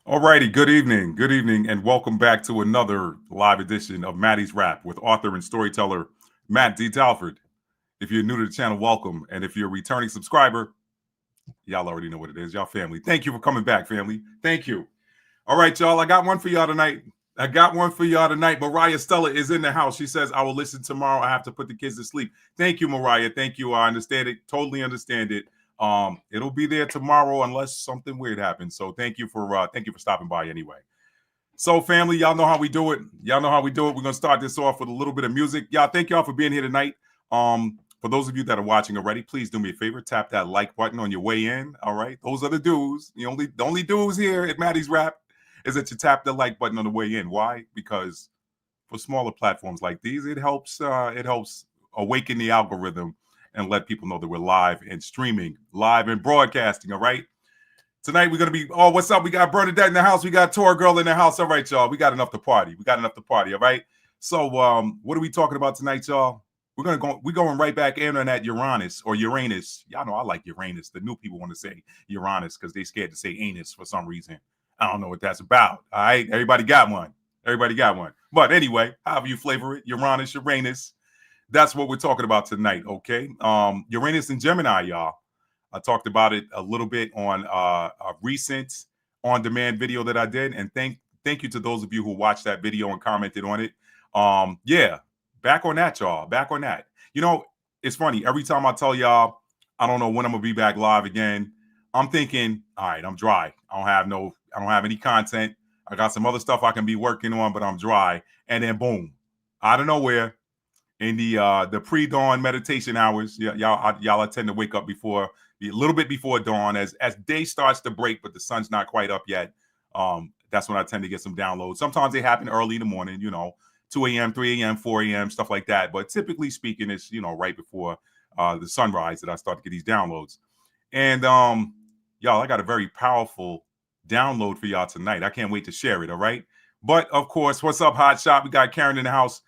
Alrighty, good evening, and welcome back to another live edition of Maddie's Rap with author and storyteller Matt D. Talford. If you're new to the channel, welcome. And if you're a returning subscriber, y'all already know what it is. Y'all family. Thank you for coming back, family. Thank you. All right, y'all. I got one for y'all tonight. Mariah Stella is in the house. She says, I will listen tomorrow. I have to put the kids to sleep. Thank you, Mariah. Thank you. I understand it. Totally understand it. It'll be there tomorrow unless something weird happens. So thank you for stopping by anyway. So, family, y'all know how we do it. We're gonna start this off with a little bit of music. Y'all, thank y'all for being here tonight. For those of you that are watching already, please do me a favor, tap that like button on your way in. All right, those are the dues. The only dues here at Maddie's Rap is that you tap the like button on the way in. Why? Because for smaller platforms like these, it helps awaken the algorithm and let people know that we're live and streaming, live and broadcasting. All right. Tonight we're gonna be. Oh, what's up? We got Bernadette in the house. We got Tor Girl in the house. All right, y'all. We got enough to party. All right. So, what are we talking about tonight, y'all? We're going right back in on that Uranus or Uranus. Y'all know I like Uranus. The new people want to say Uranus because they scared to say anus for some reason. I don't know what that's about. All right, everybody got one. But anyway, however you flavor it, Uranus. That's what we're talking about tonight. Okay. Uranus and Gemini, y'all. I talked about it a little bit on a recent on-demand video that I did, and thank you to those of you who watched that video and commented on it. Yeah, back on that, y'all. Back on that. You know, it's funny. Every time I tell y'all, I don't know when I'm gonna be back live again. I'm thinking, all right, I'm dry. I don't have any content. I got some other stuff I can be working on, but I'm dry. And then boom, out of nowhere, in the pre-dawn meditation hours, y'all tend to wake up before a little bit before dawn as day starts to break, but the sun's not quite up yet. That's when I tend to get some downloads. Sometimes they happen early in the morning, 2 a.m., 3 a.m., 4 a.m., stuff like that. But typically speaking, it's right before the sunrise that I start to get these downloads. And y'all, I got a very powerful download for y'all tonight. I can't wait to share it. All right. But of course, what's up, Hot Shot? We got Karen in the house.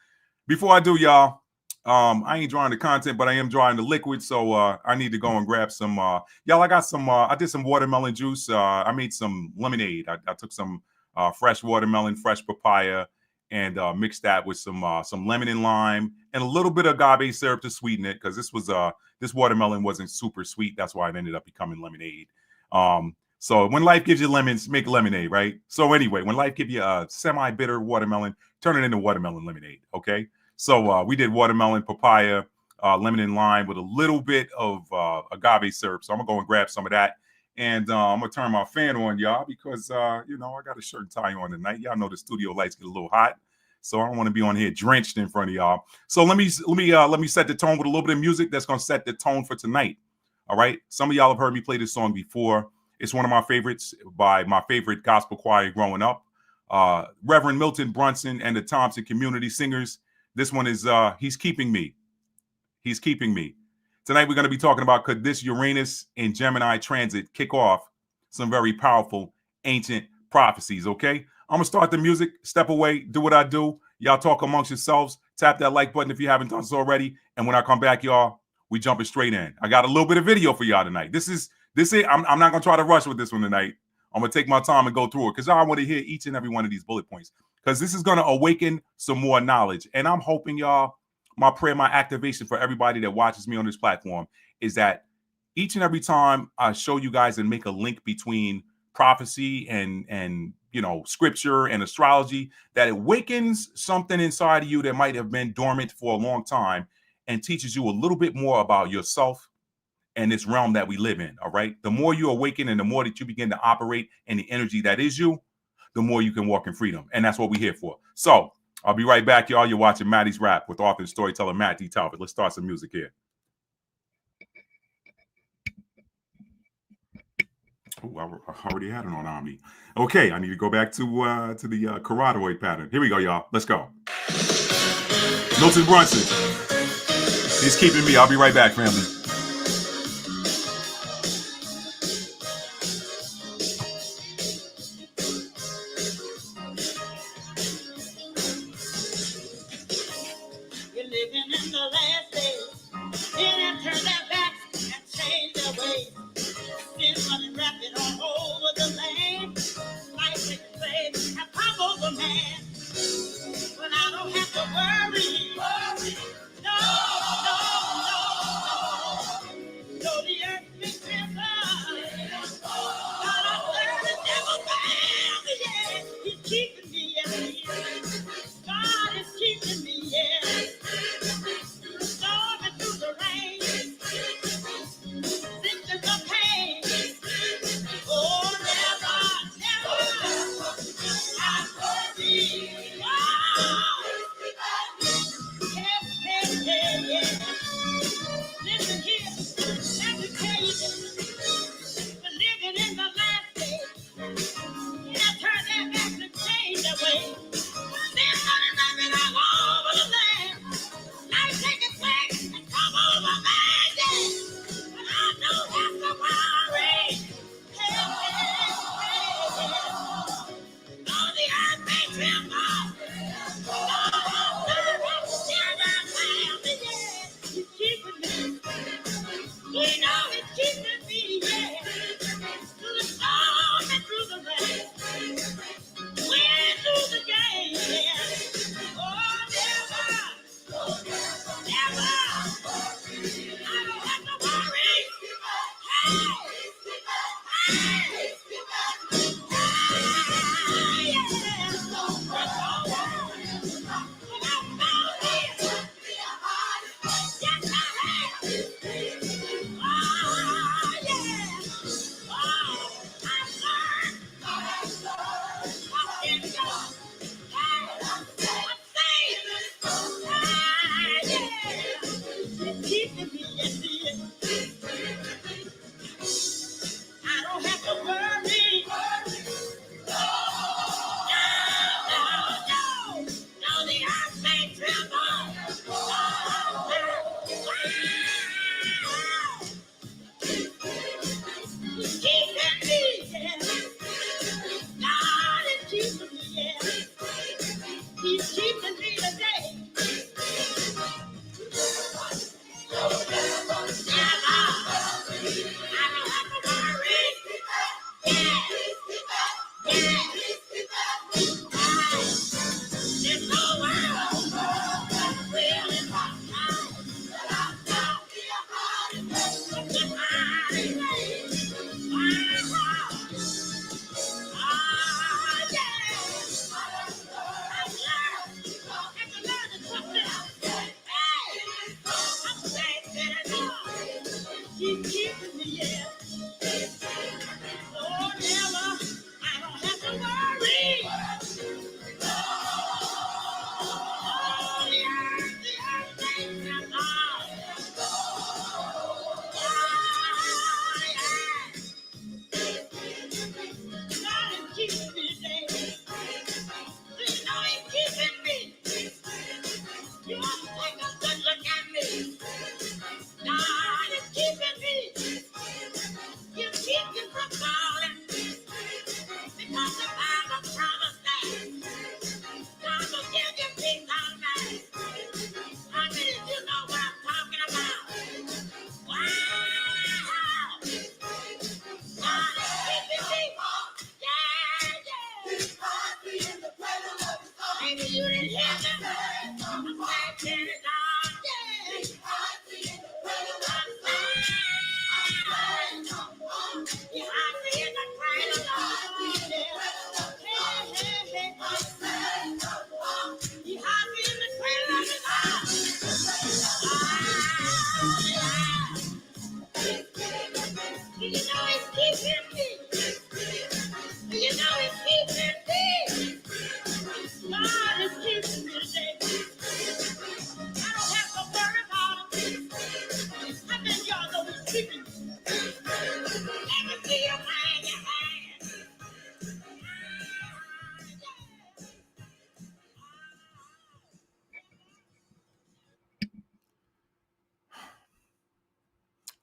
Before I do, y'all, I ain't drawing the content, but I am drawing the liquid. So I need to go and grab some. Y'all, I got some. I did some watermelon juice. I made some lemonade. I took some fresh watermelon, fresh papaya, and mixed that with some lemon and lime and a little bit of agave syrup to sweeten it because this watermelon wasn't super sweet. That's why it ended up becoming lemonade. So when life gives you lemons, make lemonade, right? So anyway, when life gives you a semi-bitter watermelon, turn it into watermelon lemonade, okay? So we did watermelon, papaya, lemon and lime with a little bit of agave syrup. So I'm gonna go and grab some of that, and I'm gonna turn my fan on, y'all, because I got a shirt and tie on tonight. Y'all know the studio lights get a little hot, so I don't want to be on here drenched in front of y'all. So let me set the tone with a little bit of music that's gonna set the tone for tonight. All right. Some of y'all have heard me play this song before. It's one of my favorites by my favorite gospel choir growing up, Reverend Milton Brunson and the Thompson Community Singers. This one is He's Keeping Me. He's Keeping Me. Tonight we're going to be talking about could this Uranus and Gemini transit kick off some very powerful ancient prophecies, okay? I'm going to start the music, step away, do what I do. Y'all talk amongst yourselves. Tap that like button if you haven't done so already. And when I come back, y'all, we jumping straight in. I got a little bit of video for y'all tonight. I'm not going to try to rush with this one tonight. I'm going to take my time and go through it because I want to hear each and every one of these bullet points because this is going to awaken some more knowledge. And I'm hoping, y'all, my prayer, my activation for everybody that watches me on this platform is that each and every time I show you guys and make a link between prophecy and scripture and astrology, that it awakens something inside of you that might have been dormant for a long time and teaches you a little bit more about yourself and this realm that we live in. All right. The more you awaken and the more that you begin to operate in the energy that is you, the more you can walk in freedom. And that's what we're here for. So I'll be right back, y'all. You're watching Maddie's Rap with author and storyteller Matt D. Talbot. Let's start some music here. Oh, I already had it on Omni. Okay, I need to go back to the carotid pattern. Here we go, y'all. Let's go. Milton Brunson. He's keeping me. I'll be right back, family. Running rapid all over the land. Life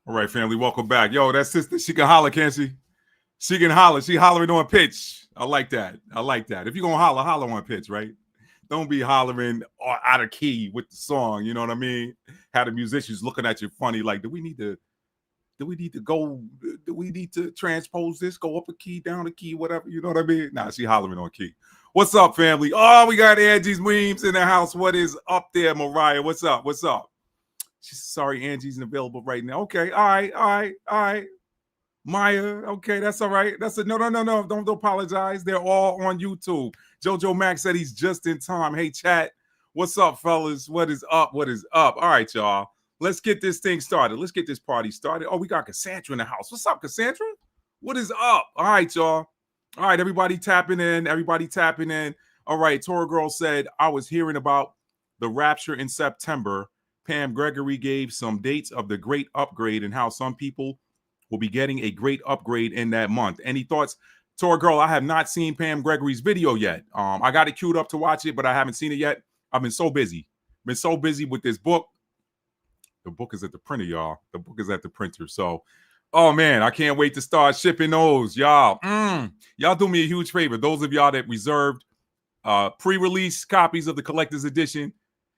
All right, family, welcome back. Yo, that sister, she can holler, can't she? She can holler. She hollering on pitch. I like that. I like that. If you're going to holler on pitch, right? Don't be hollering out of key with the song. You know what I mean? How the musicians looking at you funny, like, do we need to transpose this, go up a key, down a key, whatever? You know what I mean? Nah, she hollering on key. What's up, family? Oh, we got Angie's memes in the house. What is up there, Mariah? What's up? What's up? She's sorry, Angie's available right now. Okay, all right. Maya, okay, that's all right. That's a no. Don't apologize. They're all on YouTube. Jojo Max said he's just in time. Hey, chat. What's up, fellas? What is up? What is up? All right, y'all. Let's get this thing started. Let's get this party started. Oh, we got Cassandra in the house. What's up, Cassandra? What is up? All right, y'all. All right, everybody tapping in. All right, Tora Girl said, I was hearing about the rapture in September. Pam Gregory gave some dates of the great upgrade and how some people will be getting a great upgrade in that month. Any thoughts? Tora Girl, I have not seen Pam Gregory's video yet. I got it queued up to watch it, but I haven't seen it yet. I've been so busy. Been so busy with this book. The book is at the printer, y'all. The book is at the printer. So, oh man, I can't wait to start shipping those, y'all. Y'all do me a huge favor. Those of y'all that reserved pre-release copies of the collector's edition,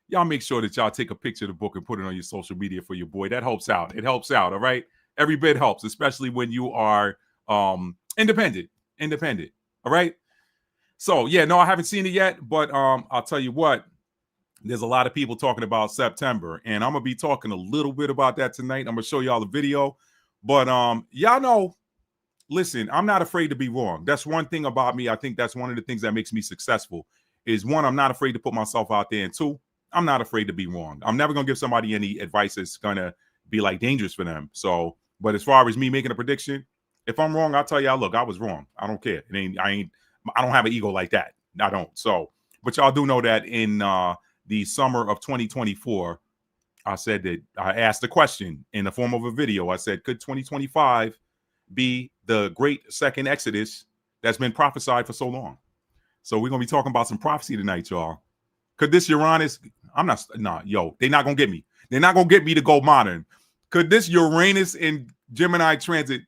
y'all make sure that y'all take a picture of the book and put it on your social media for your boy. That helps out. It helps out, all right? Every bit helps, especially when you are independent, all right? So, yeah, no, I haven't seen it yet, but I'll tell you what, there's a lot of people talking about September, and I'm going to be talking a little bit about that tonight. I'm going to show y'all the video, but y'all know, listen, I'm not afraid to be wrong. That's one thing about me. I think that's one of the things that makes me successful is, one, I'm not afraid to put myself out there, and two, I'm not afraid to be wrong. I'm never going to give somebody any advice that's going to be like dangerous for them. So, but as far as me making a prediction, if I'm wrong, I'll tell y'all, look, I was wrong. I don't care. I don't have an ego like that. I don't. So, but y'all do know that in the summer of 2024, I said that I asked the question in the form of a video. I said, could 2025 be the great second Exodus that's been prophesied for so long? So we're going to be talking about some prophecy tonight, y'all. Could this Uranus, they're not going to get me. They're not going to get me to go modern. Could this Uranus and Gemini transit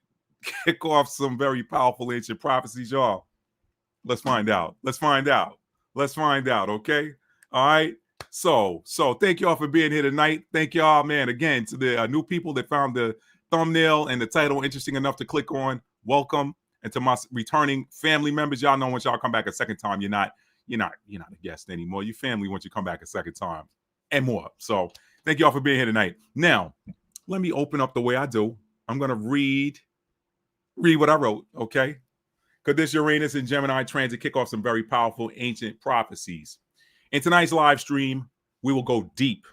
kick off some very powerful ancient prophecies, y'all? Let's find out. Okay? All right? So thank y'all for being here tonight. Thank y'all, man, again, to the new people that found the thumbnail and the title interesting enough to click on. Welcome. And to my returning family members, y'all know once y'all come back a second time, you're not a guest anymore. You're family once you come back a second time and more. So thank y'all for being here tonight. Now, let me open up the way I do. I'm going to read what I wrote, okay? Could this Uranus and Gemini transit kick off some very powerful ancient prophecies? In tonight's live stream, we will go deep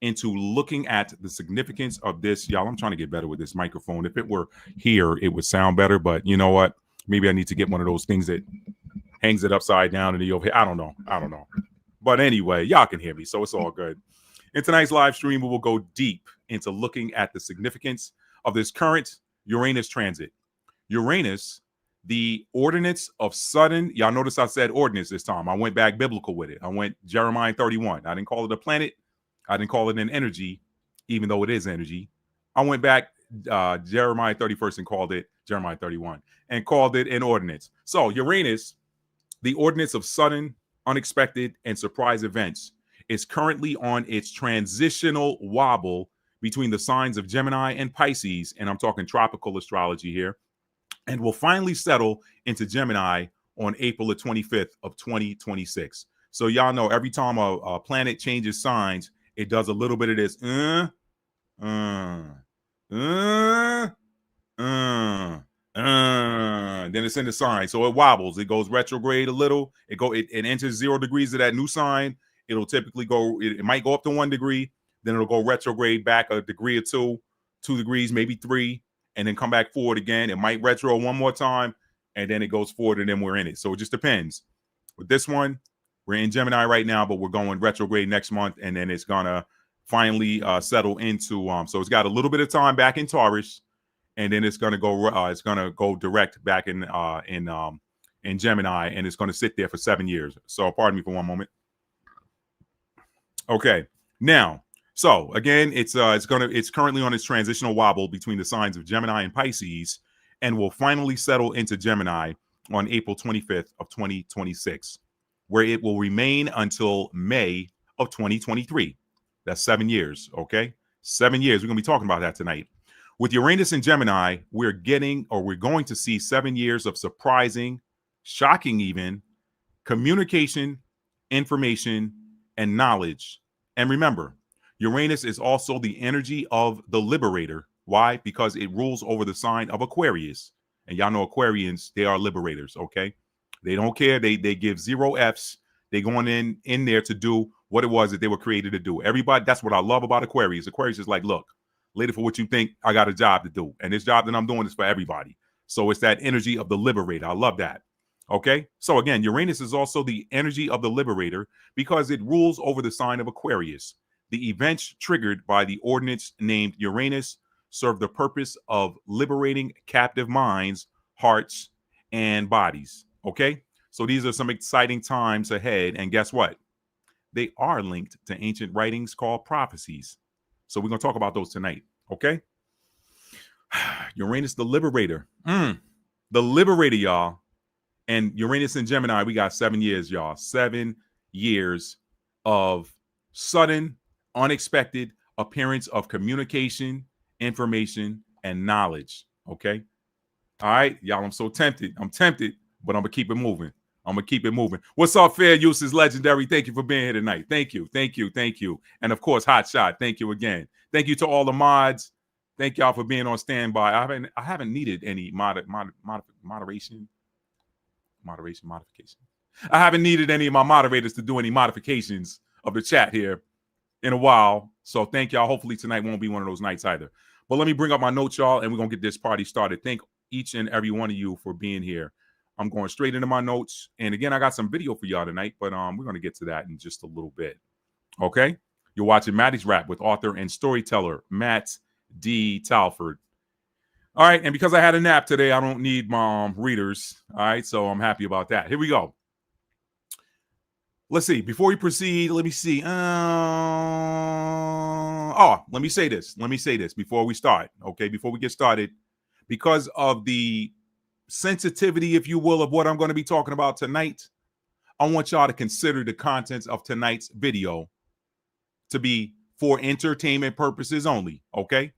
into looking at the significance of this. Y'all, I'm trying to get better with this microphone. If it were here, it would sound better, but you know what? Maybe I need to get one of those things that hangs it upside down and the overhead. I don't know. But anyway, y'all can hear me, so it's all good. In tonight's live stream, we will go deep into looking at the significance of this current Uranus transit. Uranus, the ordinance of sudden, y'all notice I said ordinance this time. I went back biblical with it. I went Jeremiah 31. I didn't call it a planet. I didn't call it an energy, even though it is energy. I went back Jeremiah 31st and called it Jeremiah 31 and called it an ordinance. So Uranus, the ordinance of sudden, unexpected, and surprise events, is currently on its transitional wobble between the signs of Gemini and Pisces, and I'm talking tropical astrology here, and will finally settle into Gemini on April the 25th of 2026. So y'all know every time a planet changes signs, it does a little bit of this. Then it's in the sign, so it wobbles. It goes retrograde a little. It enters 0 degrees of that new sign. It'll typically go. It might go up to 1 degree, then it'll go retrograde back a degree or 2 degrees, maybe 3, and then come back forward again. It might retro one more time, and then it goes forward, and then we're in it. So it just depends. With this one, we're in Gemini right now, but we're going retrograde next month, and then it's gonna finally settle into. So it's got a little bit of time back in Taurus, and then it's gonna go direct back in Gemini, and it's gonna sit there for 7 years. So pardon me for one moment. Okay, now, so again, it's currently on its transitional wobble between the signs of Gemini and Pisces, and will finally settle into Gemini on April 25th of 2026, where it will remain until May of 2023. That's 7 years, okay? 7 years. We're going to be talking about that tonight. With Uranus and Gemini, we're going to see 7 years of surprising, shocking even, communication, information, and knowledge. And remember, Uranus is also the energy of the liberator. Why? Because it rules over the sign of Aquarius. And y'all know Aquarians, they are liberators, okay? They don't care. They give 0 Fs. They going in there to do what it was that they were created to do. Everybody, that's what I love about Aquarius. Aquarius is like, look, later for what you think, I got a job to do. And this job that I'm doing is for everybody. So it's that energy of the liberator. I love that. Okay, so again, Uranus is also the energy of the liberator because it rules over the sign of Aquarius. The events triggered by the ordinance named Uranus serve the purpose of liberating captive minds, hearts, and bodies. Okay, so these are some exciting times ahead. And guess what? They are linked to ancient writings called prophecies. So we're going to talk about those tonight. Okay. Uranus, the liberator. The liberator, y'all. And Uranus and Gemini, we got 7 years, y'all. 7 years of sudden, unexpected appearance of communication, information, and knowledge. Okay. All right, y'all. I'm so tempted. I'm tempted, but I'm going to keep it moving. I'm going to keep it moving. What's up, Fair Use is Legendary? Thank you for being here tonight. Thank you. Thank you. Thank you. And of course, Hot Shot. Thank you again. Thank you to all the mods. Thank y'all for being on standby. I haven't needed any modification. I haven't needed any of my moderators to do any modifications of the chat here in a while. So thank y'all. Hopefully tonight won't be one of those nights either. But let me bring up my notes, y'all, and we're going to get this party started. Thank each and every one of you for being here. I'm going straight into my notes. And again, I got some video for y'all tonight, but we're going to get to that in just a little bit. Okay? You're watching Maddie's Rap with author and storyteller Matt D. Talford. All right, and because I had a nap today, I don't need my readers. All right, so I'm happy about that. Here we go. Let's see. Before we proceed, let me see. Let me say this. Let me say this before we start. Okay, before we get started, because of the sensitivity, if you will, of what I'm going to be talking about tonight, I want y'all to consider the contents of tonight's video to be for entertainment purposes only. Okay,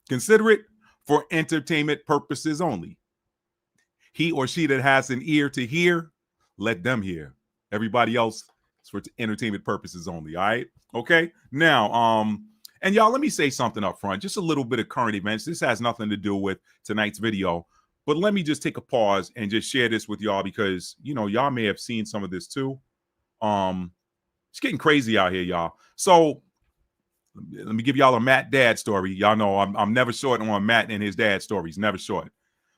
consider it for entertainment purposes only. He or she that has an ear to hear, let them hear. Everybody else, it's for entertainment purposes only. All right. Okay. Now, and y'all, let me say something up front. Just a little bit of current events. This has nothing to do with tonight's video, but let me just take a pause and just share this with y'all because, you know, y'all may have seen some of this too. It's getting crazy out here, y'all. So let me give y'all a Matt dad story. Y'all know I'm never short on Matt and his dad stories. Never short.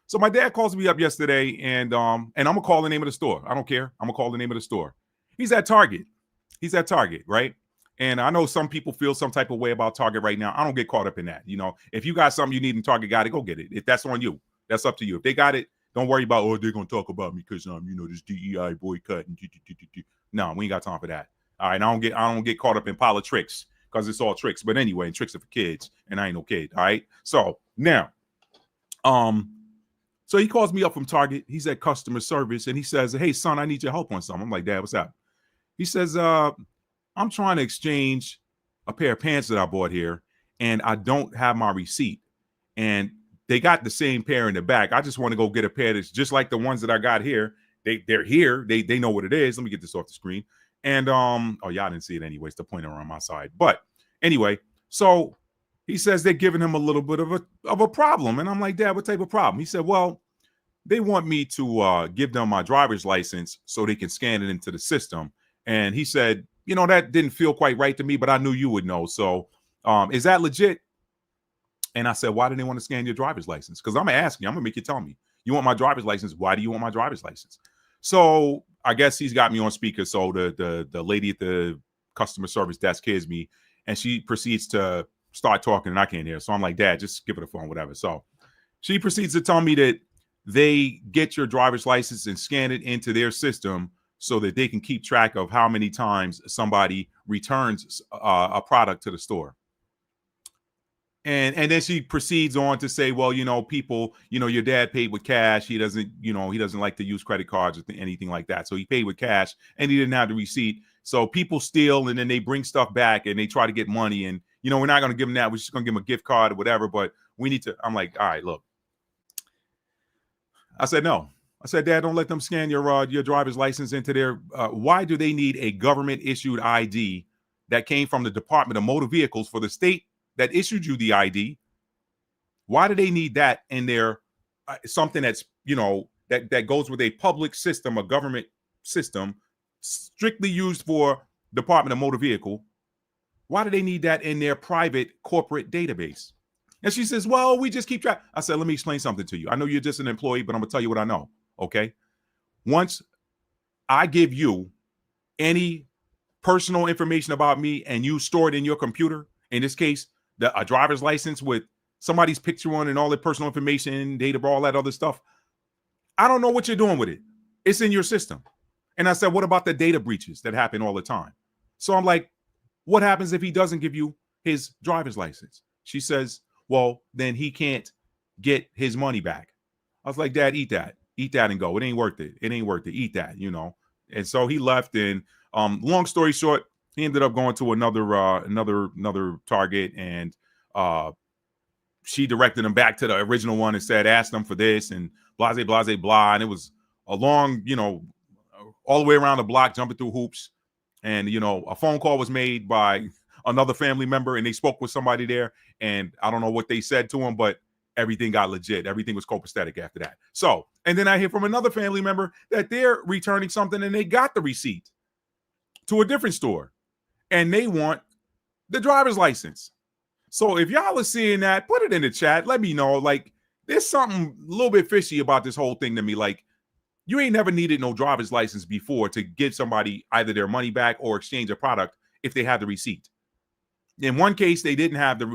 So my dad calls me up yesterday, and I'm gonna call the name of the store. I don't care. I'm gonna call the name of the store. He's at Target. He's at Target, right? And I know some people feel some type of way about Target right now. I don't get caught up in that. You know, if you got something you need in Target, got it, go get it. If that's on you, that's up to you. If they got it, don't worry about, oh, they're gonna talk about me because you know, this DEI boycott and no, we ain't got time for that. All right, I don't get caught up in politics because it's all tricks. But anyway, and tricks are for kids, and I ain't no kid. All right. So now, so he calls me up from Target. He's at customer service, and he says, "Hey, son, I need your help on something." I'm like, "Dad, what's up?" He says, "I'm trying to exchange a pair of pants that I bought here, and I don't have my receipt. And they got the same pair in the back. I just want to go get a pair that's just like the ones that I got here. They're here. They know what it is. Let me get this off the screen." And oh, y'all didn't see it anyway. It's the pointer on my side. But anyway, so he says they're giving him a little bit of a problem. And I'm like, "Dad, what type of problem?" He said, "Well, they want me to give them my driver's license so they can scan it into the system." And he said, "You know, that didn't feel quite right to me, but I knew you would know. So is that legit?" And I said, "Why do they want to scan your driver's license?" Because I'm going to ask you. I'm going to make you tell me. "You want my driver's license? Why do you want my driver's license?" So I guess he's got me on speaker. So the lady at the customer service desk hears me, and she proceeds to start talking, and I can't hear. So I'm like, "Dad, just give her the phone, whatever." So she proceeds to tell me that they get your driver's license and scan it into their system so that they can keep track of how many times somebody returns a product to the store. And then she proceeds on to say, "Well, you know, people, you know, your dad paid with cash. He doesn't like to use credit cards or anything like that. So he paid with cash and he didn't have the receipt. So people steal and then they bring stuff back and they try to get money. And, you know, we're not going to give them that. We're just going to give them a gift card or whatever. But we need to." I'm like, "All right, look." I said, "No." I said, "Dad, don't let them scan your driver's license into their. Why do they need a government issued ID that came from the Department of Motor Vehicles for the state that issued you the ID? Why do they need that in their something that's, you know, that goes with a public system, a government system strictly used for Department of Motor Vehicle? Why do they need that in their private corporate database?" And she says, "Well, we just keep track." I said, "Let me explain something to you. I know you're just an employee, but I'm going to tell you what I know. Okay. Once I give you any personal information about me and you store it in your computer, in this case, a driver's license with somebody's picture on and all their personal information, data, all that other stuff, I don't know what you're doing with it. It's in your system. And I said, what about the data breaches that happen all the time? So I'm like, what happens if he doesn't give you his driver's license? She says, well, then he can't get his money back. I was like, Dad, eat that and go. It ain't worth it. It ain't worth it. Eat that, you know. And so he left. And long story short, he ended up going to another Target, and she directed him back to the original one and said, ask them for this and blah, blah, blah, blah. And it was a long, you know, all the way around the block, jumping through hoops. And, you know, a phone call was made by another family member, and they spoke with somebody there. And I don't know what they said to him, but everything got legit. Everything was copacetic after that. So, and then I hear from another family member that they're returning something and they got the receipt to a different store and they want the driver's license. So if y'all are seeing that, put it in the chat. Let me know. Like, there's something a little bit fishy about this whole thing to me. Like, you ain't never needed no driver's license before to give somebody either their money back or exchange a product if they have the receipt. In one case, they didn't have the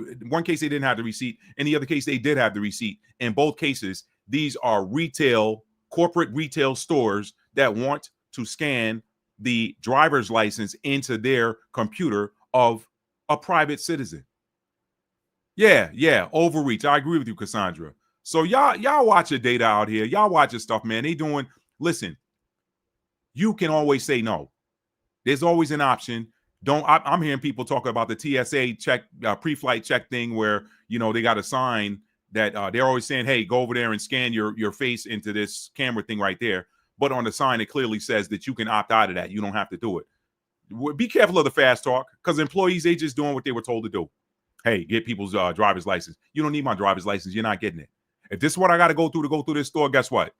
receipt. In the other case, they did have the receipt. In both cases, these are corporate retail stores that want to scan the driver's license into their computer of a private citizen. Yeah, overreach. I agree with you, Cassandra. So y'all watch your data out here. Y'all watch your stuff, man. Listen, you can always say no. There's always an option. I'm hearing people talk about the TSA check, pre-flight check thing where, you know, they got a sign that they're always saying, hey, go over there and scan your face into this camera thing right there. But on the sign, it clearly says that you can opt out of that. You don't have to do it. Be careful of the fast talk, because employees, they just doing what they were told to do. Hey, get people's driver's license. You don't need my driver's license. You're not getting it. If this is what I got to go through this store, guess what?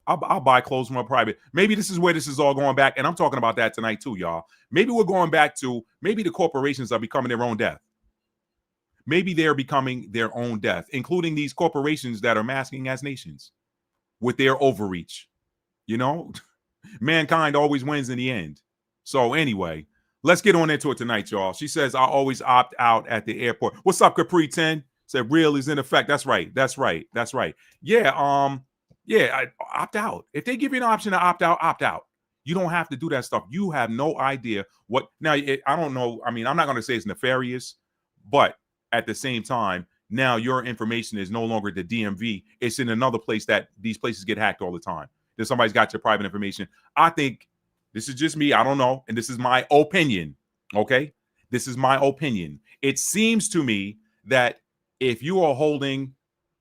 I'll buy clothes from a private. Maybe this is where this is all going back. And I'm talking about that tonight too, y'all. Maybe we're going back to, maybe the corporations are becoming their own death. Maybe they're becoming their own death, including these corporations that are masking as nations with their overreach. You know, mankind always wins in the end. So anyway, let's get on into it tonight, y'all. She says, I always opt out at the airport. What's up, Capri 10? Said real is in effect. That's right. Yeah, I opt out. If they give you an option to opt out, opt out. You don't have to do that stuff. You have no idea what. Now, I don't know. I mean, I'm not going to say it's nefarious, but at the same time, now your information is no longer the DMV. It's in another place that these places get hacked all the time. That somebody's got your private information. I think this is just me. I don't know. And this is my opinion. Okay. This is my opinion. It seems to me that if you are holding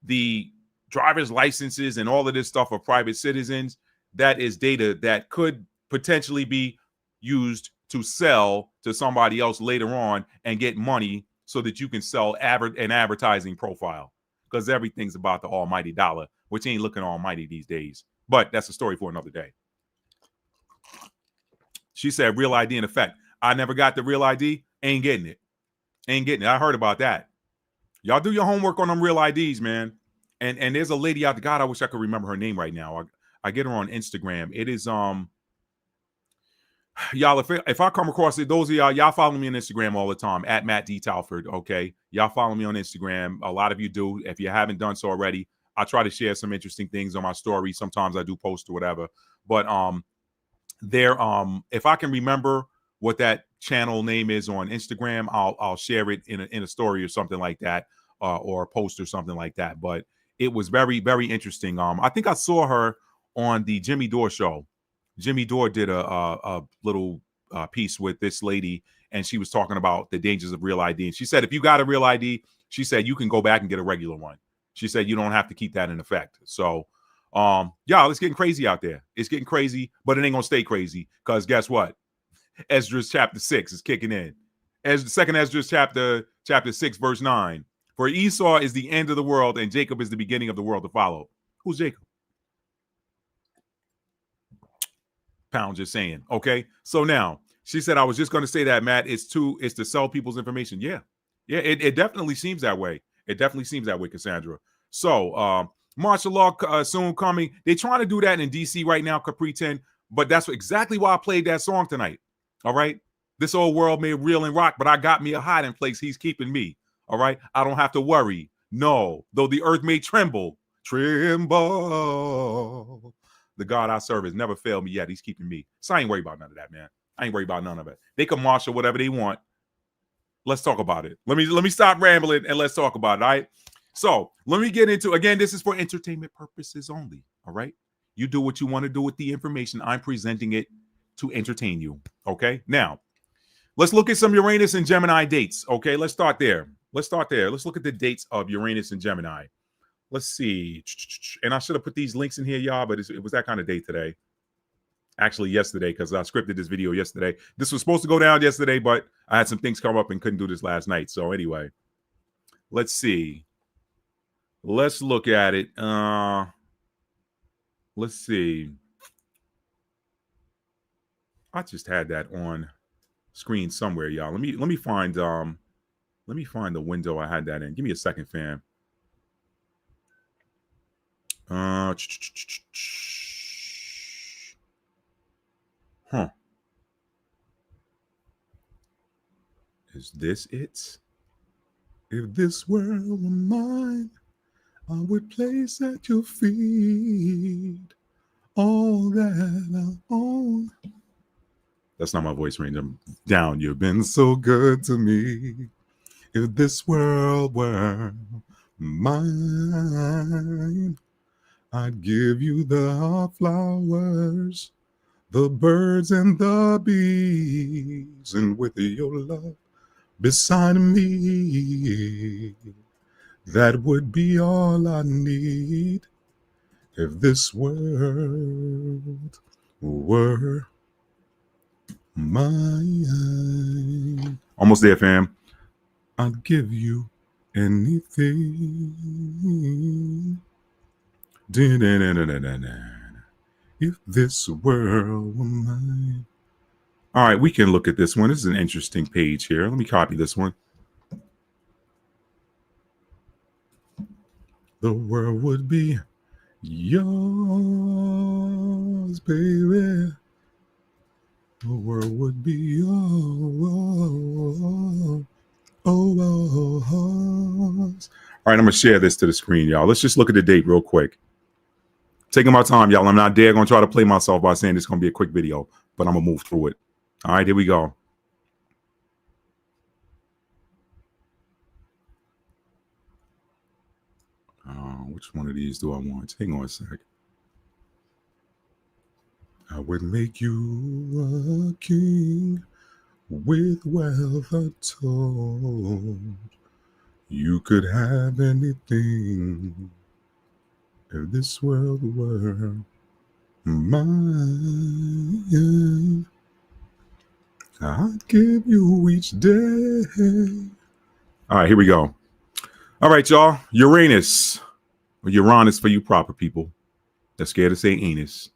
the driver's licenses and all of this stuff of private citizens, that is data that could potentially be used to sell to somebody else later on and get money so that you can sell an advertising profile, because everything's about the almighty dollar, which ain't looking almighty these days. But that's a story for another day. She said real ID in effect. I never got the real ID. Ain't getting it. I heard about that. Y'all do your homework on them real IDs, man. And there's a lady out there. God, I wish I could remember her name right now. I get her on Instagram. It is y'all, if I come across it, those of y'all follow me on Instagram all the time at Matt D. Talford. Okay. Y'all follow me on Instagram. A lot of you do. If you haven't done so already, I try to share some interesting things on my story. Sometimes I do post or whatever. But if I can remember what that channel name is on Instagram, I'll share it in a story or something like that, or a post or something like that. But it was very, very interesting. I think I saw her on the Jimmy Dore show. Jimmy Dore did a little piece with this lady, and she was talking about the dangers of real ID. And she said, if you got a real ID, she said, you can go back and get a regular one. She said, you don't have to keep that in effect. So, y'all, it's getting crazy out there. It's getting crazy, but it ain't going to stay crazy, because guess what? Esdras chapter 6 is kicking in. As the second Esdras chapter 6, verse 9. For Esau is the end of the world, and Jacob is the beginning of the world to follow. Who's Jacob? Pound just saying. Okay. So now she said, I was just going to say that, Matt, it's to sell people's information. Yeah. It definitely seems that way. It definitely seems that way, Cassandra. So martial law soon coming. They're trying to do that in DC right now, Capri 10, but that's exactly why I played that song tonight. All right. This old world may reel and rock, but I got me a hiding place. He's keeping me. All right. I don't have to worry. No, though the earth may tremble. the God I serve has never failed me yet. He's keeping me. So I ain't worried about none of that, man. I ain't worried about none of it. They can marshal whatever they want. Let's talk about it. Let me stop rambling and let's talk about it. All right. So let me get into, again, this is for entertainment purposes only. All right. You do what you want to do with the information. I'm presenting it to entertain you. Okay. Now, let's look at some Uranus and Gemini dates. Okay. Let's start there. Let's look at the dates of Uranus and Gemini. Let's see. And I should have put these links in here, y'all, but it was that kind of day today. Actually, yesterday, because I scripted this video yesterday. This was supposed to go down yesterday, but I had some things come up and couldn't do this last night. So anyway, let's see. Let's look at it. Let's see. I just had that on screen somewhere, y'all. Let me find the window I had that in. Give me a second, fam. Is this it? If this world were mine, I would place at your feet all that I own. That's not my voice range. I'm down. You've been so good to me. If this world were mine, I'd give you the flowers, the birds and the bees, and with your love beside me, that would be all I need. If this world were mine. Almost there, fam. I'd give you anything. If this world were mine. All right, we can look at this one. This is an interesting page here. Let me copy this one. The world would be yours, baby. The world would be yours. All right, I'm going to share this to the screen, y'all. Let's just look at the date real quick. Taking my time, y'all. I'm not going to try to play myself by saying it's going to be a quick video, but I'm going to move through it. All right, here we go. Which one of these do I want? Hang on a sec. I would make you a king with wealth untold. You could have anything if this world were mine. I'd give you each day. All right, here we go. All right, y'all. Uranus, or Uranus for you proper people. They're scared to say anus.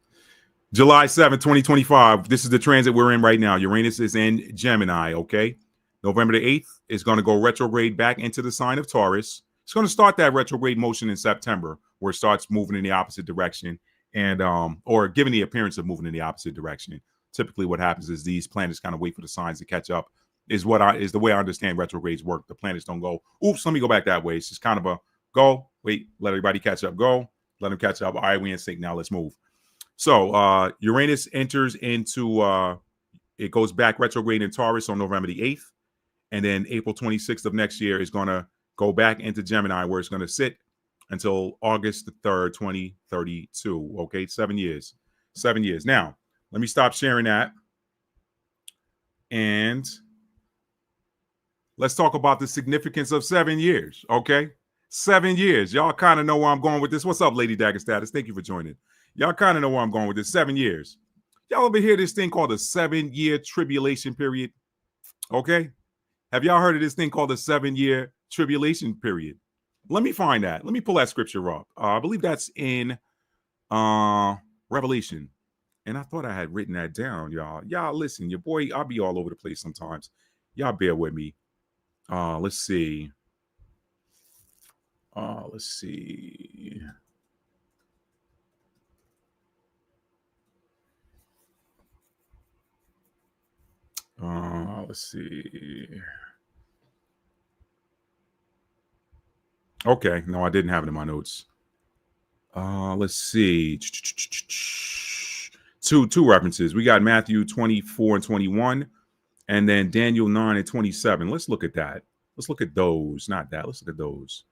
July 7th, 2025. This is the transit we're in right now. Uranus is in Gemini, okay? November the 8th is going to go retrograde back into the sign of Taurus. It's going to start that retrograde motion in September, where it starts moving in the opposite direction and or giving the appearance of moving in the opposite direction. Typically what happens is these planets kind of wait for the signs to catch up, is the way I understand retrogrades work. The planets don't go, oops, let me go back that way. It's just kind of a go, wait, let everybody catch up, go, let them catch up. All right, we in sync now, let's move. So Uranus enters into, it goes back retrograde in Taurus on November the 8th. And then April 26th of next year is going to go back into Gemini, where it's going to sit until August the 3rd, 2032. Okay, 7 years. 7 years. Now, let me stop sharing that. And let's talk about the significance of 7 years. Okay, 7 years. Y'all kind of know where I'm going with this. What's up, Lady Dagger Status? Thank you for joining. Y'all kind of know where I'm going with this. 7 years. Y'all ever hear this thing called the 7-year tribulation period? Okay. Have y'all heard of this thing called the 7-year tribulation period? Let me find that. Let me pull that scripture up. I believe that's in Revelation. And I thought I had written that down, y'all. Y'all listen, your boy, I'll be all over the place sometimes. Y'all bear with me. Let's see. Let's see. Let's see. Okay, no, I didn't have it in my notes. Let's see. two references. We got Matthew 24 and 21, and then Daniel 9 and 27. Let's look at that. Let's look at those, not that. Let's look at those.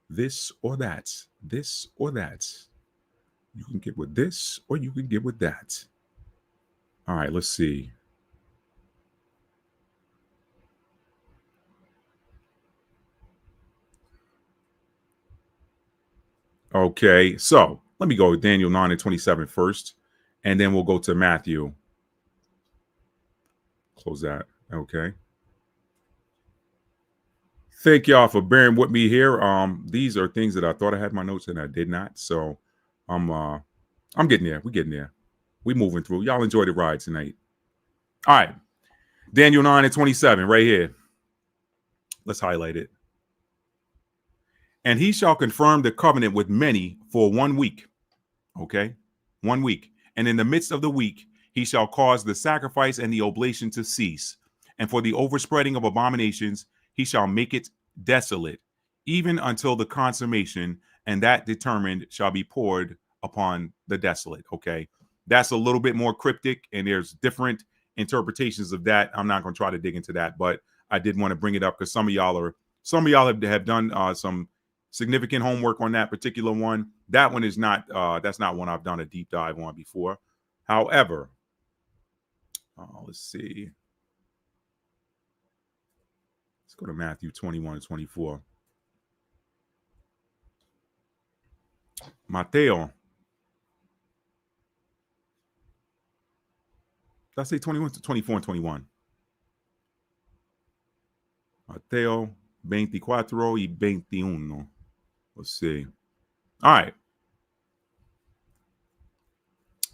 This or that. This or that. You can get with this or you can get with that. All right, let's see. Okay, so let me go with Daniel 9 and 27 first, and then we'll go to Matthew. Close that. Okay. Thank y'all for bearing with me here. These are things that I thought I had in my notes and I did not. So I'm getting there. We're getting there. We're moving through. Y'all enjoy the ride tonight. All right. Daniel 9 and 27 right here. Let's highlight it. And he shall confirm the covenant with many for 1 week. Okay. 1 week. And in the midst of the week, he shall cause the sacrifice and the oblation to cease. And for the overspreading of abominations, he shall make it desolate, even until the consummation, and that determined shall be poured upon the desolate. Okay. That's a little bit more cryptic, and there's different interpretations of that. I'm not going to try to dig into that, but I did want to bring it up because some of y'all have done some significant homework on that particular one. That one is not, that's not one I've done a deep dive on before. However, let's see. Let's go to Matthew 21 and 24. Mateo. Did I say 21 to 24 and 21? Mateo 24 y 21. Let's see. All right.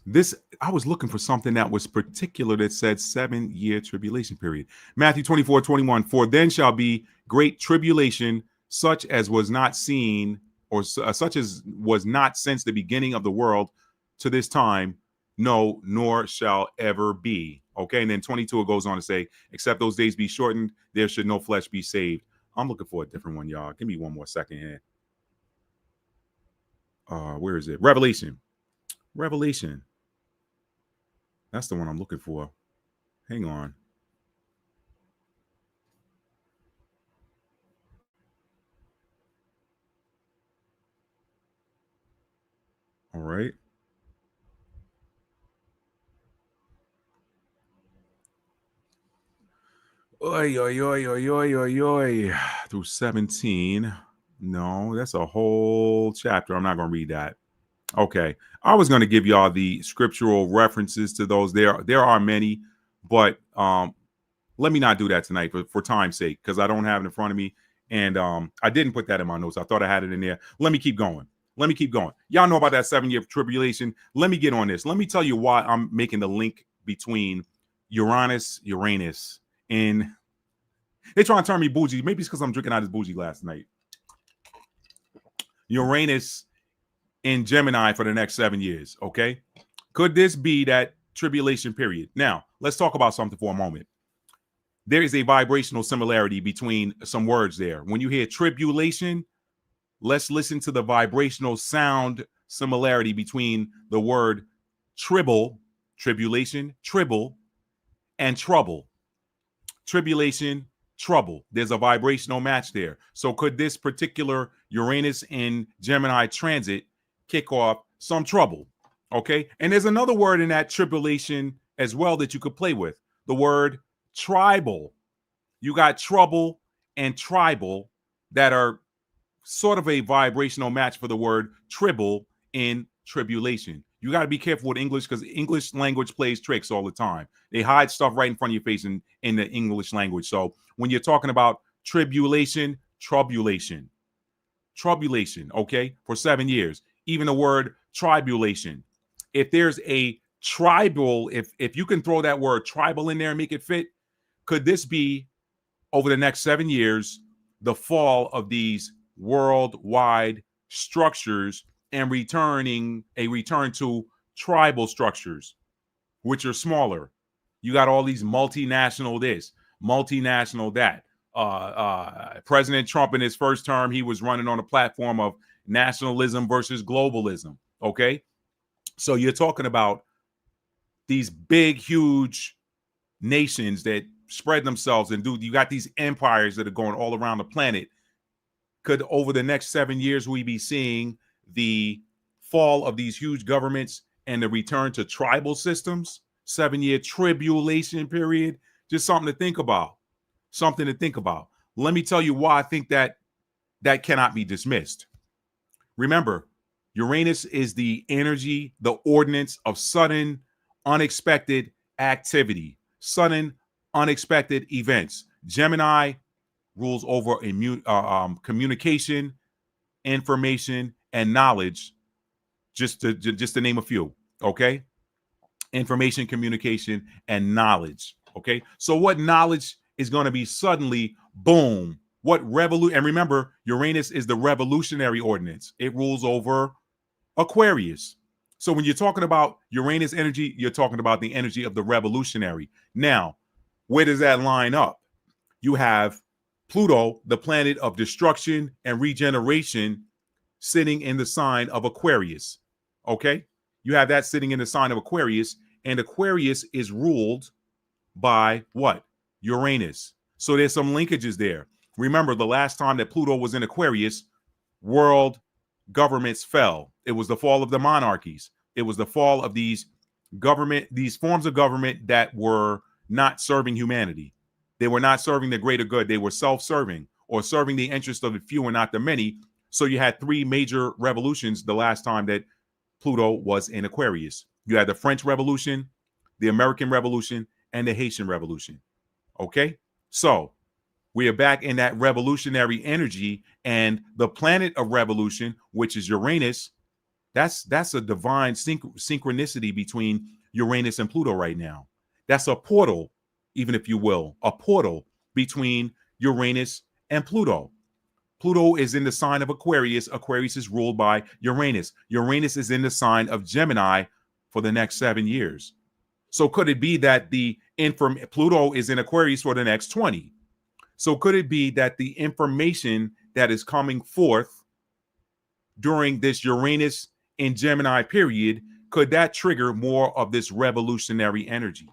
This, I was looking for something that was particular that said 7-year tribulation period. Matthew 24, 21. For then shall be great tribulation, such as was not seen, or such as was not since the beginning of the world to this time, no, nor shall ever be. Okay. And then 22, it goes on to say, except those days be shortened, there should no flesh be saved. I'm looking for a different one, y'all. Give me one more second here. Where is it? Revelation. That's the one I'm looking for. Hang on. All right. Through 17. No, that's a whole chapter. I'm not going to read that. Okay. I was going to give y'all the scriptural references to those. There are many, but let me not do that tonight for time's sake, because I don't have it in front of me. And I didn't put that in my notes. I thought I had it in there. Let me keep going. Y'all know about that 7-year tribulation. Let me get on this. Let me tell you why I'm making the link between Uranus, and they're trying to turn me bougie. Maybe it's because I'm drinking out of this bougie glass tonight. Uranus in Gemini for the next 7 years. Okay. Could this be that tribulation period? Now, let's talk about something for a moment. There is a vibrational similarity between some words there. When you hear tribulation, let's listen to the vibrational sound similarity between the word tribulation, and trouble. Tribulation, trouble. There's a vibrational match there. So could this particular Uranus in Gemini transit kick off some trouble? Okay. And there's another word in that tribulation as well that you could play with. The word tribal. You got trouble and tribal that are sort of a vibrational match for the word tribble in tribulation. You got to be careful with English, because English language plays tricks all the time. They hide stuff right in front of your face in the English language. So when you're talking about tribulation, okay, for 7 years, even the word tribulation. If there's a tribal, if you can throw that word tribal in there and make it fit, could this be over the next 7 years, the fall of these worldwide structures and a return to tribal structures, which are smaller? You got all these multinational this, multinational that. President Trump in his first term, he was running on a platform of nationalism versus globalism. Okay. So you're talking about these big, huge nations that spread themselves and you got these empires that are going all around the planet. Could over the next 7 years we be seeing the fall of these huge governments and the return to tribal systems? 7-year tribulation period. Just something to think about. Something to think about. Let me tell you why I think that cannot be dismissed. Remember, Uranus is the energy, the ordinance of sudden, unexpected activity, sudden, unexpected events. Gemini rules over communication, information, and knowledge, just to name a few. Okay, information, communication, and knowledge. Okay, so what knowledge is going to be suddenly boom? What revolution? And remember, Uranus is the revolutionary ordinance. It rules over Aquarius. So when you're talking about Uranus energy, you're talking about the energy of the revolutionary. Now, where does that line up? You have Pluto, the planet of destruction and regeneration, sitting in the sign of Aquarius. Okay? You have that sitting in the sign of Aquarius, and Aquarius is ruled by what? Uranus. So there's some linkages there. Remember, the last time that Pluto was in Aquarius, world governments fell. It was the fall of the monarchies. It was the fall of these forms of government that were not serving humanity. They were not serving the greater good. They were self-serving or serving the interest of the few and not the many. So you had 3 major revolutions the last time that Pluto was in Aquarius. You had the French Revolution, the American Revolution, and the Haitian Revolution. Okay? So we are back in that revolutionary energy, and the planet of revolution, which is Uranus, that's a divine synchronicity between Uranus and Pluto right now. That's a portal, even if you will, a portal between Uranus and Pluto. Pluto is in the sign of Aquarius. Aquarius is ruled by Uranus. Uranus is in the sign of Gemini for the next 7 years. So could it be that Pluto is in Aquarius for the next 20? So could it be that the information that is coming forth during this Uranus in Gemini period, could that trigger more of this revolutionary energy?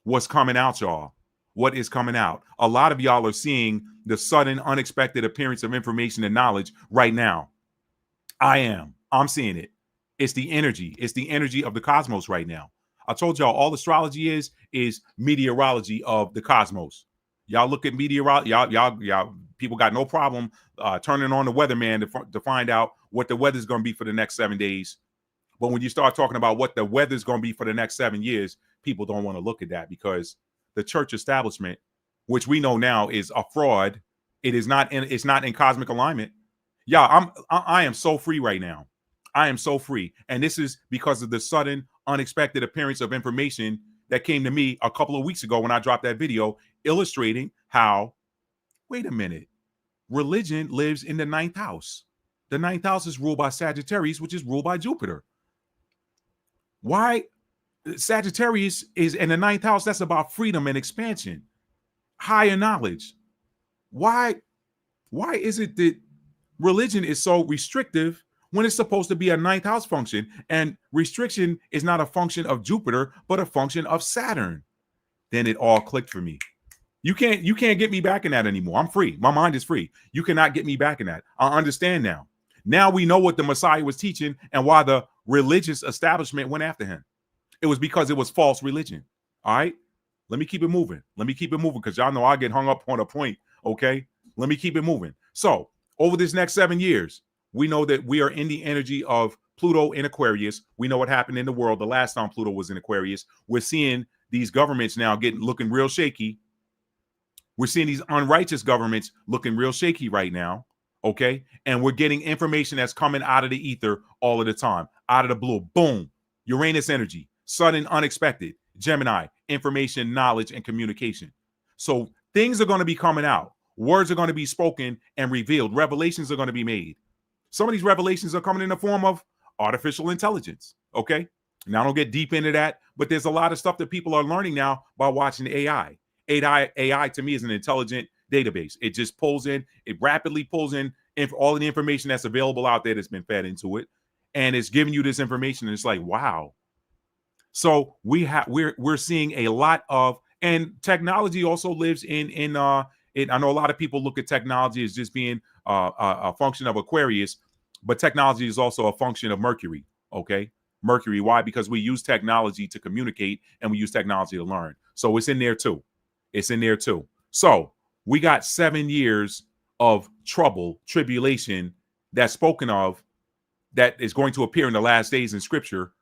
What's coming out, y'all? What is coming out? A lot of y'all are seeing the sudden, unexpected appearance of information and knowledge right now. I'm seeing it. It's the energy. It's the energy of the cosmos right now. I told y'all all astrology is meteorology of the cosmos. Y'all look at meteorology. Y'all people got no problem turning on the weatherman to find out what the weather's going to be for the next 7 days. But when you start talking about what the weather's going to be for the next 7 years, people don't want to look at that, because the church establishment, which we know now is a fraud, it's not in cosmic alignment. Yeah, I am so free right now. I am so free. And this is because of the sudden, unexpected appearance of information that came to me a couple of weeks ago when I dropped that video illustrating how, wait a minute, religion lives in the 9th house. The 9th house is ruled by Sagittarius, which is ruled by Jupiter. Why? Sagittarius is in the 9th house. That's about freedom and expansion, higher knowledge. Why is it that religion is so restrictive when it's supposed to be a 9th house function? And restriction is not a function of Jupiter, but a function of Saturn. Then it all clicked for me. You can't get me back in that anymore. I'm free. My mind is free. You cannot get me back in that. I understand now. Now we know what the Messiah was teaching and why the religious establishment went after him. It was because it was false religion. All right. Let me keep it moving. Because y'all know I get hung up on a point. Okay. Let me keep it moving. So over this next 7 years, we know that we are in the energy of Pluto in Aquarius. We know what happened in the world the last time Pluto was in Aquarius. We're seeing these governments now looking real shaky. We're seeing these unrighteous governments looking real shaky right now. Okay. And we're getting information that's coming out of the ether all of the time, out of the blue. Boom. Uranus energy, sudden, unexpected. Gemini, information, knowledge, and communication. So things are going to be coming out. Words are going to be spoken and revealed. Revelations are going to be made. Some of these revelations are coming in the form of artificial intelligence. Okay. Now I don't get deep into that, but there's a lot of stuff that people are learning now by watching AI. AI to me is an intelligent database. It just rapidly pulls in all of the information that's available out there that's been fed into it. and it's giving you this information. And it's like, wow. So we're seeing a lot of, and technology also lives in I know a lot of people look at technology as just being a function of Aquarius, but technology is also a function of Mercury. Okay, Mercury. Why? Because we use technology to communicate, and we use technology to learn. So it's in there too. It's in there too. So we got 7 years of trouble, tribulation that's spoken of, that is going to appear in the last days in Scripture.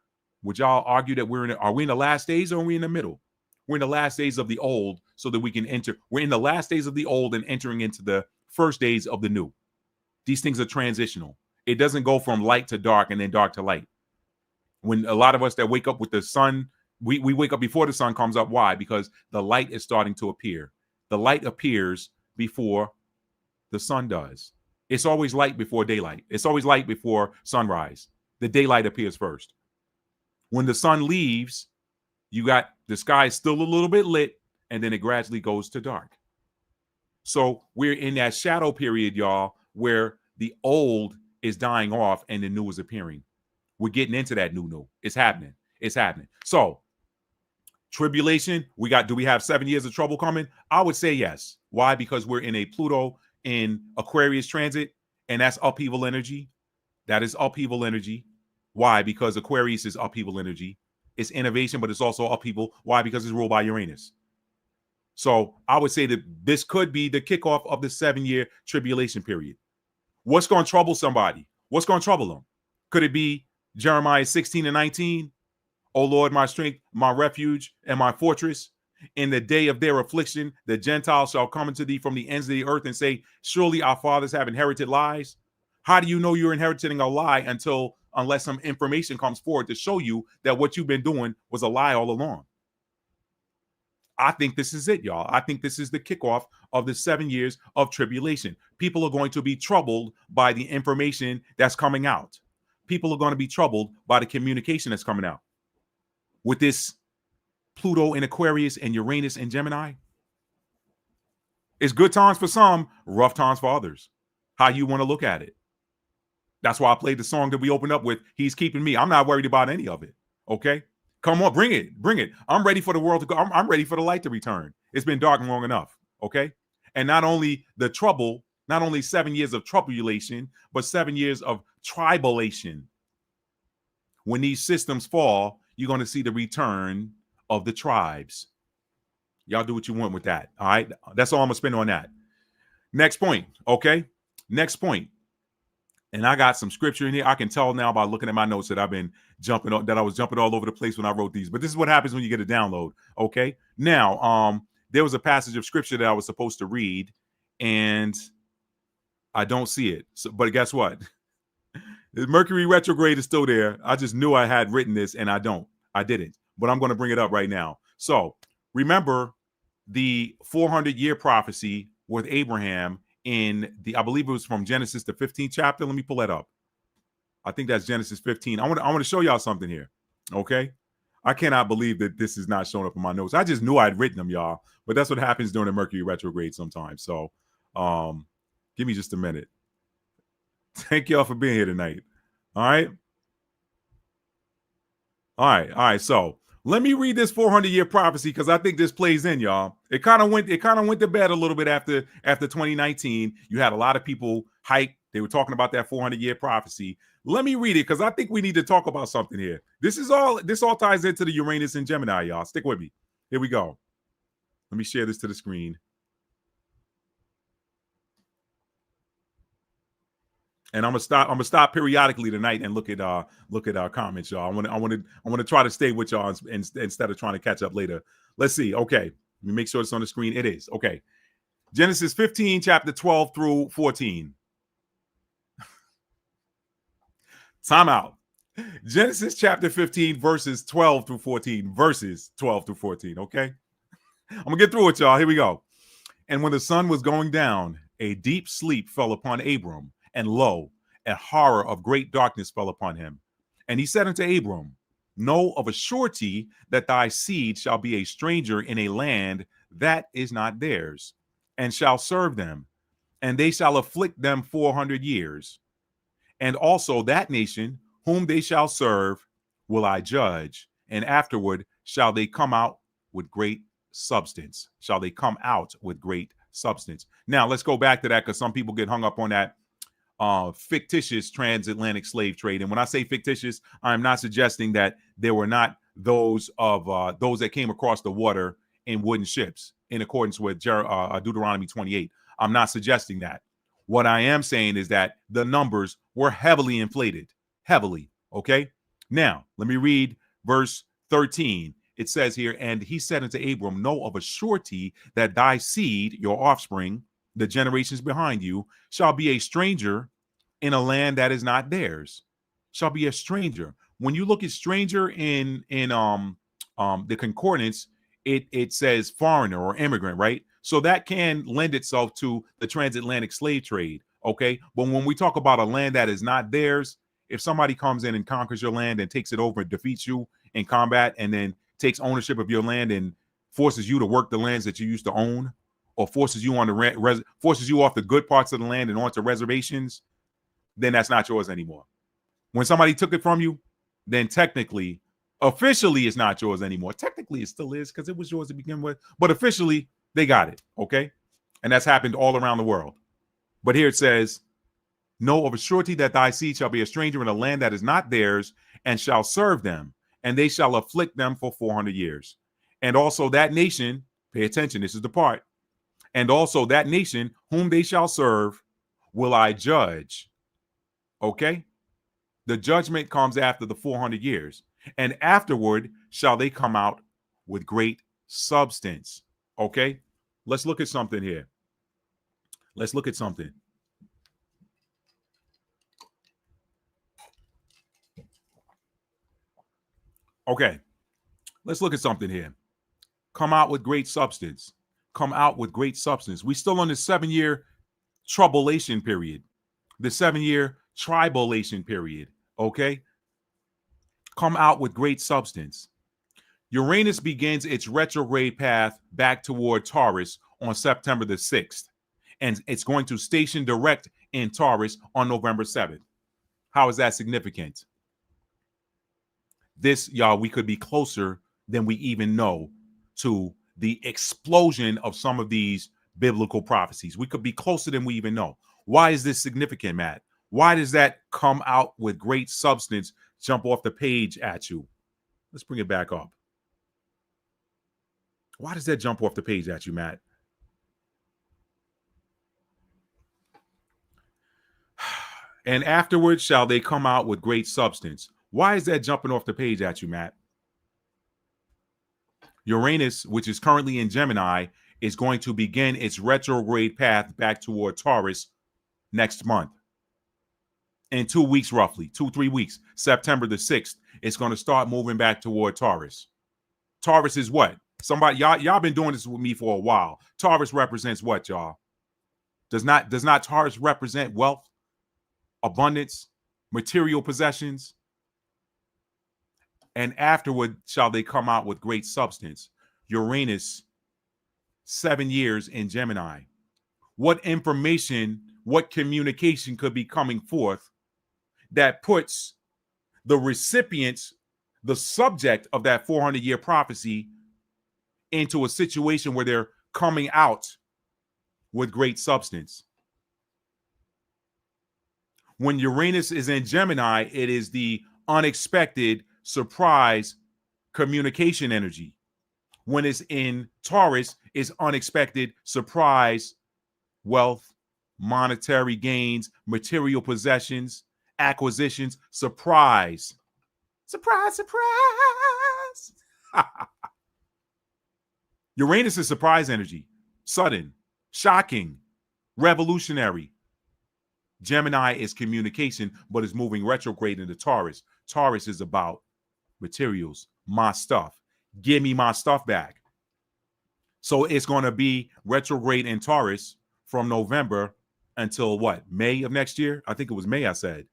Would y'all argue that are we in the last days, or are we in the middle? We're in the last days of the old, so that we can enter. We're in the last days of the old and entering into the first days of the new. These things are transitional. It doesn't go from light to dark and then dark to light. When a lot of us that wake up with the sun, we wake up before the sun comes up. Why? Because the light is starting to appear. The light appears before the sun does. It's always light before daylight. It's always light before sunrise. The daylight appears first. When the sun leaves, you got the sky still a little bit lit, and then it gradually goes to dark. So we're in that shadow period, y'all, where the old is dying off and the new is appearing. We're getting into that new. It's happening. It's happening. So tribulation, do we have 7 years of trouble coming? I would say yes. Why? Because we're in a Pluto in Aquarius transit, and that's upheaval energy. That is upheaval energy. Why? Because Aquarius is upheaval energy. It's innovation, but it's also upheaval. Why? Because it's ruled by Uranus. So I would say that this could be the kickoff of the 7-year tribulation period. What's going to trouble somebody? What's going to trouble them? Could it be Jeremiah 16:19? O Lord, my strength, my refuge, and my fortress. In the day of their affliction, the Gentiles shall come unto thee from the ends of the earth and say, surely our fathers have inherited lies. How do you know you're inheriting a lie unless some information comes forward to show you that what you've been doing was a lie all along? I think this is it, y'all. I think this is the kickoff of the 7 years of tribulation. People are going to be troubled by the information that's coming out. People are going to be troubled by the communication that's coming out. With this Pluto in Aquarius and Uranus in Gemini, it's good times for some, rough times for others. How you want to look at it. That's why I played the song that we opened up with, He's Keeping Me. I'm not worried about any of it. Okay? Come on, bring it. Bring it. I'm ready for the world to go. I'm ready for the light to return. It's been dark long enough. Okay? And not only the trouble, not only 7 years of tribulation, but 7 years of tribulation. When these systems fall, you're going to see the return of the tribes. Y'all do what you want with that. All right? That's all I'm going to spend on that. Next point. Okay? Next point. And I got some scripture in here. I can tell now by looking at my notes that I was jumping all over the place when I wrote these. But this is what happens when you get a download. Okay. Now, there was a passage of scripture that I was supposed to read, and I don't see it. But guess what? The Mercury retrograde is still there. I just knew I had written this, and I didn't. But I'm going to bring it up right now. So remember the 400-year prophecy with Abraham I believe it was from Genesis, the 15th chapter. Let me pull that up. I think that's Genesis 15. I want to show y'all something here. Okay. I cannot believe that this is not showing up in my notes. I just knew I'd written them, y'all. But that's what happens during the Mercury retrograde sometimes. So give me just a minute. Thank y'all for being here tonight. All right. All right. So let me read this 400-year prophecy because I think this plays in, y'all. It kind of went to bed a little bit after 2019. You had a lot of people hype. They were talking about that 400-year prophecy. Let me read it because I think we need to talk about something here. This all ties into the Uranus and Gemini, y'all. Stick with me. Here we go. Let me share this to the screen. And I'm gonna stop periodically tonight and look at our comments, y'all. I want to try to stay with y'all instead of trying to catch up later. Let's see. Okay, let me make sure it's on the screen. It is. Okay. Genesis 15, chapter 12 through 14. Time out. Genesis chapter 15, verses 12 through 14. Verses 12 through 14. Okay. I'm gonna get through it, y'all. Here we go. And when the sun was going down, a deep sleep fell upon Abram. And lo, a horror of great darkness fell upon him. And he said unto Abram, know of a surety that thy seed shall be a stranger in a land that is not theirs, and shall serve them, and they shall afflict them 400 years. And also that nation whom they shall serve will I judge, and afterward shall they come out with great substance. Shall they come out with great substance. Now, let's go back to that because some people get hung up on that fictitious transatlantic slave trade. And when I say fictitious, I'm not suggesting that there were not those that came across the water in wooden ships in accordance with Deuteronomy 28. I'm not suggesting that. What I am saying is that the numbers were heavily inflated. Heavily. Okay. Now, let me read verse 13. It says here, and he said unto Abram, know of a surety that thy seed, your offspring, the generations behind you, shall be a stranger in a land that is not theirs. Shall be a stranger. When you look at stranger in the concordance, it says foreigner or immigrant, right? So that can lend itself to the transatlantic slave trade. Okay. But when we talk about a land that is not theirs, if somebody comes in and conquers your land and takes it over and defeats you in combat and then takes ownership of your land and forces you to work the lands that you used to own, or forces you on the forces you off the good parts of the land and onto reservations, then that's not yours anymore. When somebody took it from you, then technically, officially, it's not yours anymore. Technically, it still is because it was yours to begin with, but officially, they got it. Okay, and that's happened all around the world. But here it says, know of a surety that thy seed shall be a stranger in a land that is not theirs, and shall serve them, and they shall afflict them for 400 years. And also that nation, pay attention, this is the part, and also that nation whom they shall serve will I judge. Okay? The judgment comes after the 400 years. And afterward shall they come out with great substance. Okay? Let's look at something here. Let's look at something. Okay. Let's look at something here. Come out with great substance. Come out with great substance. We still on the 7-year troublation period, the 7-year tribulation period. Okay. Come out with great substance. Uranus begins its retrograde path back toward Taurus on September the 6th, and it's going to station direct in Taurus on November 7th. How is that significant? This, y'all, we could be closer than we even know to the explosion of some of these biblical prophecies. We could be closer than we even know. Why is this significant, Matt? Why does that come out with great substance jump off the page at you? Let's bring it back up. Why does that jump off the page at you, Matt? And afterwards shall they come out with great substance. Why is that jumping off the page at you, Matt? Uranus, which is currently in Gemini, is going to begin its retrograde path back toward Taurus next month. In 2 weeks, roughly 2-3 weeks, September the 6th, it's going to start moving back toward Taurus. Taurus is what? Somebody, y'all been doing this with me for a while. Taurus represents what, y'all? Does not Taurus represent wealth, abundance, material possessions? And afterward shall they come out with great substance. Uranus, 7 years in Gemini. What information, what communication could be coming forth that puts the recipients, the subject of that 400-year prophecy, into a situation where they're coming out with great substance? When Uranus is in Gemini, it is the unexpected surprise communication energy. When it's in Taurus, it's unexpected surprise wealth, monetary gains, material possessions, acquisitions, surprise. Surprise, surprise. Uranus is surprise energy, sudden, shocking, revolutionary. Gemini is communication, but is moving retrograde into Taurus. Taurus is about materials, my stuff. Give me my stuff back. So it's going to be retrograde in Taurus from November until what? May of next year? I think it was May, I said.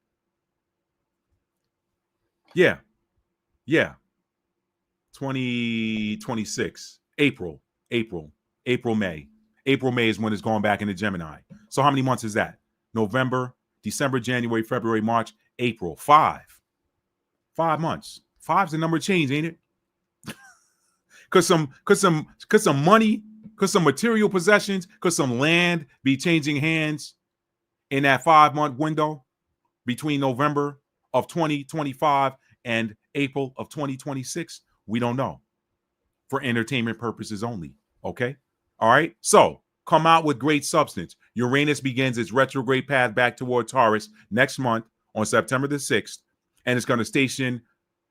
Yeah. 2026. April, May. April, May is when it's going back into Gemini. So how many months is that? November, December, January, February, March, April. 5. 5 months. 5's the number of change, ain't it? Could some money, could some material possessions, could some land be changing hands in that 5-month window between November of 2025 and April of 2026? We don't know. For entertainment purposes only. Okay. All right. So come out with great substance. Uranus begins its retrograde path back toward Taurus next month on September the 6th, and it's going to station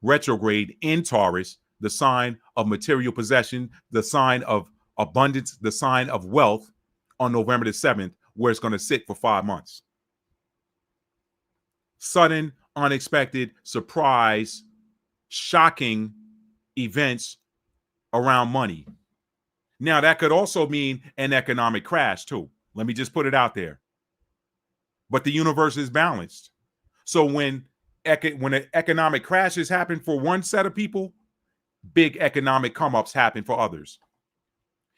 retrograde in Taurus, the sign of material possession, the sign of abundance, the sign of wealth, on November the 7th, where it's going to sit for 5 months. Sudden, unexpected, surprise, shocking events around money. Now, that could also mean an economic crash, too. Let me just put it out there. But the universe is balanced. So when economic crashes happen for one set of people, big economic come-ups happen for others.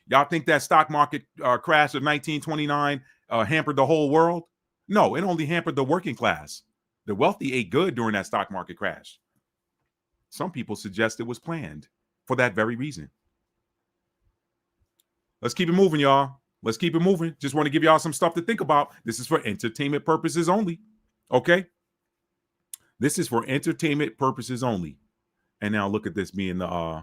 Y'all think that stock market crash of 1929 hampered the whole world? No, it only hampered the working class. The wealthy ate good during that stock market crash. Some people suggest it was planned for that very reason. Let's keep it moving, y'all. Let's keep it moving. Just want to give y'all some stuff to think about. This is for entertainment purposes only. Okay? This is for entertainment purposes only. And now look at this being the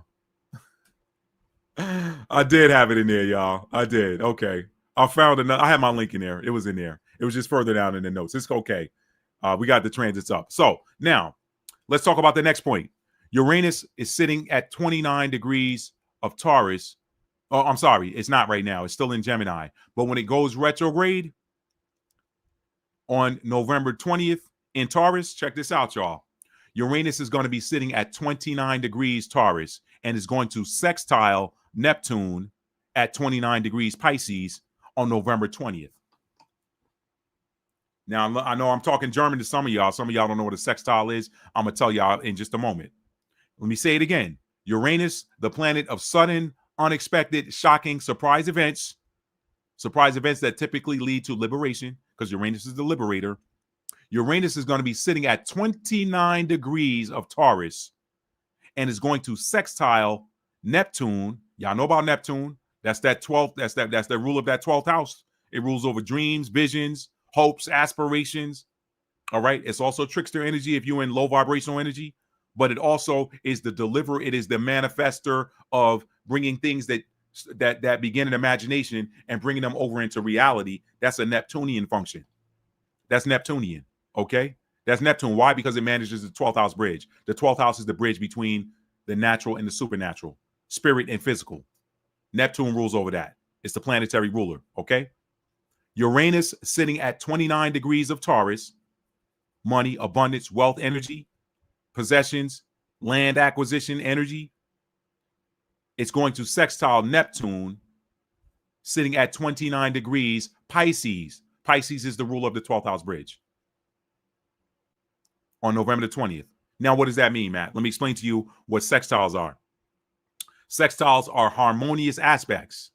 I did have it in there, y'all. I did. Okay. I found another. I had my link in there. It was in there. It was just further down in the notes. It's okay. We got the transits up. So now let's talk about the next point. Uranus is sitting at 29 degrees of Taurus. Oh, I'm sorry. It's not right now. It's still in Gemini. But when it goes retrograde on November 20th in Taurus, check this out, y'all. Uranus is going to be sitting at 29 degrees Taurus and is going to sextile Neptune at 29 degrees Pisces on November 20th. Now, I know I'm talking German to some of y'all. Some of y'all don't know what a sextile is. I'm going to tell y'all in just a moment. Let me say it again. Uranus, the planet of sudden, unexpected, shocking, surprise events that typically lead to liberation, because Uranus is the liberator. Uranus is going to be sitting at 29 degrees of Taurus and is going to sextile Neptune. Y'all know about Neptune. That's that 12th. That's the rule of that 12th house. It rules over dreams, visions, hopes, aspirations. All right. It's also trickster energy if you're in low vibrational energy, but it also is the deliverer. It is the manifester of bringing things that begin in imagination and bringing them over into reality. That's a Neptunian function. That's Neptunian. Okay. That's Neptune. Why? Because it manages the 12th house bridge. The 12th house is the bridge between the natural and the supernatural, spirit and physical. Neptune rules over that. It's the planetary ruler. Okay. Uranus sitting at 29 degrees of Taurus, money, abundance, wealth, energy, possessions, land acquisition energy. It's going to sextile Neptune sitting at 29 degrees Pisces. Pisces is the ruler of the 12th house bridge on November the 20th. Now, what does that mean, Matt? Let me explain to you what sextiles are. Sextiles are harmonious aspects.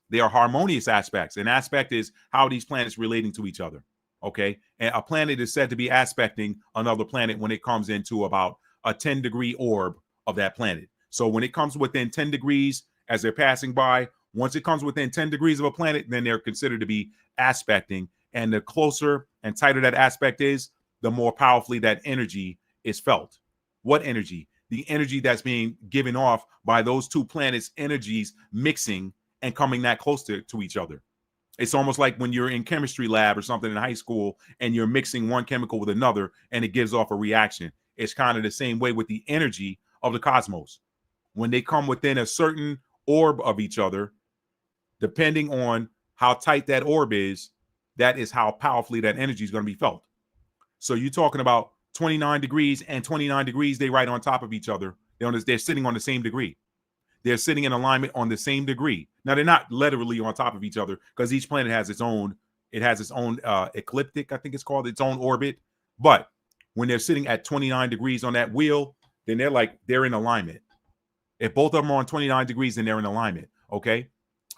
They are harmonious aspects. An aspect is how these planets relating to each other. Okay. And a planet is said to be aspecting another planet when it comes into about a 10-degree orb of that planet. So when it comes within 10 degrees as they're passing by, once it comes within 10 degrees of a planet, then they're considered to be aspecting. And the closer and tighter that aspect is, the more powerfully that energy is felt. What energy? The energy that's being given off by those two planets' energies mixing and coming that close to each other. It's almost like when you're in chemistry lab or something in high school and you're mixing one chemical with another and it gives off a reaction. It's kind of the same way with the energy of the cosmos. When they come within a certain orb of each other, depending on how tight that orb is, that is how powerfully that energy is going to be felt. So you're talking about 29 degrees and 29 degrees, they right on top of each other. They're sitting on the same degree. They're sitting in alignment on the same degree. Now, they're not literally on top of each other because each planet has its own ecliptic, I think it's called, its own orbit. But when they're sitting at 29 degrees on that wheel, then they're in alignment. If both of them are on 29 degrees, then they're in alignment. Okay.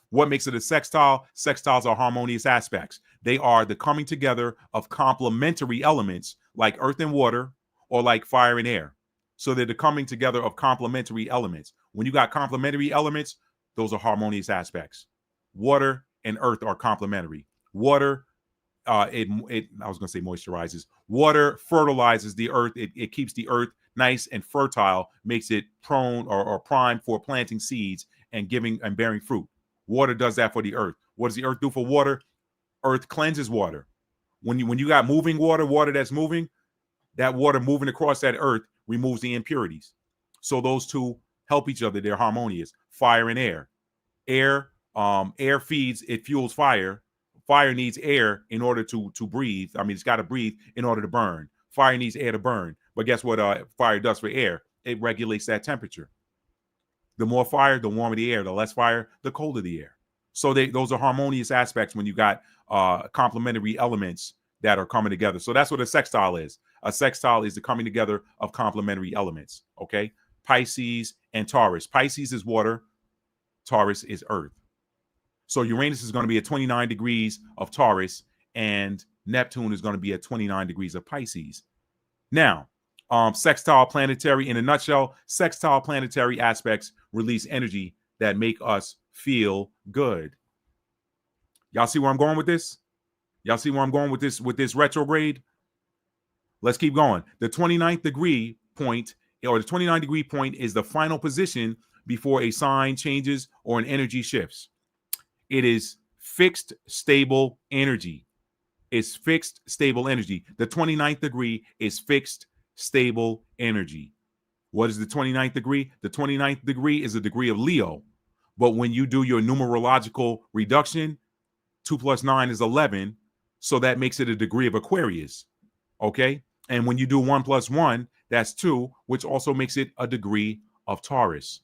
What makes it a sextile? Sextiles are harmonious aspects. They are the coming together of complementary elements like earth and water or like fire and air. So they're the coming together of complementary elements. When you got complementary elements, those are harmonious aspects. Water and earth are complementary. Water, I was going to say moisturizes. Water fertilizes the earth. It keeps the earth nice and fertile, makes it prone or prime for planting seeds and giving and bearing fruit. Water does that for the earth. What does the earth do for water? Earth cleanses water. When you got moving water that's moving, that water moving across that earth removes the impurities. So those two help each other. They're harmonious. Fire and air. Air feeds, it fuels fire. Fire needs air in order to breathe. I mean, it's got to breathe in order to burn. Fire needs air to burn. But guess what fire does for air? It regulates that temperature. The more fire, the warmer the air. The less fire, the colder the air. So those are harmonious aspects when you got complementary elements that are coming together. So that's what a sextile is. A sextile is the coming together of complementary elements. Okay. Pisces and Taurus. Pisces is water. Taurus is earth. So Uranus is going to be at 29 degrees of Taurus, and Neptune is going to be at 29 degrees of Pisces. Now, sextile planetary, in a nutshell, sextile planetary aspects release energy that make us feel good. Y'all see where I'm going with this? Y'all see where I'm going with this retrograde? Let's keep going. The 29th degree point, or the 29 degree point, is the final position before a sign changes or an energy shifts. It is fixed, stable energy. It's fixed, stable energy. The 29th degree is fixed, stable energy. What is the 29th degree? The 29th degree is a degree of Leo. But when you do your numerological reduction, 2 plus 9 is 11. So that makes it a degree of Aquarius. Okay. And when you do 1 plus 1, that's 2, which also makes it a degree of Taurus.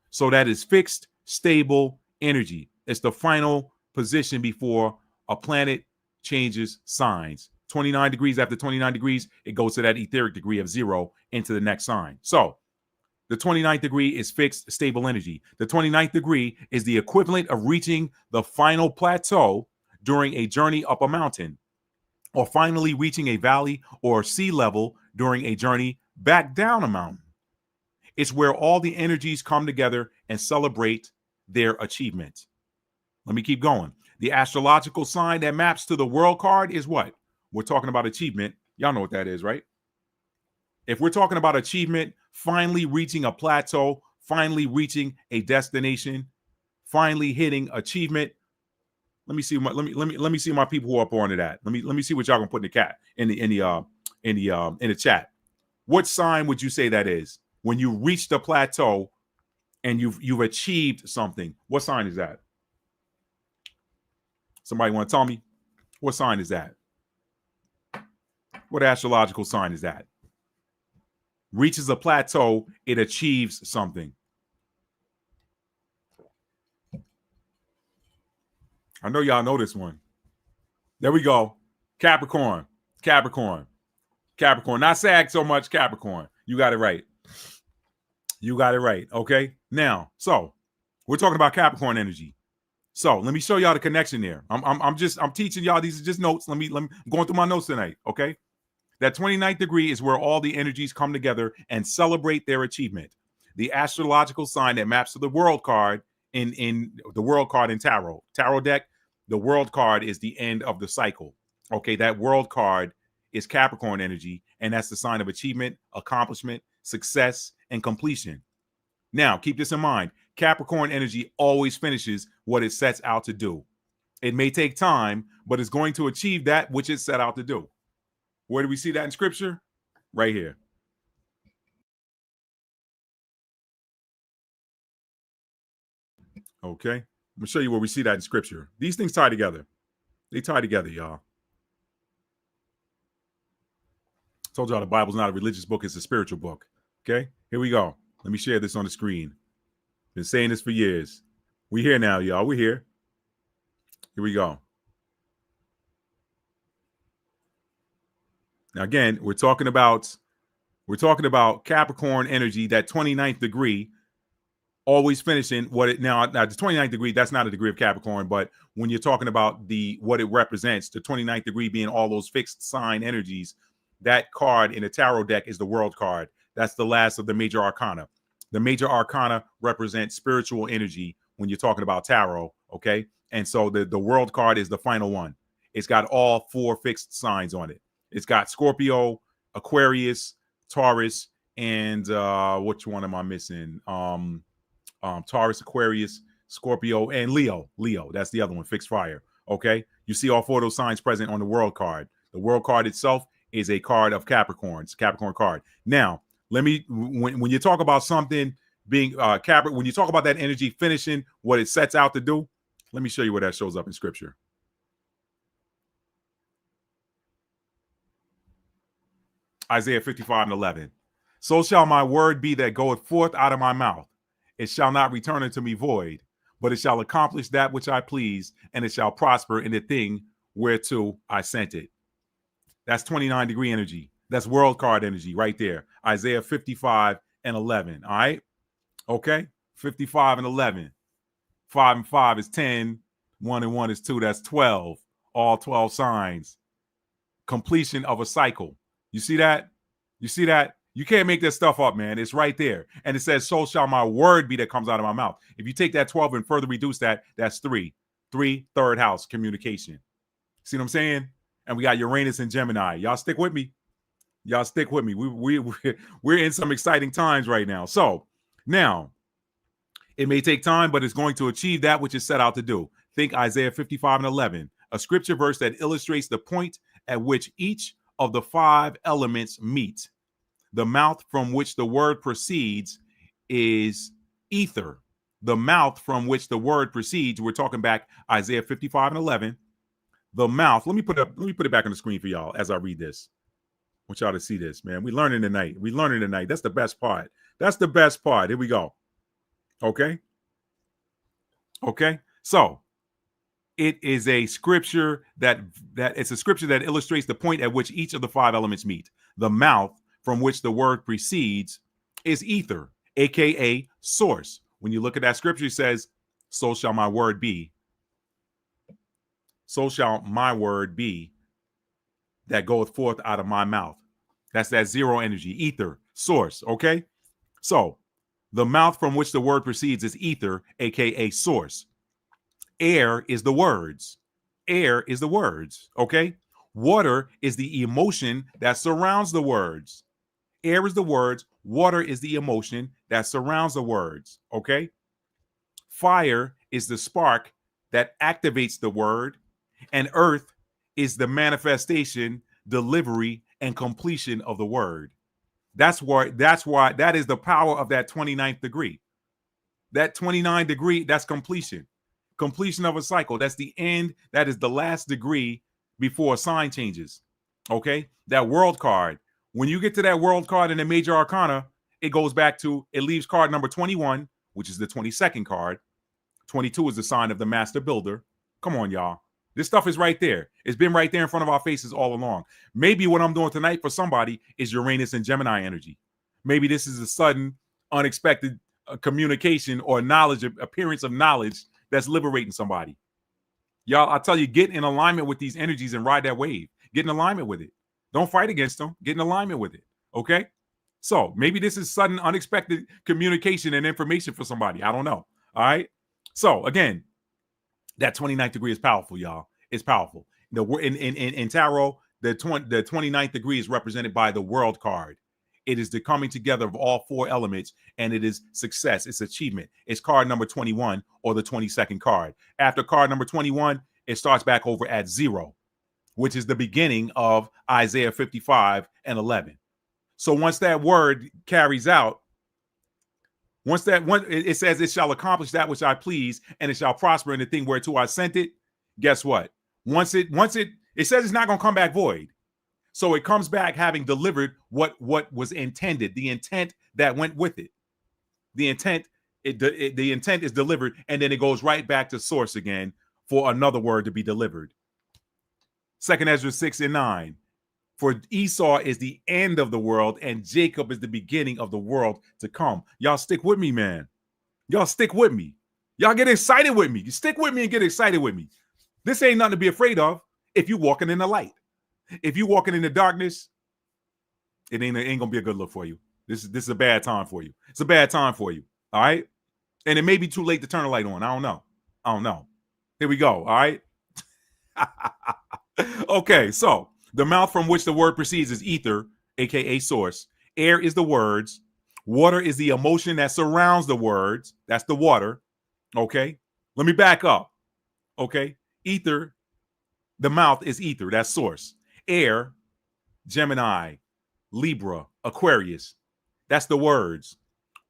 So that is fixed, stable energy. It's the final position before a planet changes signs. 29 degrees after 29 degrees, it goes to that etheric degree of 0 into the next sign. So the 29th degree is fixed, stable energy. The 29th degree is the equivalent of reaching the final plateau during a journey up a mountain, or finally reaching a valley or sea level during a journey back down a mountain. It's where all the energies come together and celebrate their achievement. Let me keep going. The astrological sign that maps to the world card is what? We're talking about achievement. Y'all know what that is, right? If we're talking about achievement, finally reaching a plateau, finally reaching a destination, finally hitting achievement. Let me see my people who are up onto that. Let me see what y'all gonna put in the chat. What sign would you say that is? When you reach the plateau and you've achieved something, what sign is that? Somebody want to tell me? What sign is that? What astrological sign is that? Reaches a plateau, it achieves something. I know y'all know this one. There we go. Capricorn. Not Sag so much, Capricorn. You got it right. Okay. Now, so we're talking about Capricorn energy. So let me show y'all the connection there. I'm teaching y'all. These are just notes. I'm going through my notes tonight. Okay. That 29th degree is where all the energies come together and celebrate their achievement. The astrological sign that maps to the world card in the world card in tarot deck. The world card is the end of the cycle. Okay. That world card is Capricorn energy, and that's the sign of achievement, accomplishment, success, and completion. Now, keep this in mind. Capricorn energy always finishes what it sets out to do. It may take time, but it's going to achieve that which it set out to do. Where do we see that in scripture? Right here. Okay. I'm going to show you where we see that in scripture. These things tie together. They tie together, y'all. Told y'all the Bible's not a religious book. It's a spiritual book. Okay. Here we go. Let me share this on the screen. Been saying this for years. We here now, y'all. We're here. Here we go. Now, again, we're talking about Capricorn energy, that 29th degree, always finishing what it now the 29th degree, that's not a degree of Capricorn, but when you're talking about what it represents, the 29th degree being all those fixed sign energies, that card in a tarot deck is the world card. That's the last of the major arcana. The major arcana represent spiritual energy when you're talking about tarot, okay? And so the world card is the final one. It's got all 4 fixed signs on it. It's got Scorpio, Aquarius, Taurus, and which one am I missing? Taurus, Aquarius, Scorpio, and Leo. Leo, that's the other one, fixed fire. Okay, you see all 4 of those signs present on the world card. The world card itself is a card of Capricorns, Capricorn card. Now, let me, when you talk about something being when you talk about that energy finishing what it sets out to do, let me show you where that shows up in scripture. Isaiah 55:11. So shall my word be that goeth forth out of my mouth. It shall not return unto me void, but it shall accomplish that which I please, and it shall prosper in the thing whereto I sent it. That's 29-degree energy. That's world card energy right there. Isaiah 55:11. All right. Okay. 55:11. 5 and 5 is 10. 1 and 1 is 2. That's 12. All 12 signs. Completion of a cycle. You see that? You see that? You can't make this stuff up, man. It's right there. And it says, so shall my word be that comes out of my mouth. If you take that 12 and further reduce that, that's 3. 3, third house, communication. See what I'm saying? And we got Uranus and Gemini. Y'all stick with me. Y'all stick with me. We're in some exciting times right now. So now, it may take time, but it's going to achieve that which is set out to do. Think Isaiah 55:11, a scripture verse that illustrates the point at which each of the 5 elements meet. The mouth from which the word proceeds is ether. The mouth from which the word proceeds, we're talking back Isaiah 55:11. The mouth, let me put it back on the screen for y'all as I read this. I want y'all to see this, man. We're learning tonight. We're learning tonight. That's the best part. That's the best part. Here we go. Okay. Okay. So it is a scripture that it's a scripture that illustrates the point at which each of the 5 elements meet. The mouth from which the word proceeds is ether, aka source. When you look at that scripture, it says, so shall my word be. So shall my word be that goeth forth out of my mouth. That's that 0 energy, ether, source. Okay. So the mouth from which the word proceeds is ether, aka source. Air is the words. Air is the words. Okay. Water is the emotion that surrounds the words. Air is the words. Water is the emotion that surrounds the words. Okay. Fire is the spark that activates the word. And earth is the manifestation, delivery, and that's why that is the power of that 29th degree. That 29 degree, that's completion of a cycle. That's the end. That is the last degree before a sign changes. Okay. That world card, when you get to that world card in the major arcana, it goes back to, it leaves card number 21, which is the 22nd card. 22 is the sign of the master builder. Come on, y'all. This stuff is right there. It's been right there in front of our faces all along. Maybe what I'm doing tonight for somebody is Uranus and Gemini energy. Maybe this is a sudden, unexpected communication or knowledge, appearance of knowledge that's liberating somebody. Y'all, I tell you, get in alignment with these energies and ride that wave. Get in alignment with it. Don't fight against them. Get in alignment with it. Okay? So maybe this is sudden, unexpected communication and information for somebody. I don't know. All right? So again, that 29th degree is powerful, y'all. It's powerful. In tarot, the 29th degree is represented by the world card. It is the coming together of all 4 elements, and it is success. It's achievement. It's card number 21 or the 22nd card. After card number 21, it starts back over at 0, which is the beginning of Isaiah 55:11. So once that word carries out, it says, it shall accomplish that which I please, and it shall prosper in the thing whereto I sent it. Guess what? Once it says it's not going to come back void. So it comes back having delivered what was intended, the intent that went with it. The intent is delivered, and then it goes right back to source again for another word to be delivered. 2 Ezra 6:9. For Esau is the end of the world, and Jacob is the beginning of the world to come. Y'all stick with me, man. Y'all stick with me. Y'all get excited with me. You stick with me and get excited with me. This ain't nothing to be afraid of if you're walking in the light. If you're walking in the darkness, it ain't gonna be a good look for you. This is a bad time for you. It's a bad time for you. All right. And it may be too late to turn the light on. I don't know. Here we go. All right. Okay. So the mouth from which the word proceeds is ether, aka source. Air is the words. Water is the emotion that surrounds the words. That's the water. Okay. Let me back up. Okay. Ether, the mouth is ether. That's source. Air, Gemini, Libra, Aquarius. That's the words.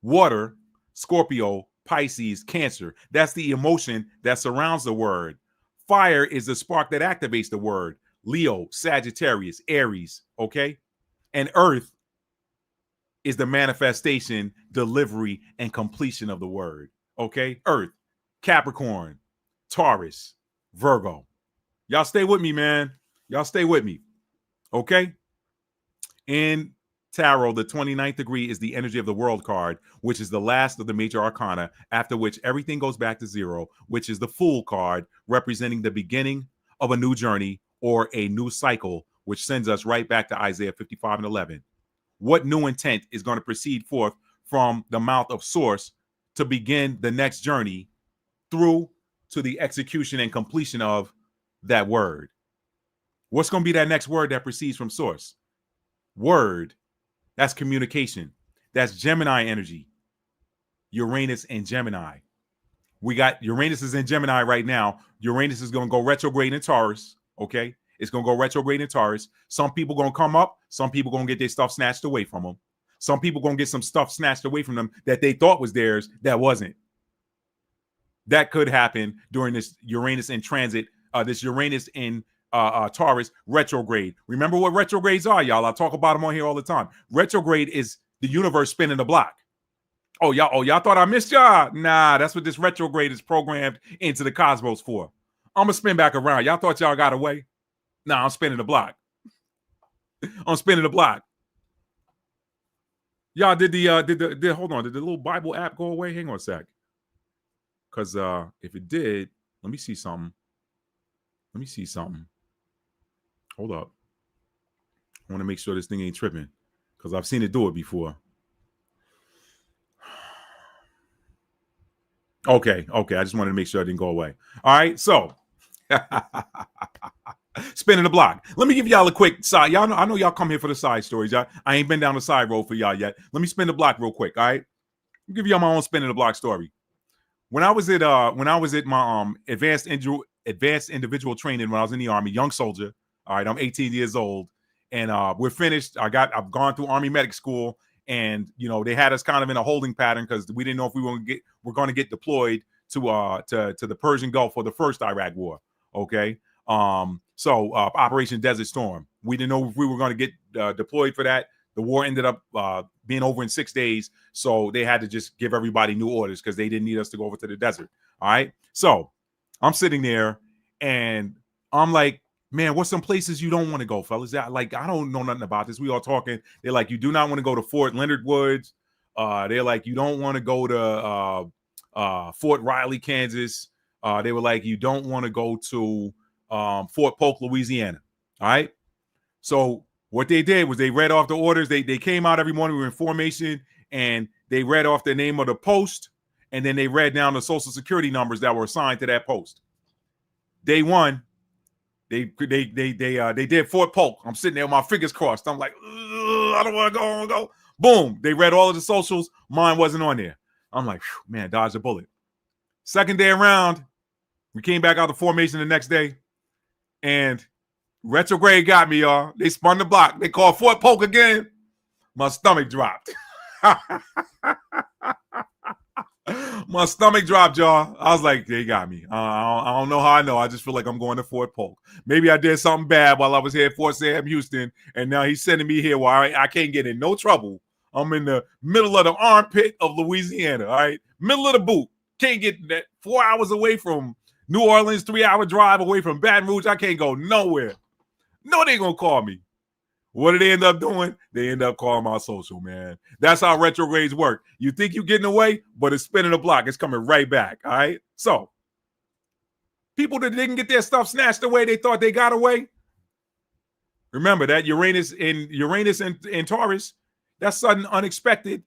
Water, Scorpio, Pisces, Cancer. That's the emotion that surrounds the word. Fire is the spark that activates the word. Leo, Sagittarius, Aries. Okay. And earth is the manifestation, delivery, and completion of the word. Okay. Earth, Capricorn, Taurus, Virgo. Y'all stay with me, man. Y'all stay with me. Okay. In tarot, the 29th degree is the energy of the world card, which is the last of the major arcana, after which everything goes back to zero, which is the fool card, representing the beginning of a new journey or a new cycle, which sends us right back to Isaiah 55:11. What new intent is going to proceed forth from the mouth of source to begin the next journey through to the execution and completion of that word? What's going to be that next word that proceeds from source? Word. That's communication. That's Gemini energy. Uranus and Gemini. We got Uranus is in Gemini right now. Uranus is going to go retrograde in Taurus. Okay. It's going to go retrograde in Taurus. Some people going to come up. Some people going to get their stuff snatched away from them. Some people going to get some stuff snatched away from them that they thought was theirs that wasn't. That could happen during this Uranus in transit, this Uranus in Taurus retrograde. Remember what retrogrades are, y'all. I talk about them on here all the time. Retrograde is the universe spinning the block. Y'all thought I missed y'all? Nah, that's what this retrograde is programmed into the cosmos for. I'm gonna spin back around. Y'all thought y'all got away? Nah, I'm spinning the block. I'm spinning the block. Y'all did hold on, did the little Bible app go away? Hang on a sec. Because if it did, let me see something. Hold up. I want to make sure this thing ain't tripping because I've seen it do it before. Okay. I just wanted to make sure it didn't go away. All right. So spinning the block. Let me give y'all a quick side. Y'all know, I know y'all come here for the side stories. I ain't been down the side road for y'all yet. Let me spin the block real quick. All right. I'll give y'all my own spinning the block story. When I was at my advanced individual training when I was in the Army, young soldier. All right, I'm 18 years old, and we're finished. I've gone through Army medic school, and they had us kind of in a holding pattern because we didn't know if we were going to get deployed to the Persian Gulf for the first Iraq War. Okay, so Operation Desert Storm. We didn't know if we were going to get deployed for that. The war ended up being over in 6 days, so they had to just give everybody new orders because they didn't need us to go over to the desert. All right, so I'm sitting there and I'm like, man, what's some places you don't want to go, fellas? I don't know nothing about this. We all talking. They're like, you do not want to go to Fort Leonard Woods. They're like, you don't want to go to Fort Riley, Kansas. They were like, you don't want to go to Fort Polk, Louisiana. All right, so what they did was they read off the orders. They came out every morning. We were in formation, and they read off the name of the post, and then they read down the social security numbers that were assigned to that post. Day one, they did Fort Polk. I'm sitting there with my fingers crossed. I'm like, I don't want to go. Boom. They read all of the socials. Mine wasn't on there. I'm like, man, dodged a bullet. Second day around, we came back out of formation the next day, and retrograde got me, y'all. They spun the block. They called Fort Polk again. My stomach dropped. My stomach dropped, y'all. I was like, they got me. I don't know how I know. I just feel like I'm going to Fort Polk. Maybe I did something bad while I was here at Fort Sam Houston, and now he's sending me here where I can't get in no trouble. I'm in the middle of the armpit of Louisiana, all right? Middle of the boot. Can't get that 4 hours away from New Orleans, 3-hour drive away from Baton Rouge. I can't go nowhere. No, they gonna call me. What did they end up doing? They end up calling my social, man. That's how retrogrades work. You think you're getting away, but it's spinning the block. It's coming right back, all right? So, people that didn't get their stuff snatched away, they thought they got away. Remember that Uranus in Taurus, That's sudden, unexpected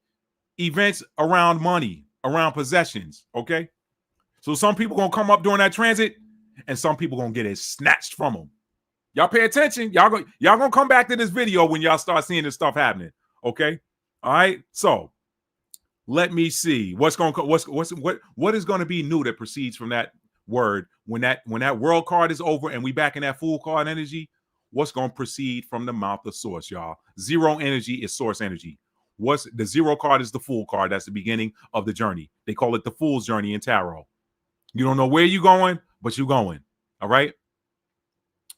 events around money, around possessions, okay? So some people going to come up during that transit, and some people going to get it snatched from them. Y'all pay attention. Y'all going to come back to this video when y'all start seeing this stuff happening, okay? All right? So, let me see what is going to be new that proceeds from that word when that world card is over and we back in that full card energy. What's going to proceed from the mouth of source, y'all? Zero energy is source energy. What's the zero card is the fool card. That's the beginning of the journey. They call it the fool's journey in tarot. You don't know where you're going, but you're going. All right.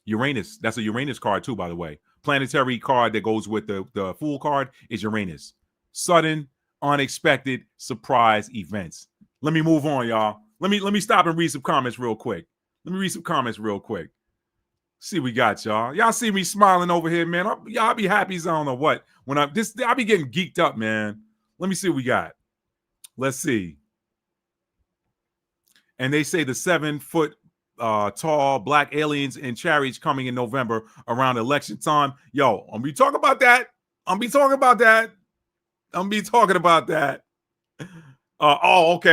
Uranus. That's a Uranus card too, by the way. Planetary card that goes with the fool card is Uranus. Sudden, unexpected, surprise events. Let me move on, y'all. Let me stop and read some comments real quick. See what we got, y'all. Y'all see me smiling over here, man. Y'all be happy as I don't know what. When I'll be getting geeked up, man. Let me see what we got. Let's see. And they say the 7-foot tall black aliens in chariots coming in November around election time. Yo, I'm be talking about that. Okay.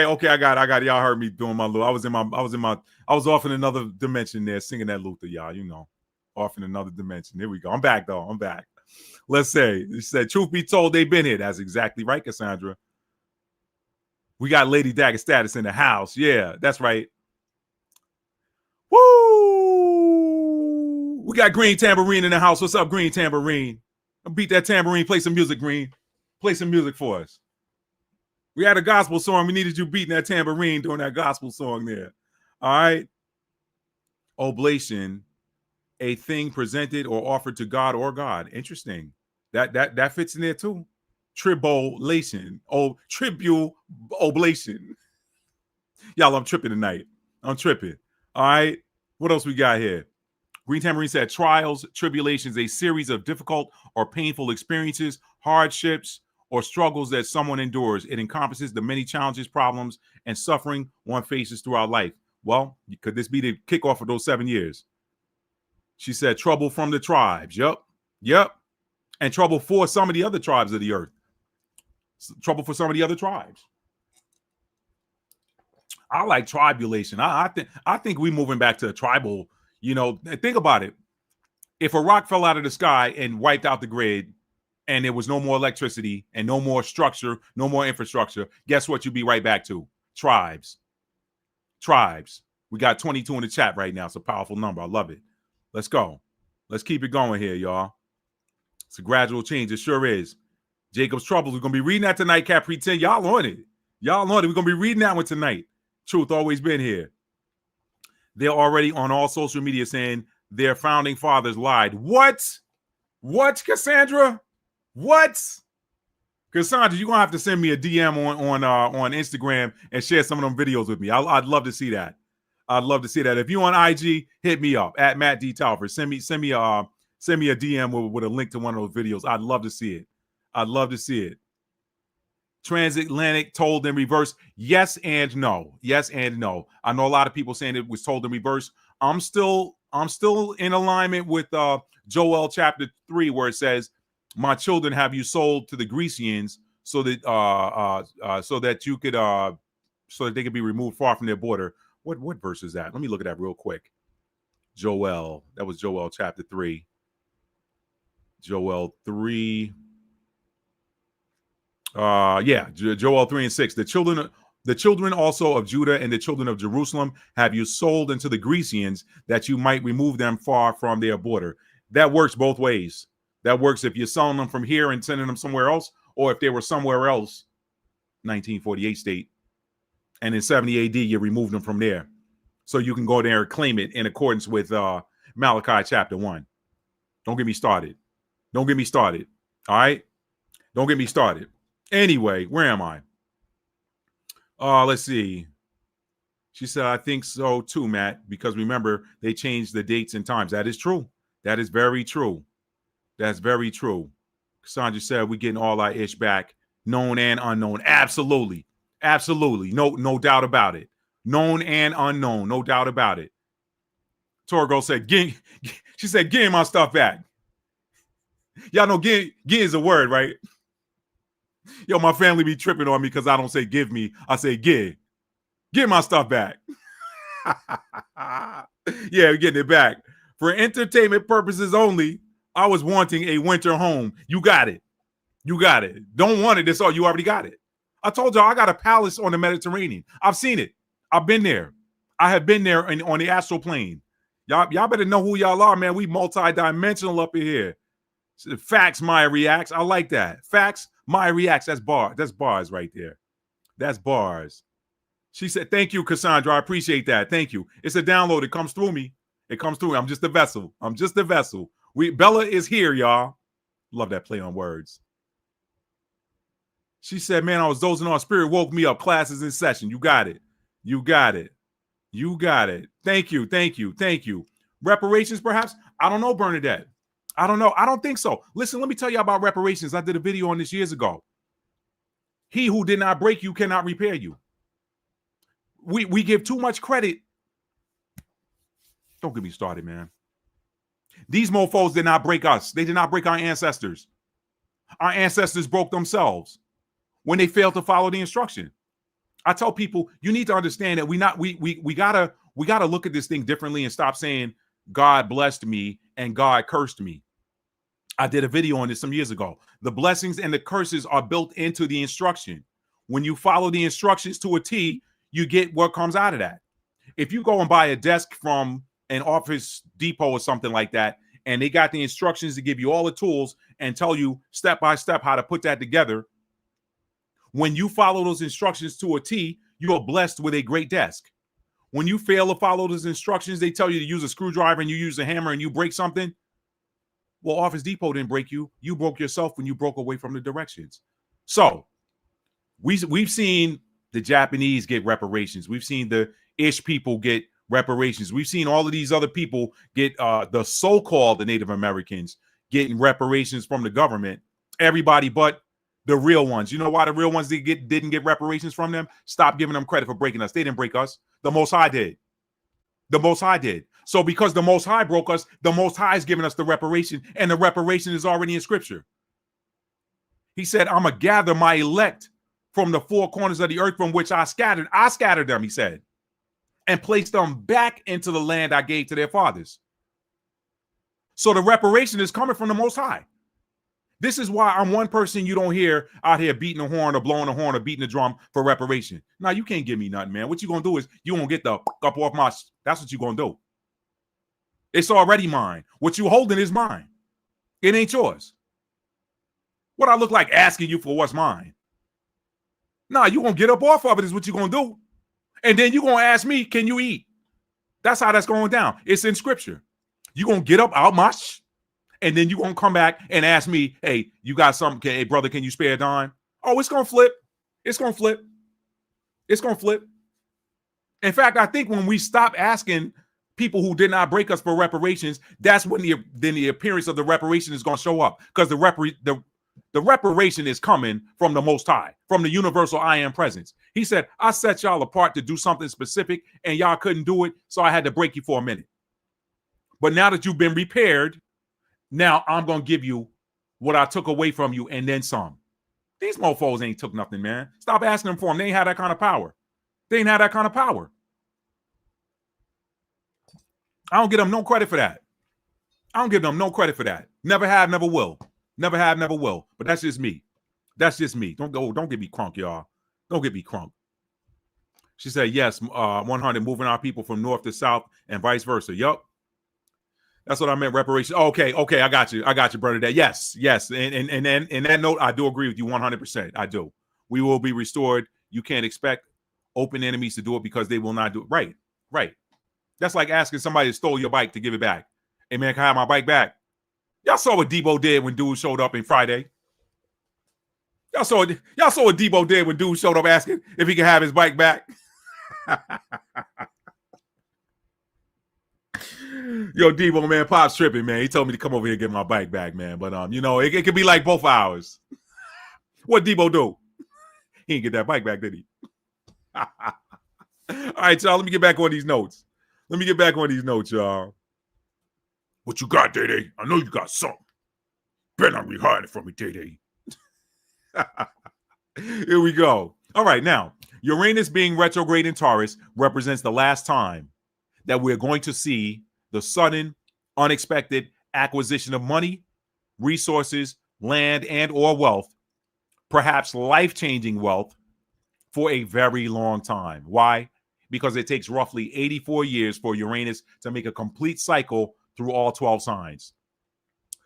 I got it. Y'all heard me doing my little. I was off in another dimension there, singing that Luther, y'all. You know, off in another dimension. Here we go. I'm back though. Let's say it said, truth be told, they've been here. That's exactly right, Cassandra. We got Lady Dagger status in the house. Yeah, that's right. Woo! We got Green Tambourine in the house. What's up, Green Tambourine? Beat that tambourine. Play some music, Green. Play some music for us. We had a gospel song. We needed you beating that tambourine during that gospel song there. All right. Oblation, a thing presented or offered to God or God. Interesting. That fits in there too. Tribulation. Oblation. Y'all, I'm tripping tonight. All right. What else we got here? Green Tambourine said trials, tribulations, a series of difficult or painful experiences, hardships, or struggles that someone endures. It encompasses the many challenges, problems, and suffering one faces throughout life. Well, could this be the kickoff of those 7 years? She said trouble from the tribes. Yep. And trouble for some of the other tribes of the earth. Trouble for some of the other tribes. I like tribulation. I think we're moving back to a tribal, you know, think about it. If a rock fell out of the sky and wiped out the grid and there was no more electricity and no more structure, no more infrastructure, guess what you'd be right back to? Tribes. We got 22 in the chat right now. It's a powerful number. I love it. Let's go. Let's keep it going here, y'all. It's a gradual change. It sure is. Jacob's Troubles. We're going to be reading that tonight, Capri 10. Y'all on it. We're going to be reading that one tonight. Truth always been here. They're already on all social media saying their founding fathers lied. What, Cassandra? What? Cassandra, you're going to have to send me a DM on Instagram and share some of them videos with me. I'd love to see that. If you on IG, hit me up at Matt D. Talford. Send me a DM with a link to one of those videos. I'd love to see it. Transatlantic told in reverse. Yes and no. I know a lot of people saying it was told in reverse. I'm still in alignment with Joel chapter 3, where it says, "My children have you sold to the Grecians, so that they could be removed far from their border." What verse is that? Let me look at that real quick. Joel. That was Joel chapter 3. Joel 3. Joel 3 and 6. The children also of Judah and the children of Jerusalem have you sold into the Grecians, that you might remove them far from their border. That works both ways. That works if you're selling them from here and sending them somewhere else, or if they were somewhere else, 1948 state, and in 70 AD, you remove them from there. So you can go there and claim it in accordance with Malachi chapter 1. Don't get me started. All right? Don't get me started. Anyway, where am I? Let's see. She said, I think so too, Matt, because remember, they changed the dates and times. That is true. That is very true. That's very true. Cassandra said, we're getting all our ish back, known and unknown. Absolutely. No doubt about it. Known and unknown. No doubt about it. Torgo said, she said, give my stuff back. Y'all know give is a word, right? Yo, my family be tripping on me because I don't say give me. I say give. Get my stuff back. Yeah, we're getting it back. For entertainment purposes only, I was wanting a winter home. You got it. You got it. Don't want it. That's all. You already got it. I told y'all I got a palace on the Mediterranean. I've seen it. I've been there. I have been there on the astral plane. Y'all better know who y'all are, man. We multi-dimensional up in here. Facts, Maya reacts. I like that. Facts, Maya reacts. That's bars. That's bars right there. That's bars. She said, thank you, Cassandra. I appreciate that. Thank you. It's a download. It comes through me. It comes through me. I'm just a vessel. I'm just a vessel. Bella is here, y'all. Love that play on words. She said, man, I was dozing off. Spirit woke me up. Classes in session. You got it. You got it. You got it. Thank you. Thank you. Thank you. Reparations, perhaps? I don't know, Bernadette. I don't know. I don't think so. Listen, let me tell you about reparations. I did a video on this years ago. He who did not break you cannot repair you. We give too much credit. Don't get me started, man. These mofos did not break us. They did not break our ancestors. Our ancestors broke themselves when they failed to follow the instruction. I tell people, you need to understand that we gotta look at this thing differently and stop saying God blessed me and God cursed me. I did a video on this some years ago. The blessings and the curses are built into the instruction. When you follow the instructions to a T, you get what comes out of that. If you go and buy a desk from an Office Depot or something like that, and they got the instructions to give you all the tools and tell you step by step how to put that together, when you follow those instructions to a T, you are blessed with a great desk. When you fail to follow those instructions, they tell you to use a screwdriver and you use a hammer and you break something. Well, Office Depot didn't break you. You broke yourself when you broke away from the directions. So we've seen the Japanese get reparations. We've seen the Ish people get reparations. We've seen all of these other people get the so-called the Native Americans getting reparations from the government. Everybody but the real ones. You know why the real ones didn't get reparations from them? Stop giving them credit for breaking us. They didn't break us. The Most High did. The Most High did. So because the Most High broke us, the Most High is giving us the reparation, and the reparation is already in Scripture. He said, I'm going to gather my elect from the four corners of the earth from which I scattered. I scattered them, he said, and placed them back into the land I gave to their fathers. So the reparation is coming from the Most High. This is why I'm one person you don't hear out here beating the horn or blowing the horn or beating the drum for reparation. Now, you can't give me nothing, man. What you going to do is you going to get the up off my... That's what you going to do. It's already mine. What you holding is mine. It ain't yours. What I look like asking you for what's mine? Nah, you going to get up off of it is what you going to do. And then you going to ask me, can you eat? That's how that's going down. It's in Scripture. You going to get up out my... And then you're going to come back and ask me, hey, you got something? Hey, brother, can you spare a dime? Oh, it's going to flip. It's going to flip. It's going to flip. In fact, I think when we stop asking people who did not break us for reparations, that's when the appearance of the reparation is going to show up. Because the reparation is coming from the Most High, from the universal I am presence. He said, I set y'all apart to do something specific, and y'all couldn't do it, so I had to break you for a minute. But now that you've been repaired, now I'm going to give you what I took away from you and then some. These mofos ain't took nothing, man. Stop asking them for them. They ain't had that kind of power. They ain't had that kind of power. I don't give them no credit for that. I don't give them no credit for that. Never have, never will. Never have, never will. But that's just me. That's just me. Don't get me crunk, y'all. Don't get me crunk. She said, yes, 100, moving our people from north to south and vice versa. Yup. That's what I meant, reparation. Okay, I got you, Bernadette. Yes. And in that note, I do agree with you 100%. I do. We will be restored. You can't expect open enemies to do it because they will not do it. Right. That's like asking somebody that stole your bike to give it back. Hey, man, can I have my bike back? Y'all saw what Debo did when dude showed up on Friday. Y'all saw what Debo did when dude showed up asking if he could have his bike back. Yo, Debo, man, Pop's tripping, man. He told me to come over here and get my bike back, man. But it could be like both hours. What Debo do? He didn't get that bike back, did he? All right, y'all. Let me get back on these notes. Y'all. What you got, Day-Day? I know you got something. Better not be hiding from me, Day-Day. Here we go. All right, now, Uranus being retrograde in Taurus represents the last time that we're going to see the sudden, unexpected acquisition of money, resources, land, and or wealth, perhaps life-changing wealth, for a very long time. Why? Because it takes roughly 84 years for Uranus to make a complete cycle through all 12 signs.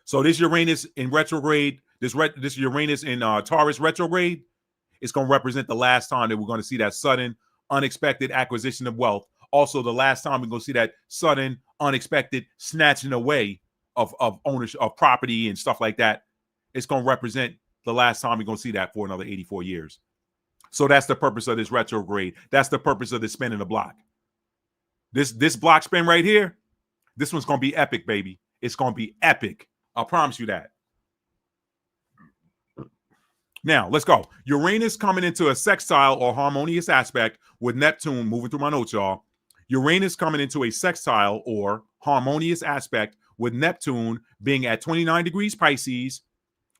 So this Uranus in retrograde, this Uranus in Taurus retrograde, is going to represent the last time that we're going to see that sudden, unexpected acquisition of wealth. Also, the last time we're going to see that sudden, unexpected snatching away of ownership of property and stuff like that. It's going to represent the last time we're going to see that for another 84 years. So that's the purpose of this retrograde. That's the purpose of this spin in the block. This block spin right here, this one's going to be epic, baby. It's going to be epic. I promise you that. Now, let's go. Uranus coming into a sextile or harmonious aspect with Neptune, moving through my notes, y'all. Uranus coming into a sextile or harmonious aspect with Neptune being at 29 degrees Pisces.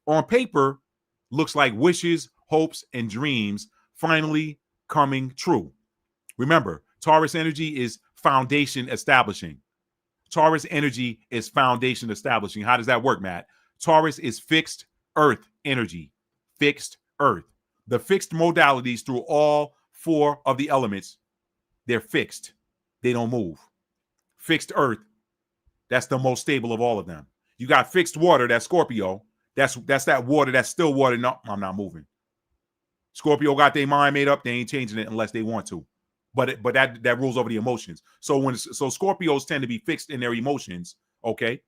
On paper, looks like wishes, hopes, and dreams finally coming true. Remember, Taurus energy is foundation establishing. Taurus energy is foundation establishing. How does that work, Matt? Taurus is fixed earth energy. Fixed earth. The fixed modalities through all four of the elements, they're fixed. They don't move. Fixed earth, that's the most stable of all of them. You got fixed water, that's Scorpio. That's that water, that's still water. No, I'm not moving. Scorpio got their mind made up. They ain't changing it unless they want to. But that rules over the emotions. So Scorpios tend to be fixed in their emotions, okay?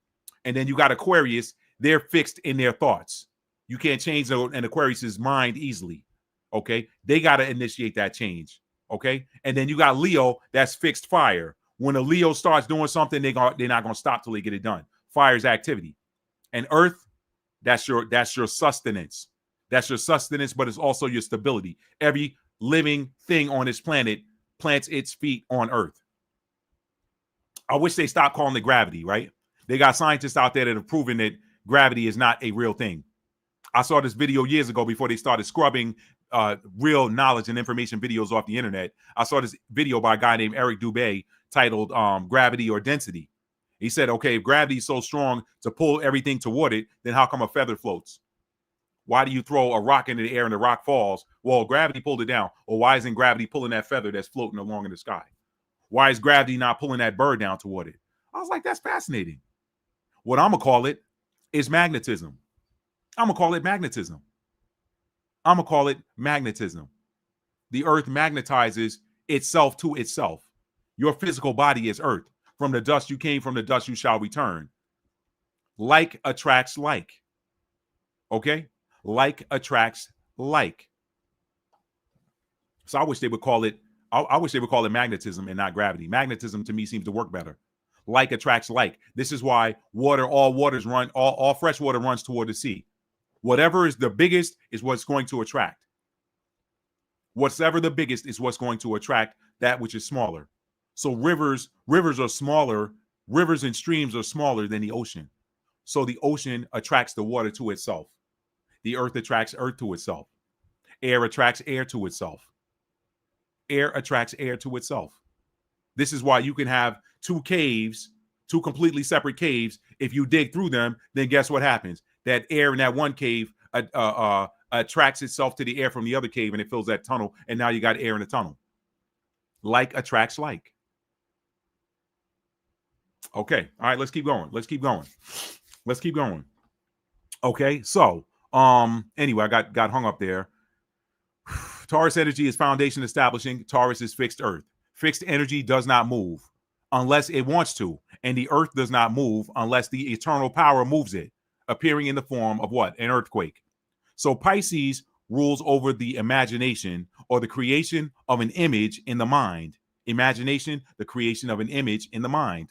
And then you got Aquarius, they're fixed in their thoughts. You can't change an Aquarius's mind easily, okay? They got to initiate that change, okay? And then you got Leo, that's fixed fire. When a Leo starts doing something, they're not going to stop till they get it done. Fire's activity. And Earth, that's your sustenance. That's your sustenance, but it's also your stability. Every living thing on this planet plants its feet on Earth. I wish they stopped calling it gravity, right? They got scientists out there that have proven that gravity is not a real thing. I saw this video years ago before they started scrubbing real knowledge and information videos off the internet. I saw this video by a guy named Eric Dubé titled Gravity or Density. He said, okay, if gravity is so strong to pull everything toward it, then how come a feather floats? Why do you throw a rock into the air and the rock falls? Well, gravity pulled it down. Or why isn't gravity pulling that feather that's floating along in the sky? Why is gravity not pulling that bird down toward it? I was like, that's fascinating. What I'm going to call it is magnetism. I'm going to call it magnetism. I'm going to call it magnetism. The earth magnetizes itself to itself. Your physical body is earth. From the dust you came, from the dust you shall return. Like attracts like. Okay? Like attracts like. So I wish they would call it, I wish they would call it magnetism and not gravity. Magnetism to me seems to work better. Like attracts like. This is why all fresh water runs toward the sea. Whatever is the biggest is what's going to attract. Whatever the biggest is what's going to attract that which is smaller. So rivers are smaller. Rivers and streams are smaller than the ocean. So the ocean attracts the water to itself. The earth attracts earth to itself. Air attracts air to itself. Air attracts air to itself. This is why you can have two completely separate caves. If you dig through them, then guess what happens? That air in that one cave attracts itself to the air from the other cave, and it fills that tunnel, and now you got air in the tunnel. Like attracts like. Okay, all right, let's keep going. Okay, so anyway, I got hung up there. Taurus energy is foundation establishing. Taurus is fixed earth. Fixed energy does not move unless it wants to, and the earth does not move unless the eternal power moves it, appearing in the form of what? An earthquake. So Pisces rules over the imagination, or the creation of an image in the mind. Imagination, the creation of an image in the mind.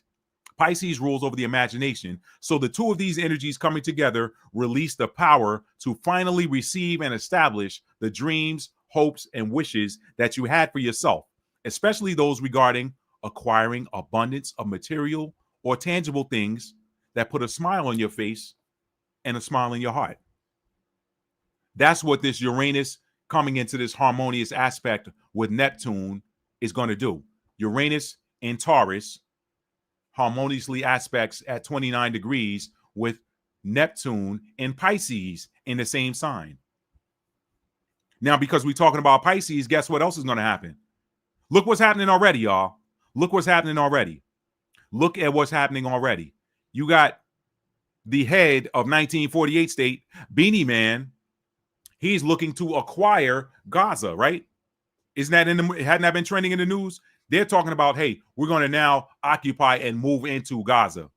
Pisces rules over the imagination. So the two of these energies coming together release the power to finally receive and establish the dreams, hopes, and wishes that you had for yourself, especially those regarding acquiring abundance of material or tangible things that put a smile on your face and a smile in your heart. That's what this Uranus coming into this harmonious aspect with Neptune is going to do. Uranus in Taurus harmoniously aspects at 29 degrees with Neptune in Pisces in the same sign. Now, because we're talking about Pisces, guess what else is going to happen? Look what's happening already, y'all. Look what's happening already. Look at what's happening already. You got the head of 1948 state, Beanie Man. He's looking to acquire Gaza, right? Isn't that hadn't that been trending in the news? They're talking about, hey, we're going to now occupy and move into Gaza.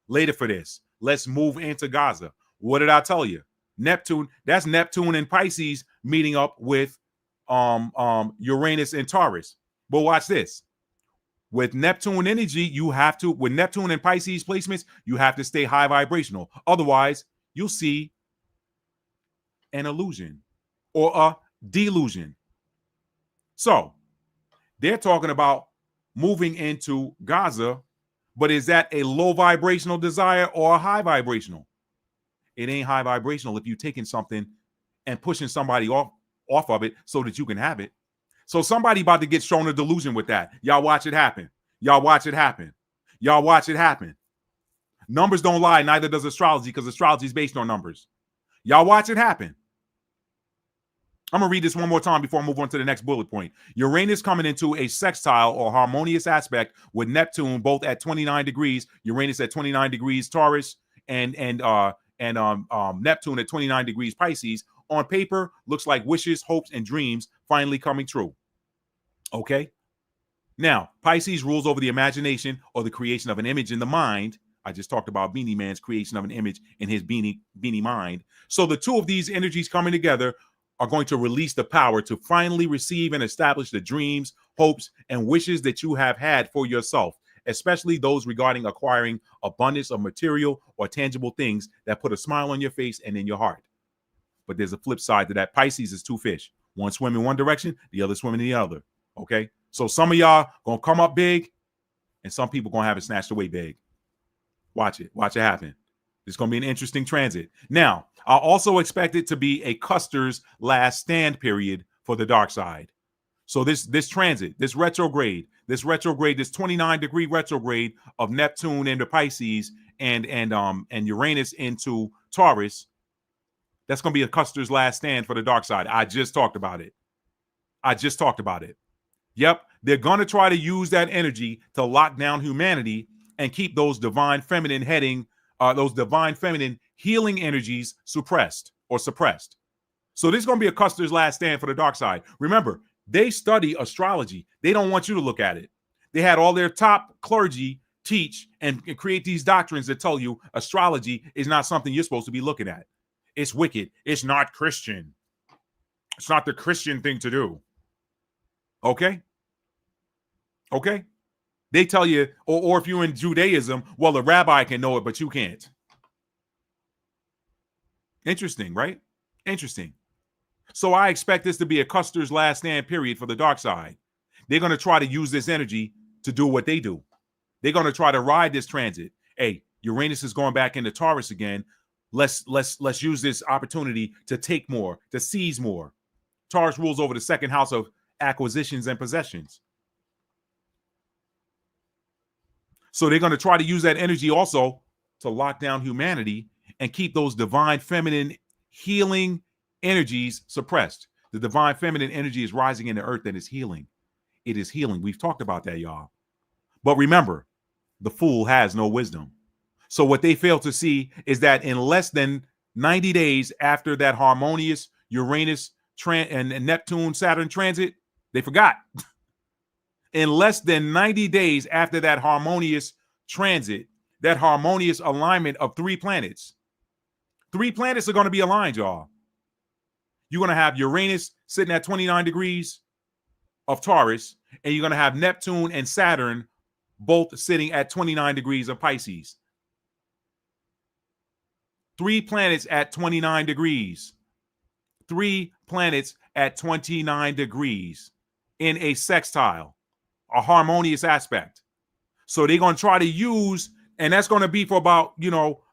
Later for this, let's move into Gaza. What did I tell you? Neptune, that's Neptune and Pisces meeting up with Uranus and Taurus. But watch this. With Neptune energy, you have to, with Neptune and Pisces placements, you have to stay high vibrational. Otherwise, you'll see an illusion or a delusion. So they're talking about moving into Gaza, but is that a low vibrational desire or a high vibrational? It ain't high vibrational if you're taking something and pushing somebody off of it so that you can have it. So somebody about to get shown a delusion with that. Y'all watch it happen. Y'all watch it happen. Y'all watch it happen. Numbers don't lie, neither does astrology, because astrology is based on numbers. Y'all watch it happen. I'm going to read this one more time before I move on to the next bullet point. Uranus coming into a sextile or harmonious aspect with Neptune, both at 29 degrees. Uranus at 29 degrees Taurus and Neptune at 29 degrees Pisces. On paper, looks like wishes, hopes, and dreams finally coming true. Okay? Now, Pisces rules over the imagination or the creation of an image in the mind. I just talked about Beanie Man's creation of an image in his beanie mind. So the two of these energies coming together are going to release the power to finally receive and establish the dreams, hopes, and wishes that you have had for yourself, especially those regarding acquiring abundance of material or tangible things that put a smile on your face and in your heart. But there's a flip side to that. Pisces is two fish. One swim in one direction, the other swim in the other. Okay? So some of y'all going to come up big, and some people going to have it snatched away big. Watch it. Watch it happen. It's going to be an interesting transit. Now, I also expect it to be a Custer's last stand period for the dark side. So this transit, this 29-degree retrograde of Neptune into Pisces and Uranus into Taurus, that's going to be a Custer's last stand for the dark side. I just talked about it. Yep, they're going to try to use that energy to lock down humanity and keep those divine feminine healing energies suppressed. So this is going to be a Custer's last stand for the dark side. Remember, they study astrology. They don't want you to look at it. They had all their top clergy teach and create these doctrines that tell you astrology is not something you're supposed to be looking at. It's wicked. It's not Christian. It's not the Christian thing to do. Okay? They tell you, or if you're in Judaism, well, the rabbi can know it, but you can't. Interesting, right? Interesting. So I expect this to be a Custer's last stand period for the dark side. They're going to try to use this energy to do what they do. They're going to try to ride this transit. Hey, Uranus is going back into Taurus again. Let's use this opportunity to take more, to seize more. Taurus rules over the second house of acquisitions and possessions. So they're going to try to use that energy also to lock down humanity and keep those divine feminine healing energies suppressed. The divine feminine energy is rising in the earth and is healing. It is healing. We've talked about that, y'all. But remember, the fool has no wisdom. So what they fail to see is that in less than 90 days after that harmonious Uranus and Neptune Saturn transit, they forgot. In less than 90 days after that harmonious transit, that harmonious alignment of three planets are going to be aligned, y'all. You're going to have Uranus sitting at 29 degrees of Taurus, and you're going to have Neptune and Saturn both sitting at 29 degrees of Pisces. 3 planets at 29 degrees. 3 planets at 29 degrees in a sextile, a harmonious aspect. So they're going to try to use, and that's going to be for about,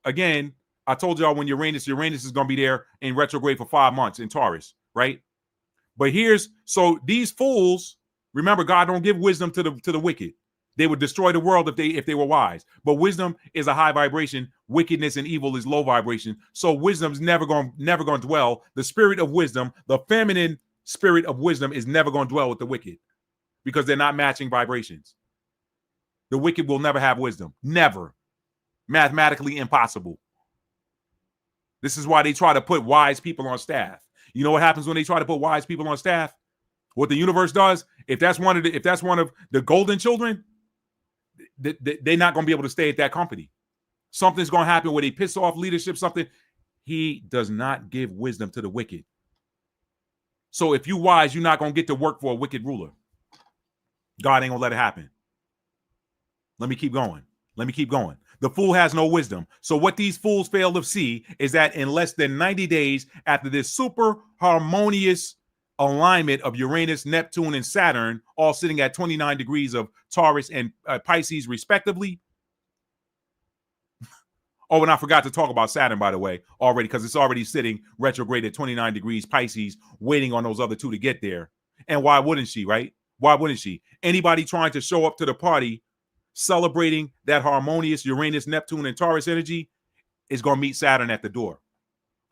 again, I told y'all when Uranus is going to be there in retrograde for 5 months in Taurus, right? But so these fools, remember, God don't give wisdom to the wicked. They would destroy the world if they were wise. But wisdom is a high vibration. Wickedness and evil is low vibration. So wisdom's never going to dwell. The spirit of wisdom, the feminine spirit of wisdom, is never going to dwell with the wicked because they're not matching vibrations. The wicked will never have wisdom. Never. Mathematically impossible. This is why they try to put wise people on staff. You know what happens when they try to put wise people on staff? What the universe does, if that's one of the golden children, they're not going to be able to stay at that company. Something's going to happen where they piss off leadership, something. He does not give wisdom to the wicked. So if you wise, you're not going to get to work for a wicked ruler. God ain't going to let it happen. Let me keep going. The fool has no wisdom. So what these fools fail to see is that in less than 90 days after this super harmonious alignment of Uranus, Neptune, and Saturn, all sitting at 29 degrees of Taurus and Pisces, respectively. Oh, and I forgot to talk about Saturn, by the way, already, because it's already sitting retrograde at 29 degrees Pisces, waiting on those other two to get there. And why wouldn't she, right? Why wouldn't she? Anybody trying to show up to the party celebrating that harmonious Uranus, Neptune, and Taurus energy is going to meet Saturn at the door.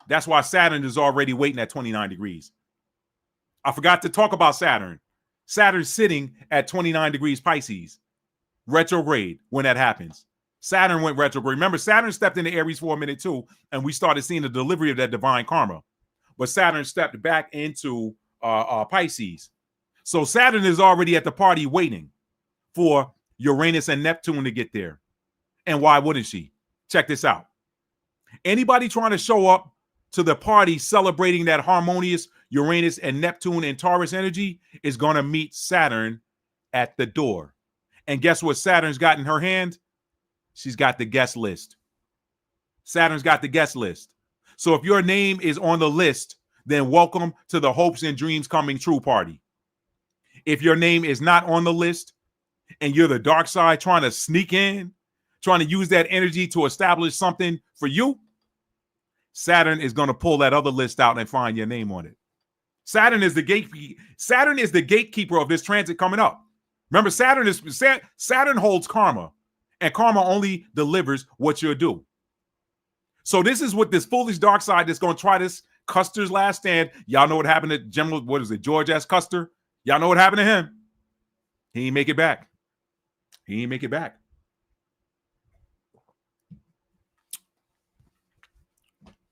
That's why Saturn is already waiting at 29 degrees. I forgot to talk about Saturn. Saturn's sitting at 29 degrees Pisces, retrograde when that happens. Saturn went retrograde. Remember, Saturn stepped into Aries for a minute too, and we started seeing the delivery of that divine karma. But Saturn stepped back into Pisces. So Saturn is already at the party waiting for Uranus and Neptune to get there. And why wouldn't she? Check this out. Anybody trying to show up to the party celebrating that harmonious Uranus and Neptune and Taurus energy is going to meet Saturn at the door. And guess what Saturn's got in her hand? She's got the guest list. Saturn's got the guest list. So if your name is on the list, then welcome to the hopes and dreams coming true party. If your name is not on the list and you're the dark side trying to sneak in, trying to use that energy to establish something for you, Saturn is going to pull that other list out and find your name on it. Saturn is the gatekeeper of this transit coming up. Remember, Saturn holds karma, and karma only delivers what you'll do. So this is what this foolish dark side that's going to try this Custer's last stand. Y'all know what happened to George S. Custer? Y'all know what happened to him? He didn't make it back.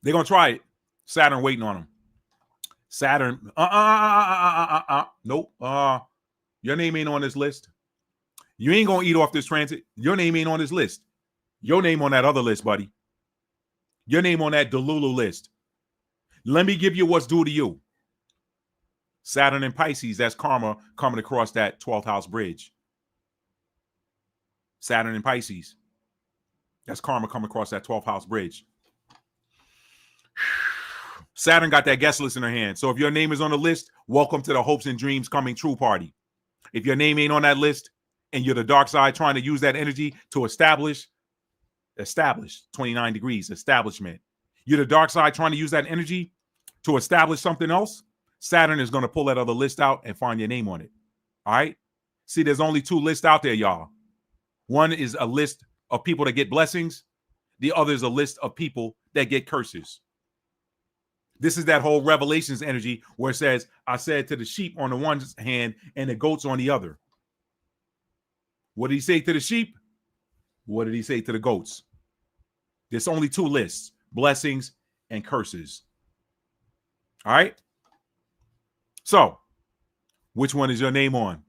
They're going to try it. Saturn waiting on him. Saturn, nope. Your name ain't on this list. You ain't going to eat off this transit. Your name ain't on this list. Your name on that other list, buddy. Your name on that Delulu list. Let me give you what's due to you. Saturn and Pisces, that's karma coming across that 12th house bridge. Saturn and Pisces, that's karma coming across that 12th house bridge. Saturn got that guest list in her hand. So if your name is on the list, welcome to the hopes and dreams coming true party. If your name ain't on that list and you're the dark side trying to use that energy to establish 29 degrees, establishment. You're the dark side trying to use that energy to establish something else. Saturn is going to pull that other list out and find your name on it. All right. See, there's only two lists out there, y'all. One is a list of people that get blessings. The other is a list of people that get curses. This is that whole Revelations energy where it says, I said to the sheep on the one hand and the goats on the other. What did he say to the sheep? What did he say to the goats? There's only two lists, blessings and curses. All right. So, which one is your name on?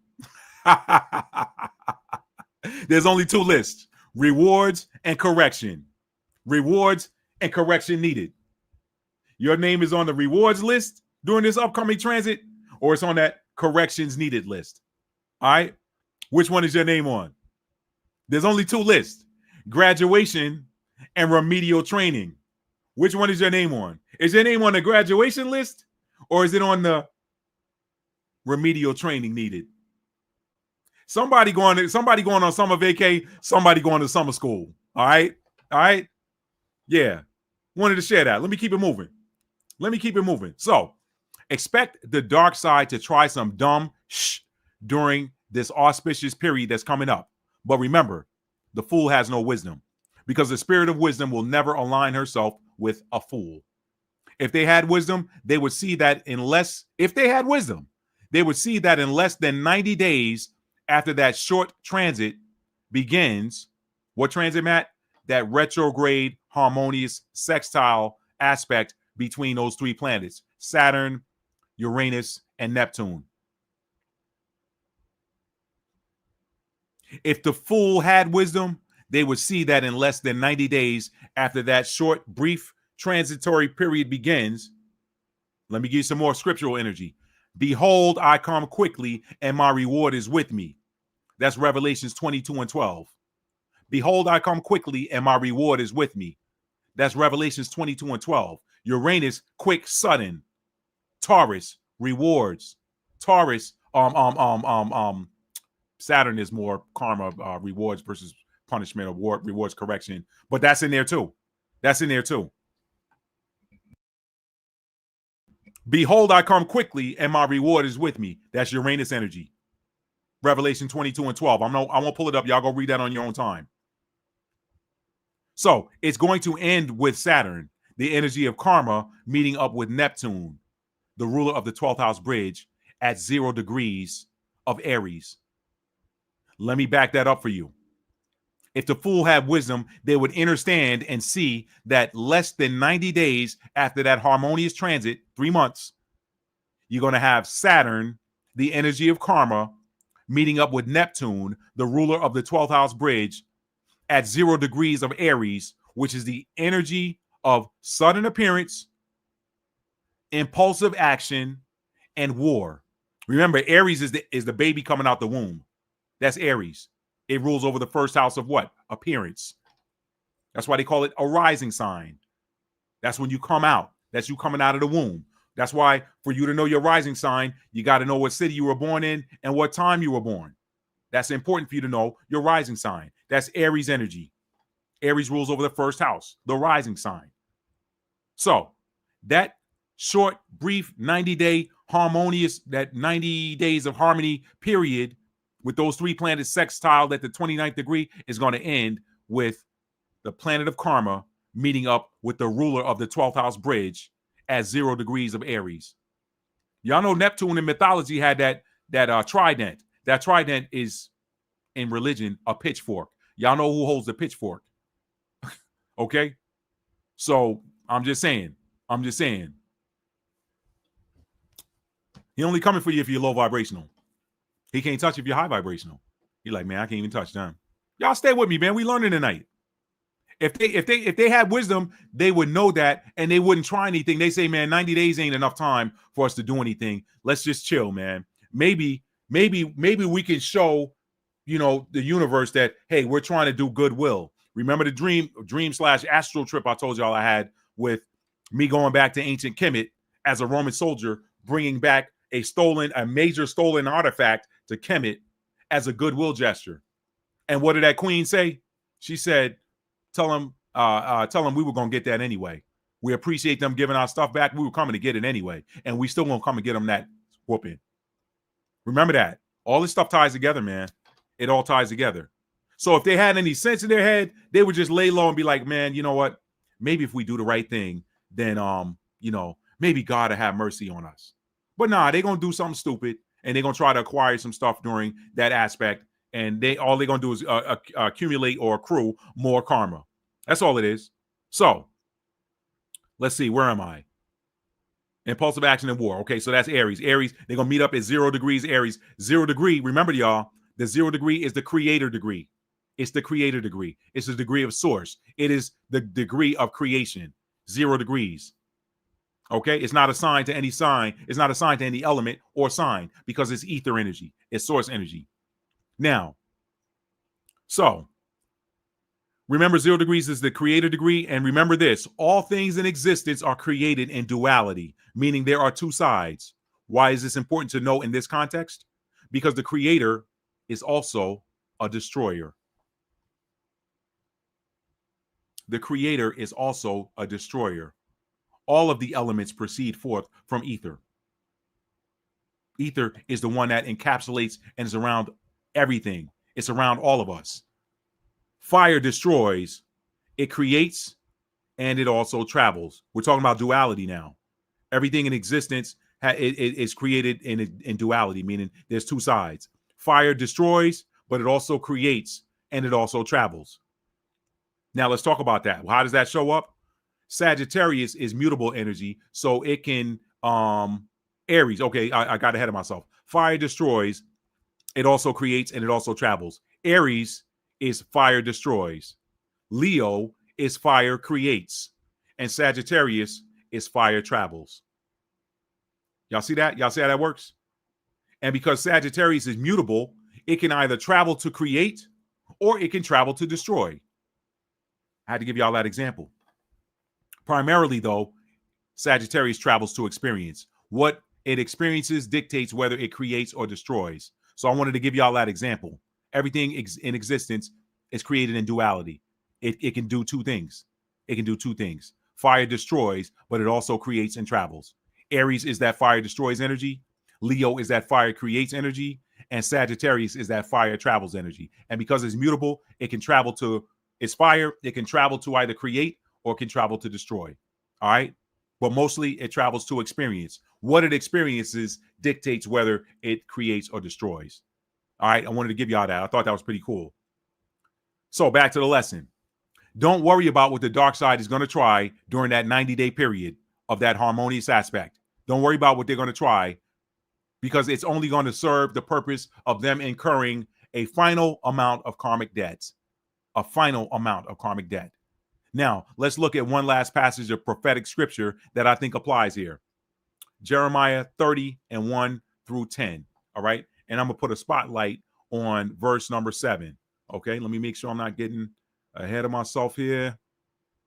There's only two lists, rewards and correction. Rewards and correction needed. Your name is on the rewards list during this upcoming transit, or it's on that corrections needed list. All right. Which one is your name on? There's only two lists, graduation and remedial training. Which one is your name on? Is your name on the graduation list or is it on the remedial training needed? Somebody going on summer vacay, somebody going to summer school. All right. Yeah. Wanted to share that. Let me keep it moving. So Expect the dark side to try some dumb during this auspicious period that's coming up. But remember, the fool has no wisdom, because the spirit of wisdom will never align herself with a fool. If they had wisdom, they would see that in less than 90 days after that short transit begins. What transit, Matt? That retrograde, harmonious, sextile aspect between those three planets, Saturn, Uranus, and Neptune. If the fool had wisdom, they would see that in less than 90 days after that short, brief transitory period begins. Let me give you some more scriptural energy. Behold, I come quickly, and my reward is with me. That's Revelations 22:12. Behold, I come quickly, and my reward is with me. That's Revelations 22:12. Uranus, quick, sudden. Taurus, rewards. Taurus, Saturn is more karma, rewards versus punishment, or rewards, correction. But that's in there too. Behold, I come quickly, and my reward is with me. That's Uranus energy. Revelation 22:12. I won't pull it up. Y'all go read that on your own time. So it's going to end with Saturn, the energy of karma, meeting up with Neptune, the ruler of the 12th house bridge, at 0 degrees of Aries. Let me back that up for you. If the fool had wisdom, they would understand and see that less than 90 days after that harmonious transit, 3 months, you're going to have Saturn, the energy of karma, meeting up with Neptune, the ruler of the 12th house bridge, at 0 degrees of Aries, which is the energy of sudden appearance, impulsive action, and war. Remember, Aries is the baby coming out the womb. That's Aries. It rules over the first house of what? Appearance. That's why they call it a rising sign. That's when you come out. That's you coming out of the womb. That's why for you to know your rising sign, you got to know what city you were born in and what time you were born. That's important for you to know your rising sign. That's Aries energy. Aries rules over the first house, the rising sign. So that short, brief 90-day harmonious, that 90 days of harmony period with those three planets sextile at the 29th degree is going to end with the planet of karma meeting up with the ruler of the 12th house bridge at 0 degrees of Aries. Y'all know Neptune in mythology had that trident. That trident is in religion a pitchfork. Y'all know who holds the pitchfork. Okay? So I'm just saying. He only coming for you if you're low vibrational. He can't touch if you're high vibrational. You're like, man, I can't even touch them. Y'all stay with me, man. We learning tonight. If they had wisdom, they would know that, and they wouldn't try anything. They say, man, 90 days ain't enough time for us to do anything. Let's just chill, man. Maybe we can show, the universe that, hey, we're trying to do goodwill. Remember the dream/astral trip I told y'all I had with me going back to ancient Kemet as a Roman soldier, bringing back a major stolen artifact to Kemet as a goodwill gesture. And what did that queen say? She said, tell them we were going to get that anyway. We appreciate them giving our stuff back. We were coming to get it anyway. And we still going to come and get them that whooping. Remember that. All this stuff ties together, man. It all ties together. So if they had any sense in their head, they would just lay low and be like, man, you know what? Maybe if we do the right thing, then, maybe God will have mercy on us. But nah, they're going to do something stupid, and they're going to try to acquire some stuff during that aspect. And all they're going to do is accumulate or accrue more karma. That's all it is. So let's see. Where am I? Impulsive action and war. Okay, so that's Aries. Aries, they're going to meet up at 0 degrees Aries. 0 degree, remember, y'all, the 0 degree is the creator degree. It's the creator degree. It's the degree of source. It is the degree of creation. 0 degrees. Okay, it's not assigned to any sign. It's not assigned to any element or sign because it's ether energy. It's source energy. Now, so remember 0 degrees is the creator degree. And remember this, all things in existence are created in duality, meaning there are two sides. Why is this important to know in this context? Because the creator is also a destroyer. The creator is also a destroyer. All of the elements proceed forth from ether. Ether is the one that encapsulates and is around everything. It's around all of us. Fire destroys, it creates, and it also travels. We're talking about duality now. Everything in existence is created in duality, meaning there's two sides. Fire destroys, but it also creates, and it also travels. Now let's talk about that. How does that show up? Sagittarius is mutable energy, so it can Aries. Okay, I got ahead of myself. Fire destroys, it also creates, and it also travels. Aries is fire destroys. Leo is fire creates, and Sagittarius is fire travels. Y'all see that? Y'all see how that works? And because Sagittarius is mutable, it can either travel to create or it can travel to destroy. I had to give y'all that example. Primarily, though, Sagittarius travels to experience. What it experiences dictates whether it creates or destroys. So I wanted to give y'all that example. Everything in existence is created in duality. It can do two things. It can do two things. Fire destroys, but it also creates and travels. Aries is that fire destroys energy. Leo is that fire creates energy. And Sagittarius is that fire travels energy. And because it's mutable, it can travel to, it's fire. It can travel to either create or can travel to destroy. All right. But mostly it travels to experience. What it experiences dictates whether it creates or destroys. All right. I wanted to give y'all that. I thought that was pretty cool. So back to the lesson. Don't worry about what the dark side is going to try during that 90-day period of that harmonious aspect. Don't worry about what they're going to try, because it's only going to serve the purpose of them incurring a final amount of karmic debts. A final amount of karmic debt. Now, let's look at one last passage of prophetic scripture that I think applies here. Jeremiah 30 and 1 through 10. All right. And I'm going to put a spotlight on verse number 7. Okay. Let me make sure I'm not getting ahead of myself here.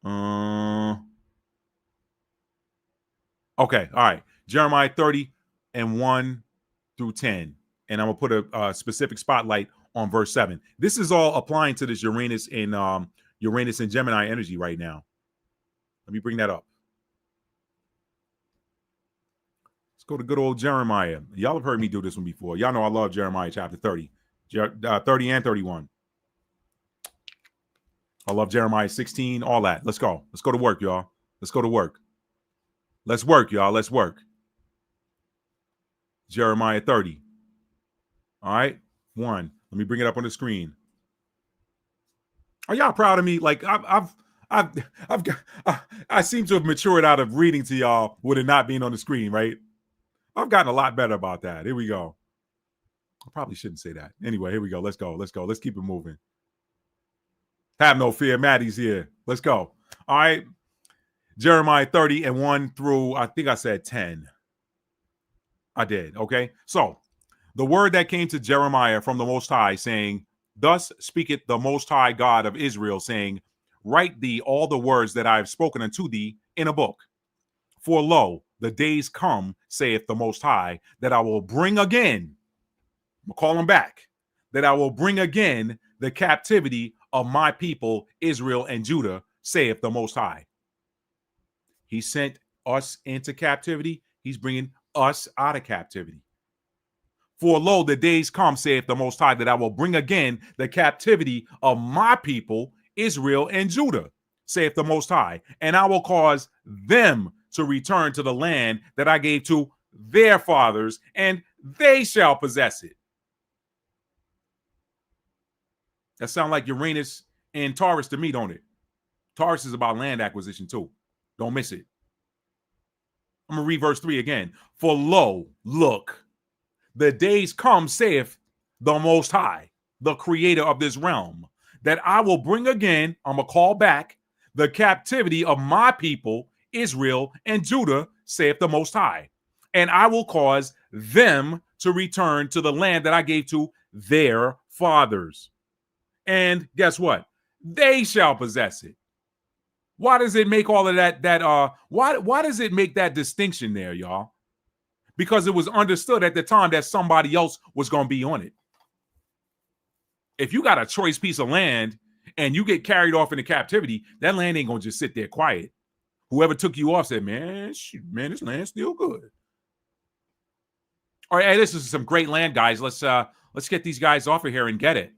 Okay. All right. Jeremiah 30 and 1 through 10. And I'm going to put a specific spotlight on verse 7. This is all applying to this Uranus and Gemini energy right now. Let me bring that up. Let's go to good old Jeremiah. Y'all have heard me do this one before. Y'all know I love Jeremiah chapter 30. 30 and 31. I love Jeremiah 16, all that. Let's go. Let's go to work, y'all. Let's go to work. Let's work, y'all. Let's work. Jeremiah 30. All right. 1. Let me bring it up on the screen. Are y'all proud of me? Like I seem to have matured out of reading to y'all with it not being on the screen, right? I've gotten a lot better about that. Here we go. I probably shouldn't say that. Anyway, here we go. Let's go. Let's go. Let's keep it moving. Have no fear. Maddie's here. Let's go. All right. Jeremiah 30 and 1 through, I think I said 10. I did. Okay. So the word that came to Jeremiah from the Most High, saying, thus speaketh the Most High God of Israel, saying, write thee all the words that I have spoken unto thee in a book. For lo, the days come, saith the Most High, that I will bring again, I'm call him back, that I will bring again the captivity of my people, Israel and Judah, saith the Most High. He sent us into captivity. He's bringing us out of captivity. For lo, the days come, saith the Most High, that I will bring again the captivity of my people, Israel and Judah, saith the Most High, and I will cause them to return to the land that I gave to their fathers, and they shall possess it. That sounds like Uranus and Taurus to me, don't it? Taurus is about land acquisition too. Don't miss it. I'm going to read verse 3 again. For lo, look, the days come, saith the Most High, the creator of this realm, that I will bring again, I'm going to call back, the captivity of my people, Israel and Judah, saith the Most High. And I will cause them to return to the land that I gave to their fathers. And guess what? They shall possess it. Why does it make all of why does it make that distinction there, y'all? Because it was understood at the time that somebody else was going to be on it. If you got a choice piece of land and you get carried off into captivity, that land ain't going to just sit there quiet. Whoever took you off said, man, this land's still good. All right, hey, this is some great land, guys. Let's get these guys off of here and get it.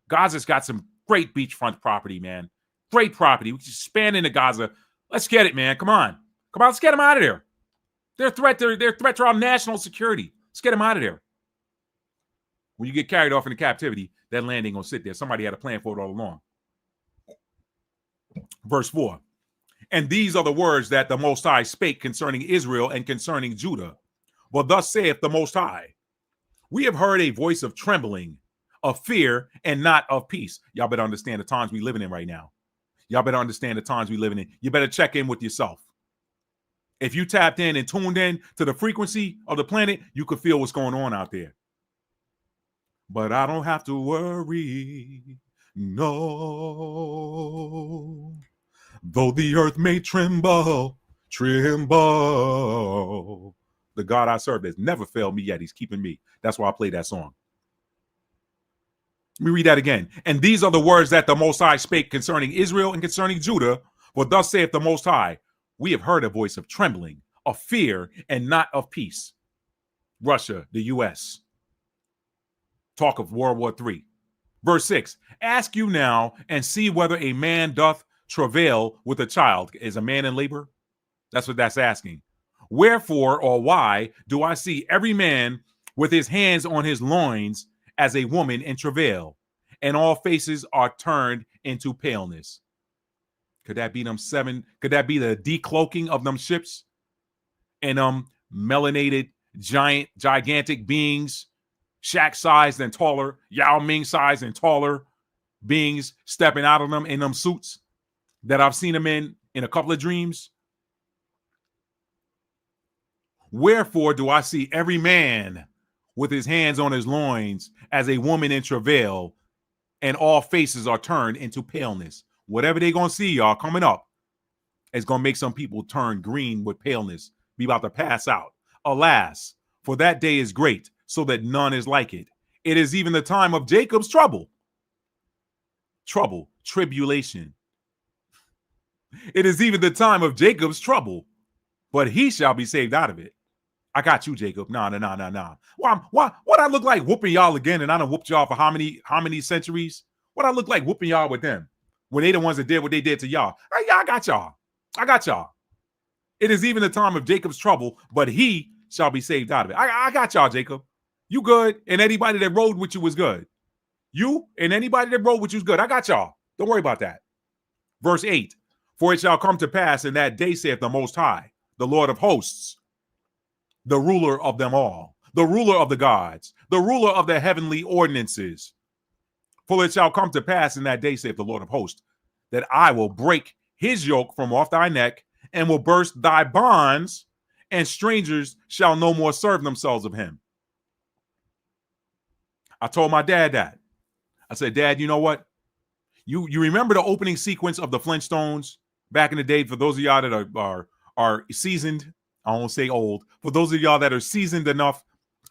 Gaza's got some great beachfront property, man. Great property. We can expand into Gaza. Let's get it, man. Come on. Let's get them out of there. They're a threat. They're a threat to our national security. Let's get them out of there. When you get carried off into captivity, that land ain't gonna sit there. Somebody had a plan for it all along. Verse 4. And these are the words that the Most High spake concerning Israel and concerning Judah. For thus saith the Most High, we have heard a voice of trembling, of fear, and not of peace. Y'all better understand the times we living in right now. Y'all better understand the times we living in. You better check in with yourself. If you tapped in and tuned in to the frequency of the planet, you could feel what's going on out there. But I don't have to worry, no. Though the earth may tremble, the God I serve has never failed me yet. He's keeping me. That's why I play that song. Let me read that again. And these are the words that the Most High spake concerning Israel and concerning Judah. For thus saith the Most High, we have heard a voice of trembling, of fear, and not of peace. Russia, the U.S. Talk of World War III. Verse 6. Ask you now and see whether a man doth travail with a child. Is a man in labor? That's what that's asking. Wherefore or why do I see every man with his hands on his loins as a woman in travail, and all faces are turned into paleness? Could that be them seven? Could that be the decloaking of them ships and melanated gigantic beings, Shaq-sized and taller, Yao Ming-sized and taller beings stepping out of them in them suits that I've seen them in a couple of dreams? Wherefore do I see every man with his hands on his loins as a woman in travail, and all faces are turned into paleness? Whatever they're going to see, y'all, coming up, is going to make some people turn green with paleness, be about to pass out. Alas, for that day is great, so that none is like it. It is even the time of Jacob's trouble. Trouble, tribulation. It is even the time of Jacob's trouble, but he shall be saved out of it. I got you, Jacob. Nah. What I look like whooping y'all again, and I done whooped y'all for how many centuries? What I look like whooping y'all with them when they the ones that did what they did to y'all? Yeah, I got y'all. It is even the time of Jacob's trouble, but he shall be saved out of it. I got y'all, Jacob. You good, and anybody that rode with you was good. You and anybody that rode with you is good. I got y'all. Don't worry about that. Verse 8. For it shall come to pass in that day, saith the Most High, the Lord of hosts, the ruler of them all, the ruler of the gods, the ruler of the heavenly ordinances. For it shall come to pass in that day, saith the Lord of hosts, that I will break his yoke from off thy neck, and will burst thy bonds, and strangers shall no more serve themselves of him. I told my dad that. I said, Dad, you know what? You remember the opening sequence of the Flintstones back in the day? For those of y'all that are seasoned, I won't say old. For those of y'all that are seasoned enough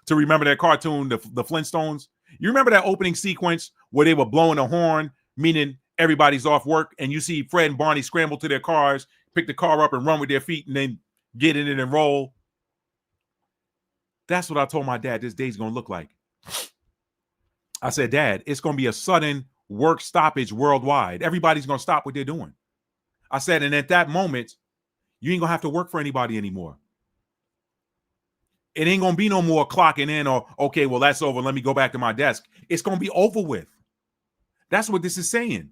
to remember that cartoon, the Flintstones, you remember that opening sequence where they were blowing a horn, meaning everybody's off work, and you see Fred and Barney scramble to their cars, pick the car up and run with their feet, and then get in it and roll. That's what I told my dad this day's going to look like. I said, Dad, it's going to be a sudden work stoppage worldwide. Everybody's going to stop what they're doing. I said, and at that moment, you ain't going to have to work for anybody anymore. It ain't going to be no more clocking in or, okay, well, that's over. Let me go back to my desk. It's going to be over with. That's what this is saying.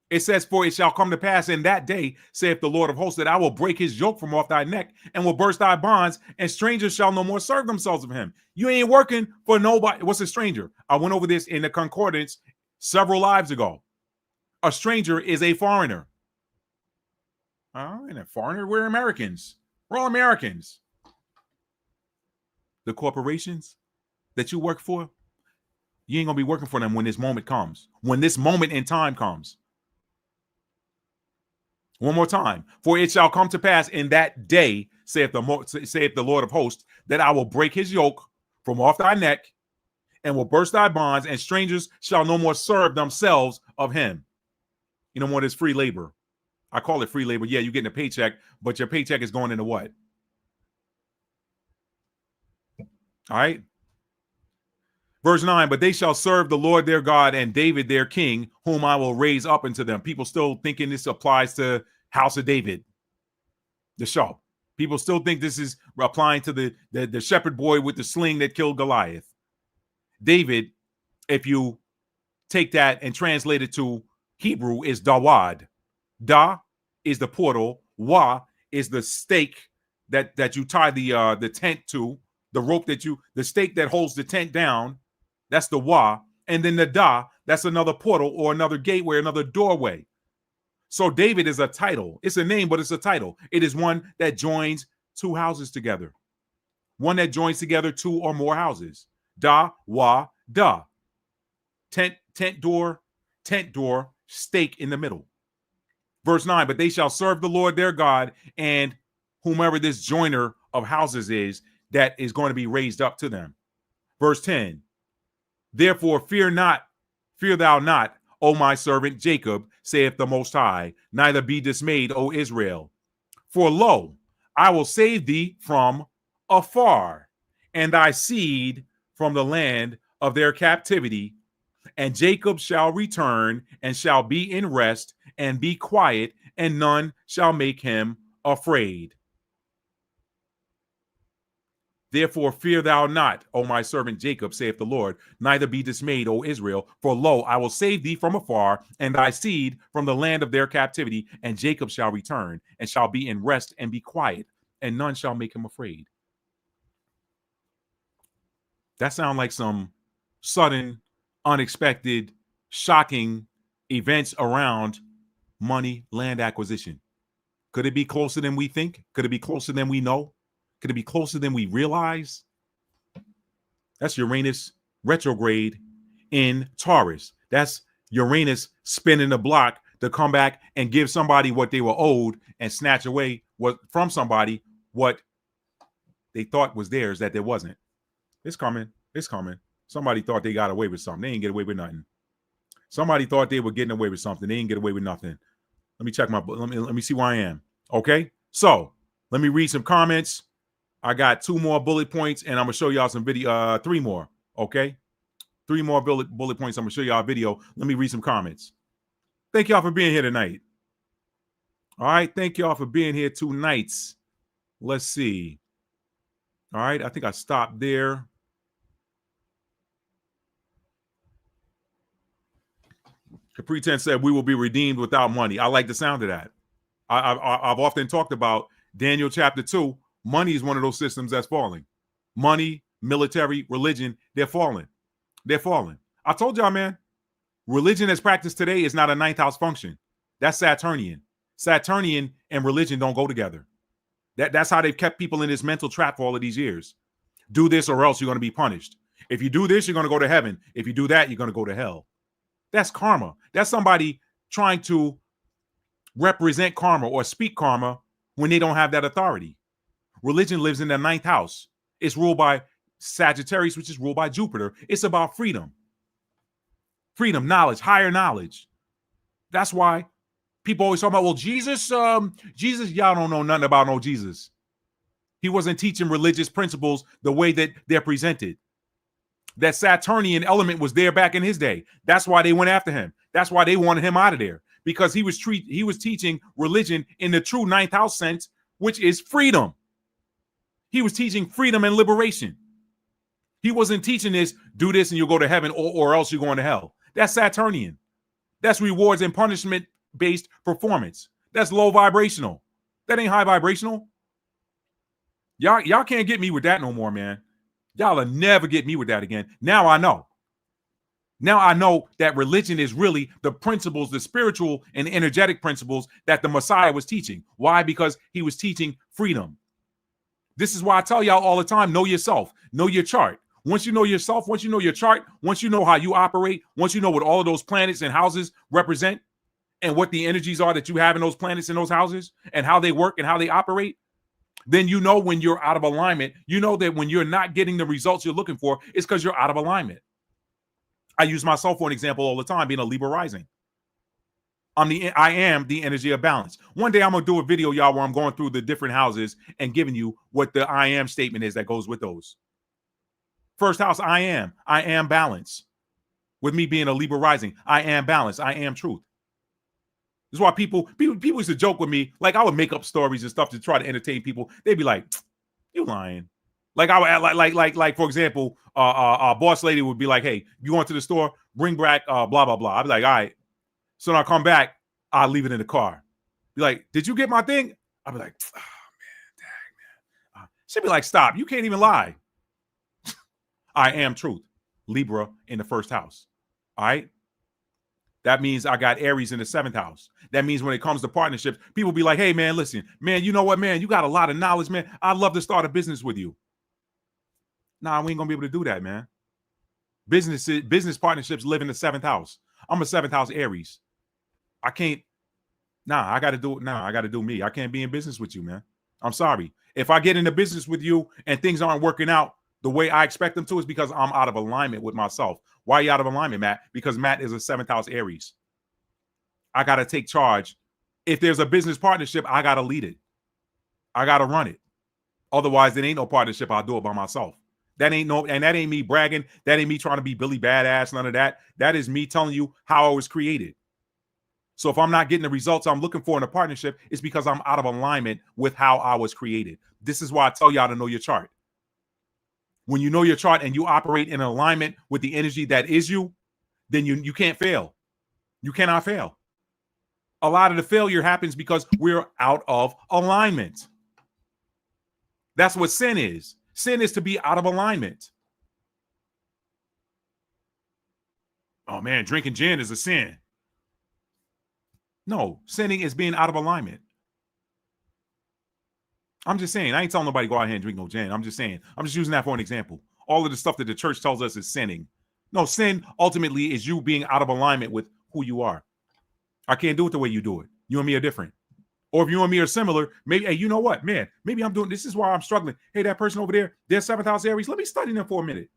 It says, for it shall come to pass in that day, saith the Lord of hosts, that I will break his yoke from off thy neck and will burst thy bonds, and strangers shall no more serve themselves of him. You ain't working for nobody. What's a stranger? I went over this in the concordance several lives ago. A stranger is a foreigner. And a foreigner, we're Americans. We're all Americans. The corporations that you work for, you ain't going to be working for them when this moment comes. When this moment in time comes. One more time. For it shall come to pass in that day, saith the Lord of hosts, that I will break his yoke from off thy neck and will burst thy bonds, and strangers shall no more serve themselves of him. You know what is free labor? I call it free labor. Yeah, you're getting a paycheck, but your paycheck is going into what? All right. Verse 9, but they shall serve the Lord their God and David their king, whom I will raise up unto them. People still thinking this applies to House of David, the show. People still think this is applying to the shepherd boy with the sling that killed Goliath. David, if you take that and translate it to Hebrew, is Dawad. Da is the portal. Wa is the stake that you tie the tent to, the rope the stake that holds the tent down. That's the Wa. And then the Da, that's another portal or another gateway, another doorway. So David is a title. It's a name, but it's a title. It is one that joins two houses together. One that joins together two or more houses. Da, Wa, Da. Tent door, stake in the middle. Verse 9, but they shall serve the Lord their God and whomever this joiner of houses is that is going to be raised up to them. Verse 10, therefore fear thou not, O my servant Jacob, saith the Most High, neither be dismayed, O Israel. For lo, I will save thee from afar, and thy seed from the land of their captivity. And Jacob shall return and shall be in rest and be quiet, and none shall make him afraid. Therefore fear thou not, O my servant Jacob, saith the Lord, neither be dismayed, O Israel. For lo, I will save thee from afar, and thy seed from the land of their captivity. And Jacob shall return and shall be in rest and be quiet, and none shall make him afraid. That sounds like some sudden, unexpected, shocking events around money, land acquisition. Could it be closer than we think? Could it be closer than we know? Could it be closer than we realize? That's Uranus retrograde in Taurus. That's Uranus spinning the block to come back and give somebody what they were owed and snatch away from somebody what they thought was theirs that there wasn't. It's coming. It's coming. Somebody thought they got away with something. They didn't get away with nothing. Somebody thought they were getting away with something. They didn't get away with nothing. Let me check my book. Let me see where I am. Okay. So let me read some comments. I got 2 more bullet points, and I'm gonna show y'all some video. 3 more. Okay. 3 more bullet points. I'm gonna show y'all a video. Let me read some comments. Thank y'all for being here tonight. All right. Thank y'all for being here tonight. Let's see. All right. I think I stopped there. Capri 10 said, we will be redeemed without money. I like the sound of that. I've often talked about Daniel chapter 2. Money is one of those systems that's falling. Money, military, religion, they're falling. They're falling. I told y'all, man, religion as practiced today is not a 9th house function. That's Saturnian. Saturnian and religion don't go together. That's how they've kept people in this mental trap for all of these years. Do this or else you're going to be punished. If you do this, you're going to go to heaven. If you do that, you're going to go to hell. That's karma. That's somebody trying to represent karma or speak karma when they don't have that authority. Religion lives in the 9th house. It's ruled by Sagittarius, which is ruled by Jupiter. It's about freedom. Freedom, knowledge, higher knowledge. That's why people always talk about, well, Jesus, y'all don't know nothing about no Jesus. He wasn't teaching religious principles the way that they're presented. That Saturnian element was there back in his day. That's why they went after him. That's why they wanted him out of there, because he was teaching religion in the true 9th house sense, which is freedom. He was teaching freedom and liberation. He wasn't teaching this, do this and you'll go to heaven or else you're going to hell. That's Saturnian. That's rewards and punishment based performance. That's low vibrational. That ain't high vibrational. Y'all can't get me with that no more, man. Y'all will never get me with that again. Now I know. Now I know that religion is really the principles, the spiritual and energetic principles that the Messiah was teaching. Why? Because he was teaching freedom. This is why I tell y'all all the time, know yourself, know your chart. Once you know yourself, once you know your chart, once you know how you operate, once you know what all of those planets and houses represent and what the energies are that you have in those planets and those houses and how they work and how they operate, then you know when you're out of alignment. You know that when you're not getting the results you're looking for, it's because you're out of alignment. I use myself for an example all the time, being a Libra rising. I am the energy of balance. One day I'm going to do a video, y'all, where I'm going through the different houses and giving you what the I am statement is that goes with those. First house, I am balance. With me being a Libra rising, I am balance. I am truth. This is why people used to joke with me. Like I would make up stories and stuff to try to entertain people. They'd be like, "You lying." Like I would like for example, boss lady would be like, "Hey, you going to the store? Bring back blah blah blah." I'd be like, "All right." So when I come back, I'll leave it in the car. Be like, "Did you get my thing?" I'd be like, "Oh man, dang man." She'd be like, "Stop! You can't even lie." I am truth, Libra in the first house. All right. That means I got Aries in the 7th house. That means when it comes to partnerships, people be like, "Hey man, listen, man, you know what, man? You got a lot of knowledge, man. I'd love to start a business with you." Nah, we ain't gonna be able to do that, man. Business partnerships live in the 7th house. I'm a 7th house Aries. I can't. Nah, I got to do it. Nah, I got to do me. I can't be in business with you, man. I'm sorry. If I get into business with you and things aren't working out the way I expect them to, is because I'm out of alignment with myself. Why are you out of alignment, Matt? Because Matt is a 7th house Aries. I got to take charge. If there's a business partnership, I got to lead it. I got to run it. Otherwise, there ain't no partnership. I'll do it by myself. That ain't me bragging. That ain't me trying to be Billy Badass. None of that. That is me telling you how I was created. So if I'm not getting the results I'm looking for in a partnership, it's because I'm out of alignment with how I was created. This is why I tell y'all to know your chart. When you know your chart and you operate in alignment with the energy that is you, then you can't fail. You cannot fail. A lot of the failure happens because we're out of alignment. That's what sin is. Sin is to be out of alignment. Oh man, drinking gin is a sin. No, sinning is being out of alignment. I'm just saying, I ain't telling nobody to go out here and drink no gin. I'm just saying, I'm just using that for an example. All of the stuff that the church tells us is sinning. No, sin ultimately is you being out of alignment with who you are. I can't do it the way you do it. You and me are different. Or if you and me are similar, maybe, hey, you know what, man, maybe I'm doing, this is why I'm struggling. Hey, that person over there, they're 7th house Aries. Let me study them for a minute.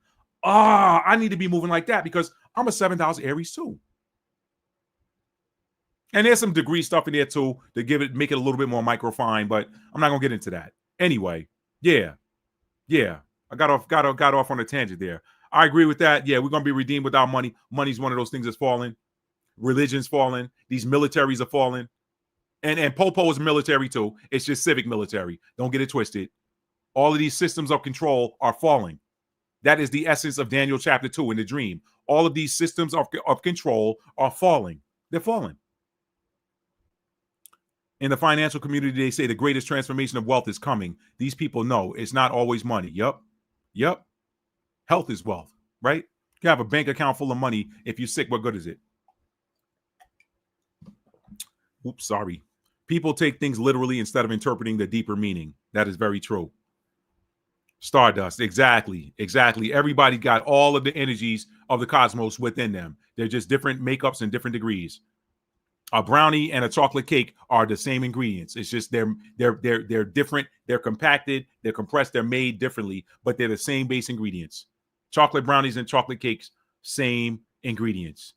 I need to be moving like that because I'm a 7th house Aries too. And there's some degree stuff in there too to make it a little bit more microfine, but I'm not gonna get into that. Anyway, yeah. I got off on a tangent there. I agree with that. Yeah, we're gonna be redeemed without money. Money's one of those things that's falling. Religion's falling. These militaries are falling. And Popo is military too. It's just civic military. Don't get it twisted. All of these systems of control are falling. That is the essence of Daniel chapter 2 in the dream. All of these systems of control are falling. They're falling. In the financial community, they say the greatest transformation of wealth is coming. These people know it's not always money. Yep. Health is wealth, right? You have a bank account full of money. If you're sick, what good is it? Oops, sorry. People take things literally instead of interpreting the deeper meaning. That is very true. Stardust, exactly. Everybody got all of the energies of the cosmos within them. They're just different makeups and different degrees. A brownie and a chocolate cake are the same ingredients. It's just they're different. They're compacted. They're compressed. They're made differently, but they're the same base ingredients. Chocolate brownies and chocolate cakes, same ingredients.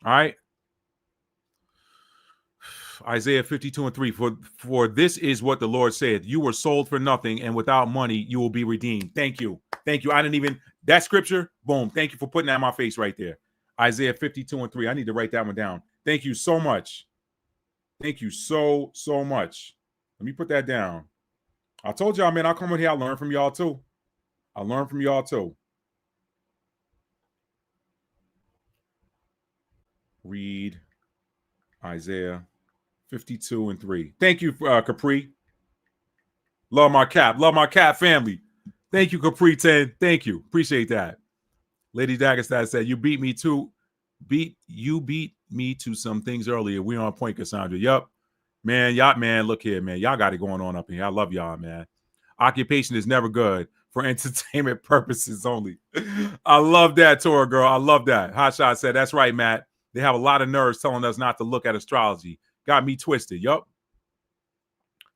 All right. Isaiah 52:3. For this is what the Lord said. You were sold for nothing, and without money, you will be redeemed. Thank you. I didn't even, that scripture, boom. Thank you for putting that in my face right there. Isaiah 52:3. I need to write that one down. Thank you so much. Thank you so much. Let me put that down. I told y'all, man, I'll come in here. I learn from y'all too. Read Isaiah 52:3. Thank you, Capri. Love my cap family. Thank you, Capri 10. Thank you. Appreciate that. Lady Daggerstad said, you beat me to some things earlier. We on point, Cassandra. Yup. Man, look here, man. Y'all got it going on up here. I love y'all, man. Occupation is never good for entertainment purposes only. I love that, Tora girl. I love that. Hotshot said, that's right, Matt. They have a lot of nerves telling us not to look at astrology. Got me twisted. Yup.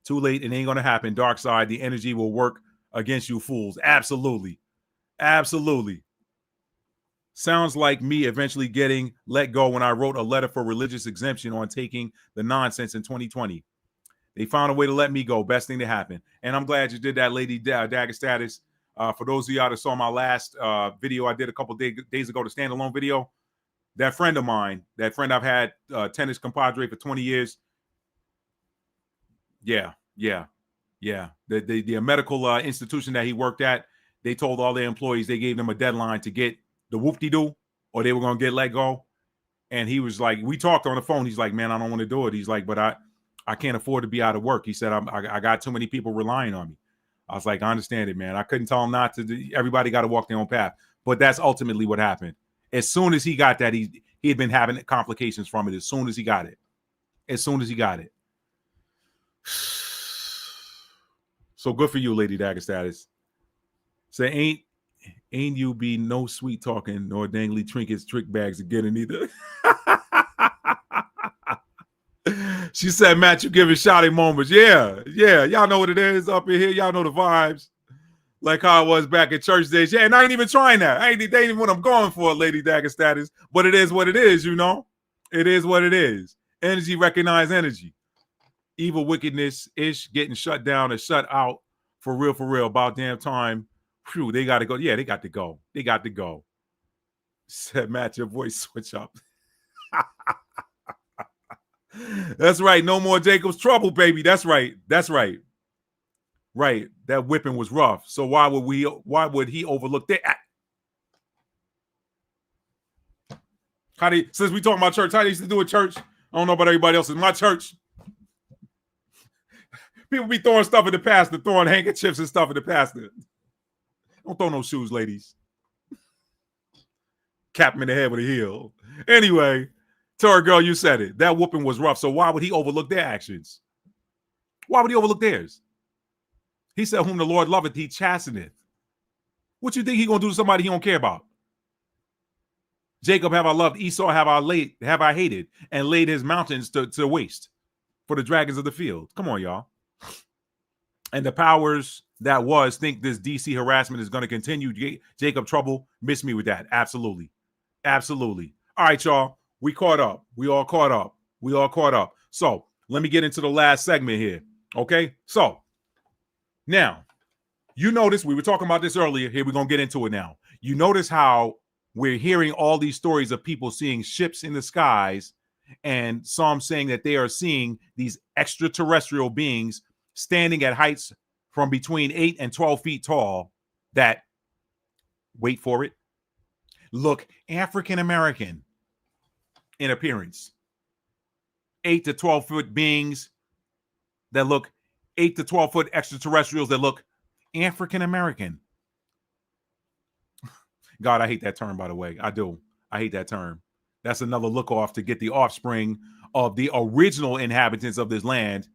Too late. It ain't going to happen. Dark side. The energy will work against you fools. Absolutely. Sounds like me eventually getting let go when I wrote a letter for religious exemption on taking the nonsense in 2020. They found a way to let me go. Best thing to happen. And I'm glad you did that, Lady Dagger Status. For those of y'all that saw my last video I did a couple days ago, the standalone video, that friend of mine, that friend I've had, tennis compadre for 20 years. Yeah. The medical institution that he worked at, they told all their employees, they gave them a deadline to get the whoop-de-doo or they were going to get let go. And he was like, we talked on the phone. He's like, man, I don't want to do it. He's like, but I can't afford to be out of work. He said, I got too many people relying on me. I was like, I understand it, man. I couldn't tell him not to. Everybody got to walk their own path. But that's ultimately what happened. As soon as he got that, he had been having complications from it. As soon as he got it. So good for you, Lady Dagger Status. Say, ain't you be no sweet talking nor dangly trinkets, trick bags again either. She said, Matt, you giving shouting moments. Yeah. Y'all know what it is up in here. Y'all know the vibes. Like how I was back at church days. Yeah, and I ain't even trying that. They ain't what I'm going for, Lady Dagger Status. But it is what it is, you know? It is what it is. Energy recognize energy. Evil wickedness-ish getting shut down and shut out for real. About damn time. Phew, they got to go. Yeah, they got to go. Said, Matt, your voice switch up. That's right. No more Jacob's trouble, baby. That's right. Right. That whipping was rough. So why would he overlook that? Since we talking about church, how they used to do at church? I don't know about everybody else. In my church, people be throwing stuff at the pastor, throwing handkerchiefs and stuff at the pastor. Don't throw no shoes, ladies. Cap him in the head with a heel. Anyway, Tora girl, you said it. That whooping was rough. So why would he overlook their actions? Why would he overlook theirs? He said, whom the Lord loveth, he chasteneth. What you think he gonna do to somebody he don't care about? Jacob have I loved, Esau have I hated, and laid his mountains to waste for the dragons of the field. Come on, y'all. And the powers that was think this DC harassment is going to continue. Jacob trouble, miss me with that. Absolutely. All right, y'all. We all caught up. So let me get into the last segment here. Okay. So now you notice we were talking about this earlier. Here we're going to get into it now. You notice how we're hearing all these stories of people seeing ships in the skies and some saying that they are seeing these extraterrestrial beings standing at heights from between 8 and 12 feet tall that, wait for it, look African American in appearance. 8 to 12 foot beings that look 8 to 12 foot extraterrestrials that look African American. God, I hate that term, by the way. I do. I hate that term. That's another look off to get the offspring of the original inhabitants of this land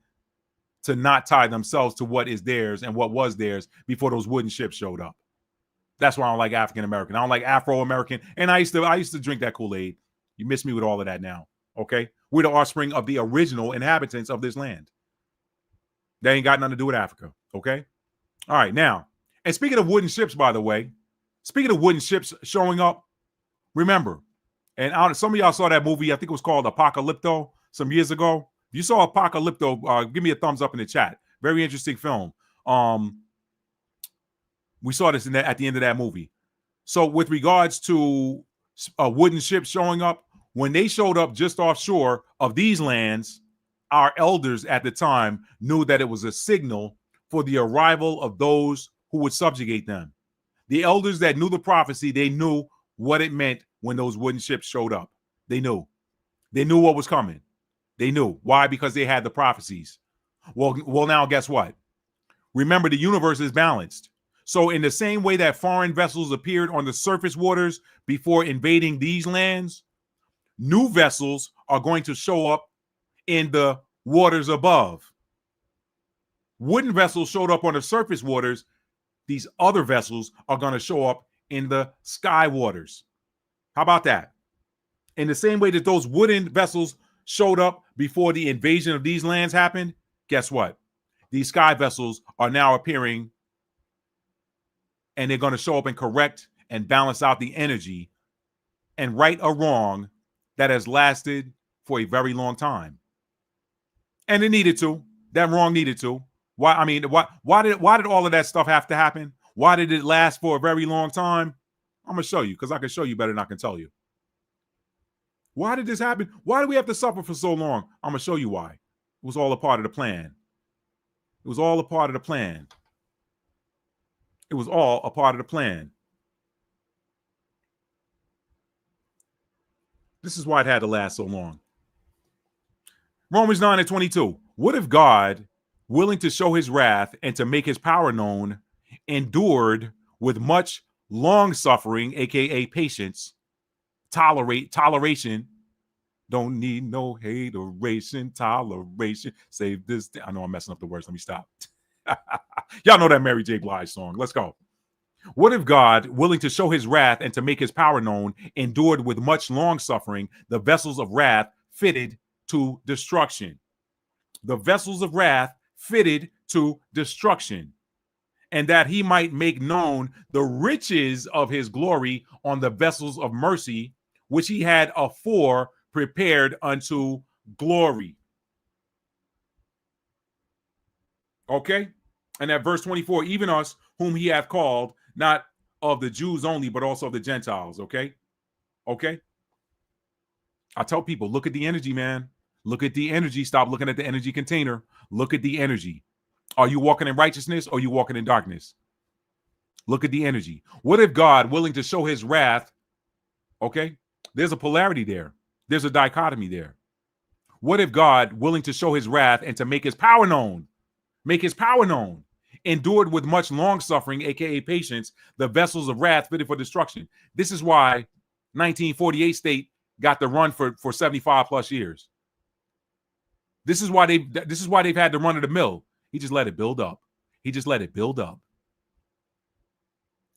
to not tie themselves to what is theirs and what was theirs before those wooden ships showed up. That's why I don't like African American. I don't like Afro American. And I used to drink that Kool-Aid. You miss me with all of that now. Okay, we're the offspring of the original inhabitants of this land. They ain't got nothing to do with Africa. Okay. All right. Now, and speaking of wooden ships, by the way, speaking of wooden ships showing up, remember, and some of y'all saw that movie. I think it was called Apocalypto some years ago. If you saw Apocalypto, give me a thumbs up in the chat. Very interesting film. We saw this at the end of that movie. So with regards to wooden ships showing up, when they showed up just offshore of these lands, our elders at the time knew that it was a signal for the arrival of those who would subjugate them. The elders that knew the prophecy, they knew what it meant when those wooden ships showed up. They knew what was coming. They knew. Why? Because they had the prophecies. Well, now guess what? Remember, the universe is balanced. So in the same way that foreign vessels appeared on the surface waters before invading these lands, new vessels are going to show up in the waters above. Wooden vessels showed up on the surface waters. These other vessels are going to show up in the sky waters. How about that? In the same way that those wooden vessels showed up before the invasion of these lands happened, guess what? These sky vessels are now appearing, and they're going to show up and correct and balance out the energy and right or wrong that has lasted for a very long time. And it needed to. That wrong needed to. Why? I mean, why did all of that stuff have to happen? Why did it last for a very long time? I'm going to show you, because I can show you better than I can tell you. Why did this happen? Why do we have to suffer for so long? I'm going to show you why. It was all a part of the plan. It was all a part of the plan. It was all a part of the plan. This is why it had to last so long. Romans 9:22. What if God, willing to show his wrath and to make his power known, endured with much long suffering, aka patience, toleration. Don't need no hateration, toleration. Save this. I know I'm messing up the words. Let me stop. Y'all know that Mary J. Blige song. Let's go. What if God, willing to show his wrath and to make his power known, endured with much long suffering the vessels of wrath fitted to destruction? The vessels of wrath fitted to destruction, and that he might make known the riches of his glory on the vessels of mercy, which he had afore prepared unto glory. Okay? And at verse 24, even us whom he hath called, not of the Jews only, but also of the Gentiles. Okay? Okay? I tell people, look at the energy, man. Look at the energy. Stop looking at the energy container. Look at the energy. Are you walking in righteousness or are you walking in darkness? Look at the energy. What if God, willing to show his wrath, okay? There's a polarity there. There's a dichotomy there. What if God, willing to show his wrath and to make his power known, endured with much long suffering, aka patience, the vessels of wrath fitted for destruction? This is why 1948 state got the run for 75 plus years. This is why they've had the run of the mill. He just let it build up. He just let it build up.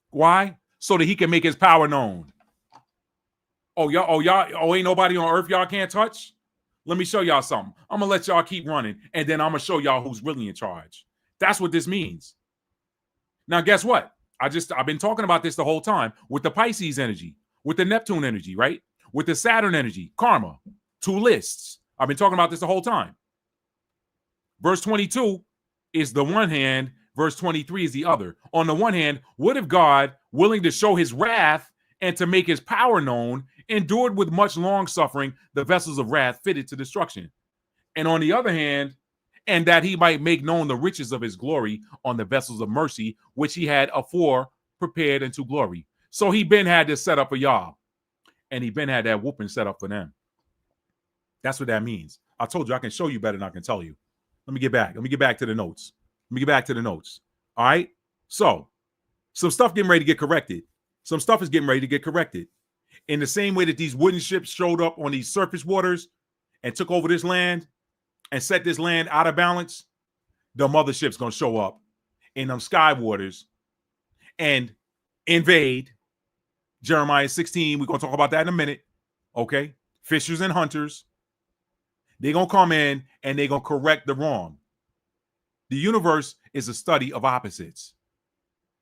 Why? So that he can make his power known. Y'all, ain't nobody on earth y'all can't touch? Let me show y'all something. I'm gonna let y'all keep running, and then I'm gonna show y'all who's really in charge. That's what this means. Now, guess what? I've been talking about this the whole time with the Pisces energy, with the Neptune energy, right? With the Saturn energy, karma, two lists. I've been talking about this the whole time. Verse 22 is the one hand, verse 23 is the other. On the one hand, what if God, willing to show his wrath and to make his power known, endured with much long suffering the vessels of wrath fitted to destruction? And on the other hand, and that he might make known the riches of his glory on the vessels of mercy, which he had afore prepared unto glory. So he been had this set up for y'all, and he been had that whooping set up for them. That's what that means. I told you I can show you better than I can tell you. Let me get back to the notes. All right. So some stuff getting ready to get corrected. Some stuff is getting ready to get corrected. In the same way that these wooden ships showed up on these surface waters and took over this land and set this land out of balance, the mothership's going to show up in them sky waters and invade. Jeremiah 16, we're going to talk about that in a minute. Okay. Fishers and hunters. They're going to come in and they're going to correct the wrong. The universe is a study of opposites.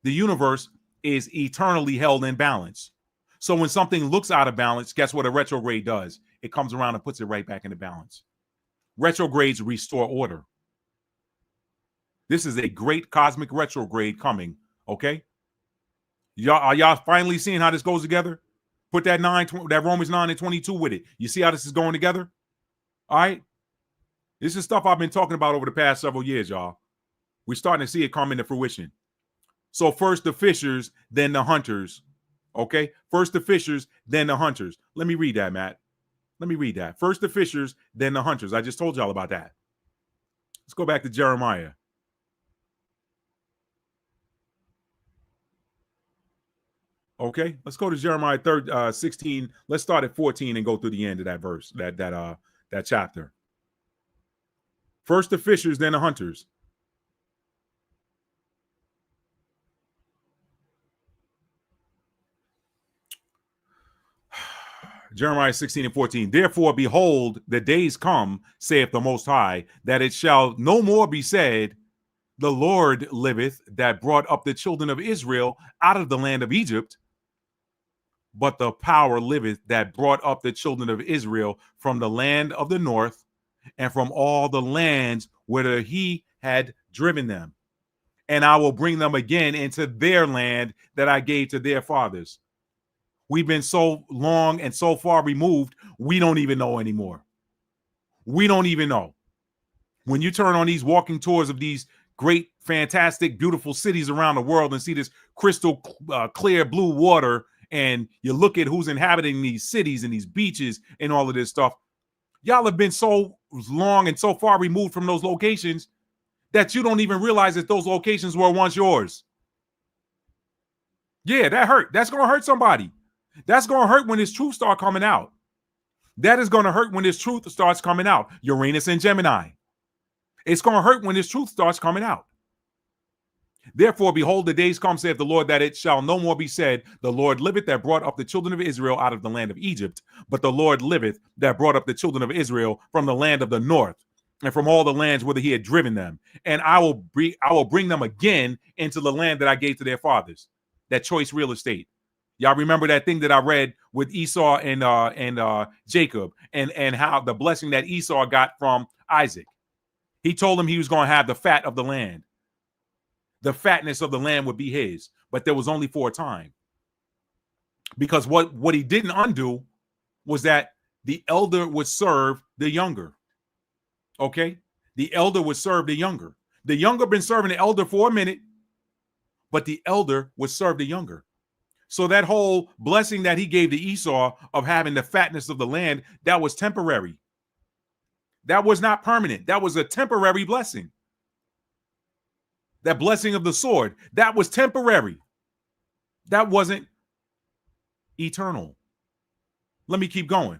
The universe is eternally held in balance. So when something looks out of balance, guess what a retrograde does? It comes around and puts it right back into balance. Retrogrades restore order. This is a great cosmic retrograde coming, okay? Are y'all finally seeing how this goes together? Put that Romans 9:22 with it. You see how this is going together? All right. This is stuff I've been talking about over the past several years, y'all. We're starting to see it come into fruition. So first the fishers, then the hunters. Okay. First the fishers, then the hunters. Let me read that, Matt. Let me read that. First the fishers, then the hunters. I just told y'all about that. Let's go back to Jeremiah. Okay, let's go to Jeremiah 16. Let's start at 14 and go through the end of that verse, that chapter. First the fishers, then the hunters. Jeremiah 16 and 14. Therefore, behold, the days come, saith the Most High, that it shall no more be said, the Lord liveth, that brought up the children of Israel out of the land of Egypt. But the power liveth, that brought up the children of Israel from the land of the north and from all the lands whither he had driven them. and I will bring them again into their land that I gave to their fathers. We've been so long and so far removed, we don't even know anymore. We don't even know. When you turn on these walking tours of these great, fantastic, beautiful cities around the world and see this crystal clear blue water, and you look at who's inhabiting these cities and these beaches and all of this stuff, y'all have been so long and so far removed from those locations that you don't even realize that those locations were once yours. Yeah, that hurt. That's going to hurt somebody. That's going to hurt when this truth starts coming out. That is going to hurt when this truth starts coming out. Uranus and Gemini. It's going to hurt when this truth starts coming out. Therefore, behold, the days come, saith the Lord, that it shall no more be said, the Lord liveth that brought up the children of Israel out of the land of Egypt, but the Lord liveth that brought up the children of Israel from the land of the north, and from all the lands whither he had driven them. And I will bring them again into the land that I gave to their fathers. That choice real estate. Y'all remember that thing that I read with Esau and Jacob, and how the blessing that Esau got from Isaac. He told him he was going to have the fat of the land. The fatness of the land would be his, but there was only for a time. Because what he didn't undo was that the elder would serve the younger. Okay? The elder would serve the younger. The younger been serving the elder for a minute, but the elder would serve the younger. So that whole blessing that he gave to Esau of having the fatness of the land, that was temporary. That was not permanent. That was a temporary blessing. That blessing of the sword, that was temporary. That wasn't eternal. Let me keep going.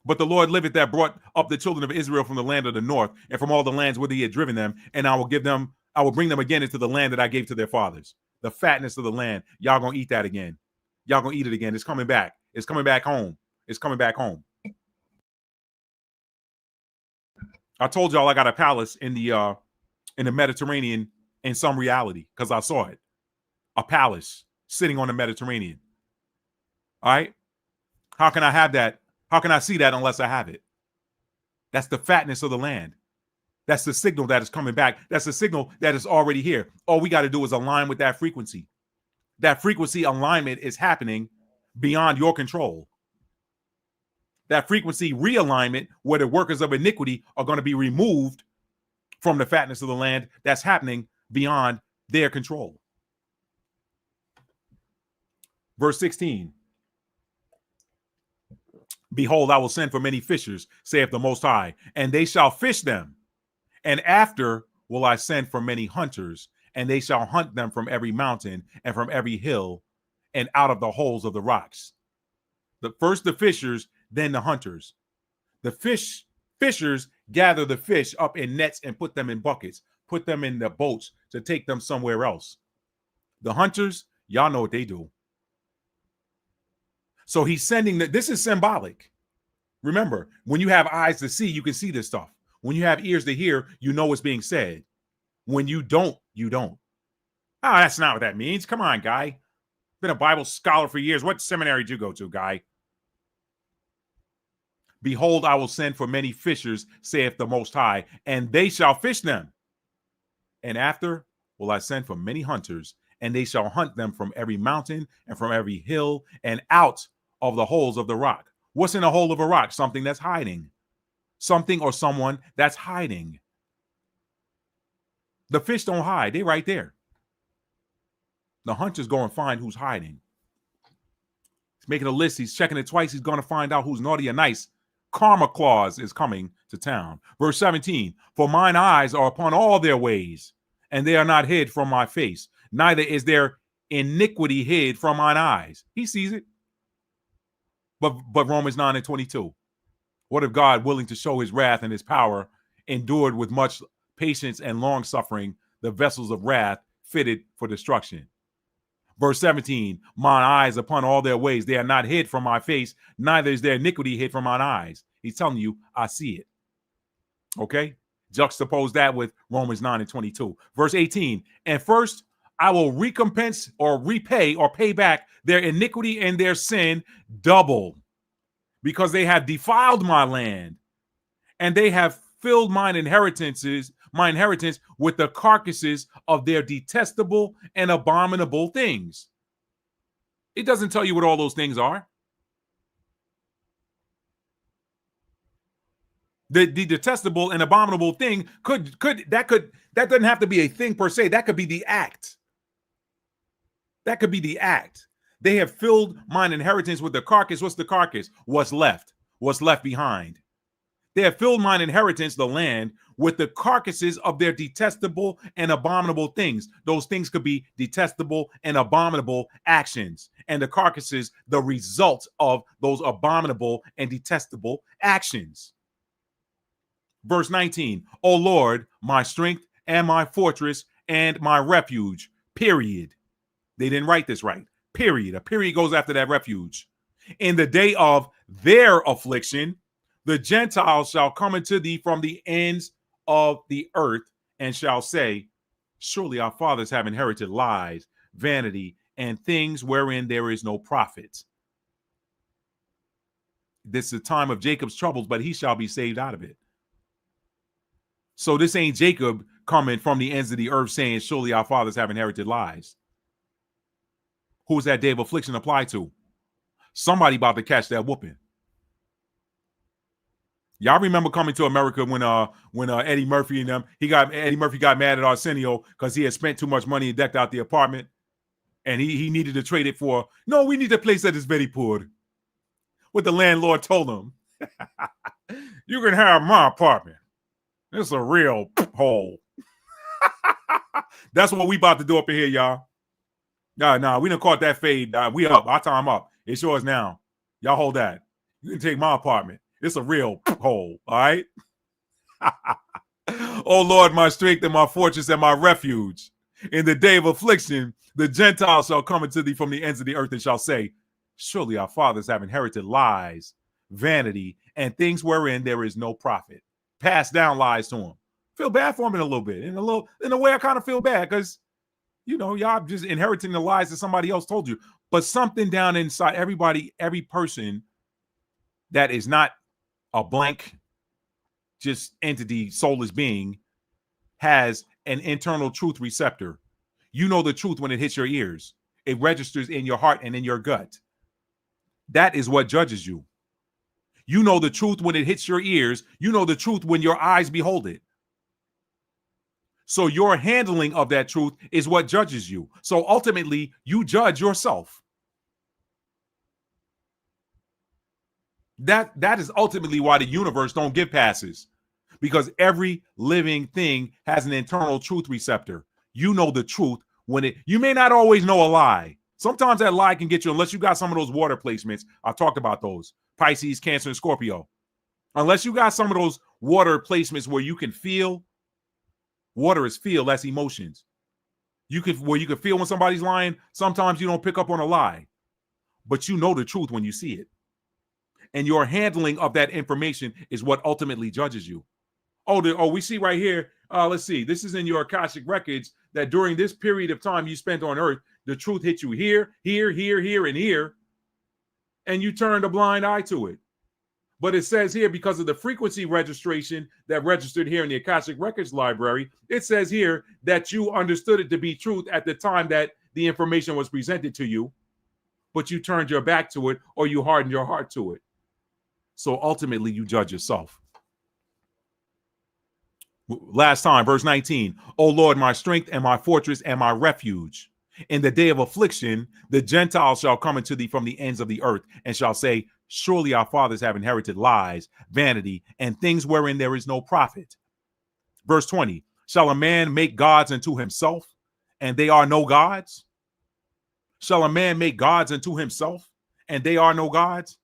But the Lord liveth that brought up the children of Israel from the land of the north, and from all the lands whither he had driven them, and I will bring them again into the land that I gave to their fathers. The fatness of the land. Y'all gonna eat that again. Y'all gonna eat it again. It's coming back. It's coming back home. It's coming back home. I told y'all I got a palace in the Mediterranean in some reality, because I saw it. A palace sitting on the Mediterranean. All right. How can I have that? How can I see that unless I have it? That's the fatness of the land. That's the signal that is coming back. That's the signal that is already here. All we got to do is align with that frequency. That frequency alignment is happening beyond your control. That frequency realignment, where the workers of iniquity are going to be removed from the fatness of the land, that's happening beyond their control. Verse 16. Behold, I will send for many fishers, saith the Most High, and they shall fish them. And after will I send for many hunters, and they shall hunt them from every mountain and from every hill and out of the holes of the rocks. First the fishers, then the hunters. The fishers gather the fish up in nets and put them in buckets, put them in the boats to take them somewhere else. The hunters, y'all know what they do. So he's sending this is symbolic. Remember, when you have eyes to see, you can see this stuff. When you have ears to hear, you know what's being said. When you don't, you don't. Oh, that's not what that means. Come on, guy. Been a Bible scholar for years. What seminary did you go to, guy? Behold, I will send for many fishers, saith the Most High, and they shall fish them. And after will I send for many hunters, and they shall hunt them from every mountain and from every hill and out of the holes of the rock. What's in a hole of a rock? Something that's hiding. Something or someone that's hiding. The fish don't hide. They're right there. The hunters go and find who's hiding. He's making a list. He's checking it twice. He's going to find out who's naughty or nice. Karma clause is coming to town. Verse 17, for mine eyes are upon all their ways, and they are not hid from my face. Neither is their iniquity hid from mine eyes. He sees it. But Romans 9 and 22. What if God, willing to show his wrath and his power, endured with much patience and long suffering the vessels of wrath fitted for destruction? Verse 17, mine eyes upon all their ways, they are not hid from my face, neither is their iniquity hid from mine eyes. He's telling you, I see it. Okay? Juxtapose that with Romans 9 and 22. Verse 18, and first I will recompense or repay or pay back their iniquity and their sin double, because they have defiled my land, and they have filled mine inheritances my inheritance with the carcasses of their detestable and abominable things. It doesn't tell you what all those things are. The detestable and abominable thing that doesn't have to be a thing per se. That could be the act. That could be the act. They have filled mine inheritance with the carcass. What's the carcass? What's left? What's left behind? They have filled mine inheritance, the land, with the carcasses of their detestable and abominable things. Those things could be detestable and abominable actions, and the carcasses, the result of those abominable and detestable actions. Verse 19, O Lord, my strength and my fortress and my refuge, period. They didn't write this right. Period. A period goes after that refuge. In the day of their affliction, the Gentiles shall come unto thee from the ends of the earth and shall say, surely our fathers have inherited lies, vanity, and things wherein there is no profit. This is the time of Jacob's troubles, but he shall be saved out of it. So this ain't Jacob coming from the ends of the earth saying, surely our fathers have inherited lies. Who's that day of affliction apply to? Somebody about to catch that whooping. Y'all remember coming to America when Eddie Murphy and them, Eddie Murphy got mad at Arsenio because he had spent too much money and decked out the apartment, and he needed to trade it for, no, we need a place that is very poor. What the landlord told him, you can have my apartment. It's a real hole. That's what we about to do up in here, y'all. Nah, we done caught that fade. We up. Our time up. It's yours now. Y'all hold that. You can take my apartment. It's a real hole. All right. Oh Lord, my strength and my fortress and my refuge. In the day of affliction, the Gentiles shall come unto thee from the ends of the earth and shall say, surely our fathers have inherited lies, vanity, and things wherein there is no profit. Pass down lies to them. Feel bad for them in a little bit. In a way, I kind of feel bad because, you know, y'all just inheriting the lies that somebody else told you. But something down inside everybody, every person that is not a blank, just entity, soulless being, has an internal truth receptor. You know the truth when it hits your ears. It registers in your heart and in your gut. That is what judges you. You know the truth when it hits your ears. You know the truth when your eyes behold it. So your handling of that truth is what judges you. So ultimately, you judge yourself. That is ultimately why the universe don't give passes, because every living thing has an internal truth receptor. You know the truth when you may not always know a lie. Sometimes that lie can get you, unless you got some of those water placements. I've talked about those. Pisces, Cancer, and Scorpio. Unless you got some of those water placements where you can feel. Water is feel, that's emotions. You can feel when somebody's lying. Sometimes you don't pick up on a lie, but you know the truth when you see it. And your handling of that information is what ultimately judges you. We see right here. Let's see. This is in your Akashic records that during this period of time you spent on Earth, the truth hit you here, here, and here, and you turned a blind eye to it. But it says here, because of the frequency registration that registered here in the Akashic Records Library, it says here that you understood it to be truth at the time that the information was presented to you, but you turned your back to it or you hardened your heart to it. So ultimately, you judge yourself. Last time, verse 19, O Lord, my strength and my fortress and my refuge. In the day of affliction, the Gentiles shall come unto thee from the ends of the earth and shall say, surely our fathers have inherited lies, vanity, and things wherein there is no profit. Verse 20, shall a man make gods unto himself, and they are no gods? Shall a man make gods unto himself, and they are no gods?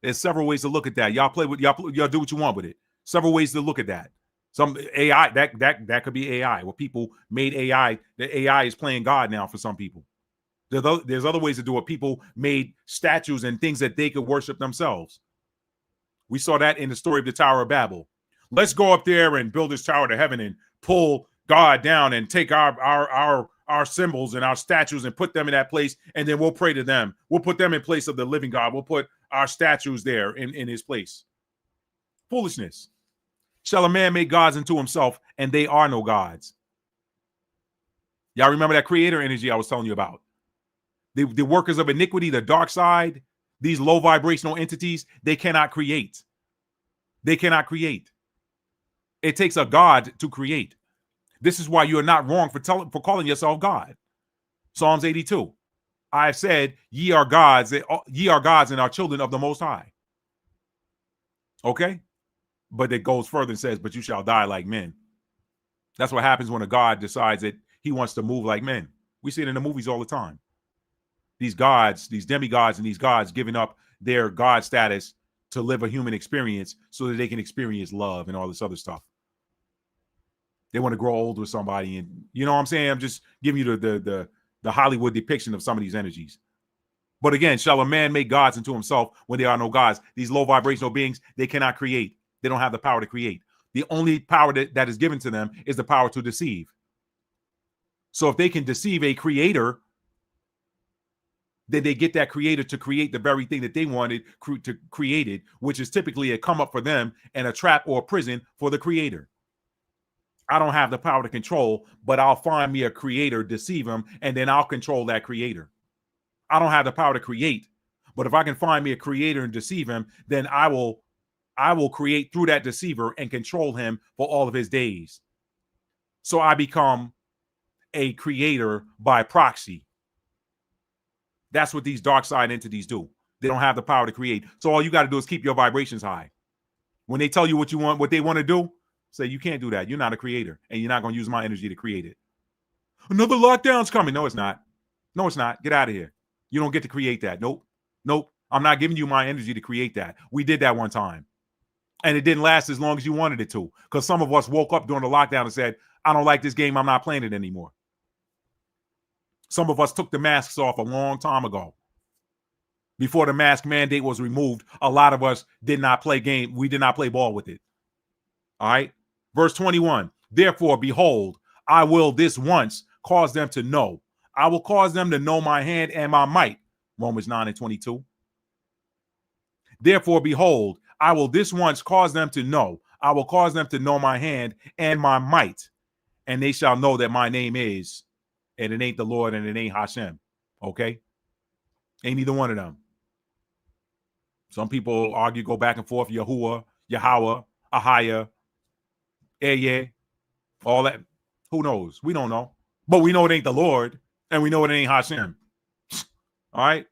There's several ways to look at that. Y'all do what you want with it. Several ways to look at that. Some AI, that could be AI. Well, people made AI. The AI is playing God now for some people. There's other ways to do it. People made statues and things that they could worship themselves. We saw that in the story of the Tower of Babel. Let's go up there and build this tower to heaven and pull God down and take our symbols and our statues and put them in that place, and then we'll pray to them. We'll put them in place of the living God. We'll put our statues there in his place. Foolishness. Shall a man make gods unto himself, and they are no gods? Y'all remember that creator energy I was telling you about? The workers of iniquity, the dark side, these low vibrational entities, they cannot create. They cannot create. It takes a God to create. This is why you are not wrong for calling yourself God. Psalms 82. I have said, ye are gods and are children of the Most High. Okay? But it goes further and says, but you shall die like men. That's what happens when a God decides that he wants to move like men. We see it in the movies all the time. These gods, these demigods and these gods giving up their God status to live a human experience so that they can experience love and all this other stuff. They want to grow old with somebody, and you know what I'm saying? I'm just giving you the Hollywood depiction of some of these energies. But again, shall a man make gods unto himself when there are no gods? These low vibrational beings, they cannot create. They don't have the power to create. The only power that is given to them is the power to deceive. So if they can deceive a creator, then they get that creator to create the very thing that they wanted to create it, which is typically a come up for them and a trap or a prison for the creator. I don't have the power to control, but I'll find me a creator, deceive him, and then I'll control that creator. I don't have the power to create, but if I can find me a creator and deceive him, then I will create through that deceiver and control him for all of his days. So I become a creator by proxy. That's what these dark side entities do. They don't have the power to create. So all you got to do is keep your vibrations high. When they tell you what you want, what they want to do, say, you can't do that. You're not a creator, and you're not going to use my energy to create it. Another lockdown's coming. No, it's not. No, it's not. Get out of here. You don't get to create that. Nope. Nope. I'm not giving you my energy to create that. We did that one time, and it didn't last as long as you wanted it to, because some of us woke up during the lockdown and said, I don't like this game. I'm not playing it anymore. Some of us took the masks off a long time ago. Before the mask mandate was removed, a lot of us did not play game. We did not play ball with it. All right. Verse 21. Therefore, behold, I will this once cause them to know. I will cause them to know my hand and my might. Romans 9:22. Therefore, behold, I will this once cause them to know. I will cause them to know my hand and my might. And they shall know that my name is, and it ain't the Lord and it ain't Hashem. Okay? Ain't either one of them. Some people argue, go back and forth, Yahuwah, Yahweh, Ahaya, Eye, all that. Who knows? We don't know. But we know it ain't the Lord, and we know it ain't Hashem. All right?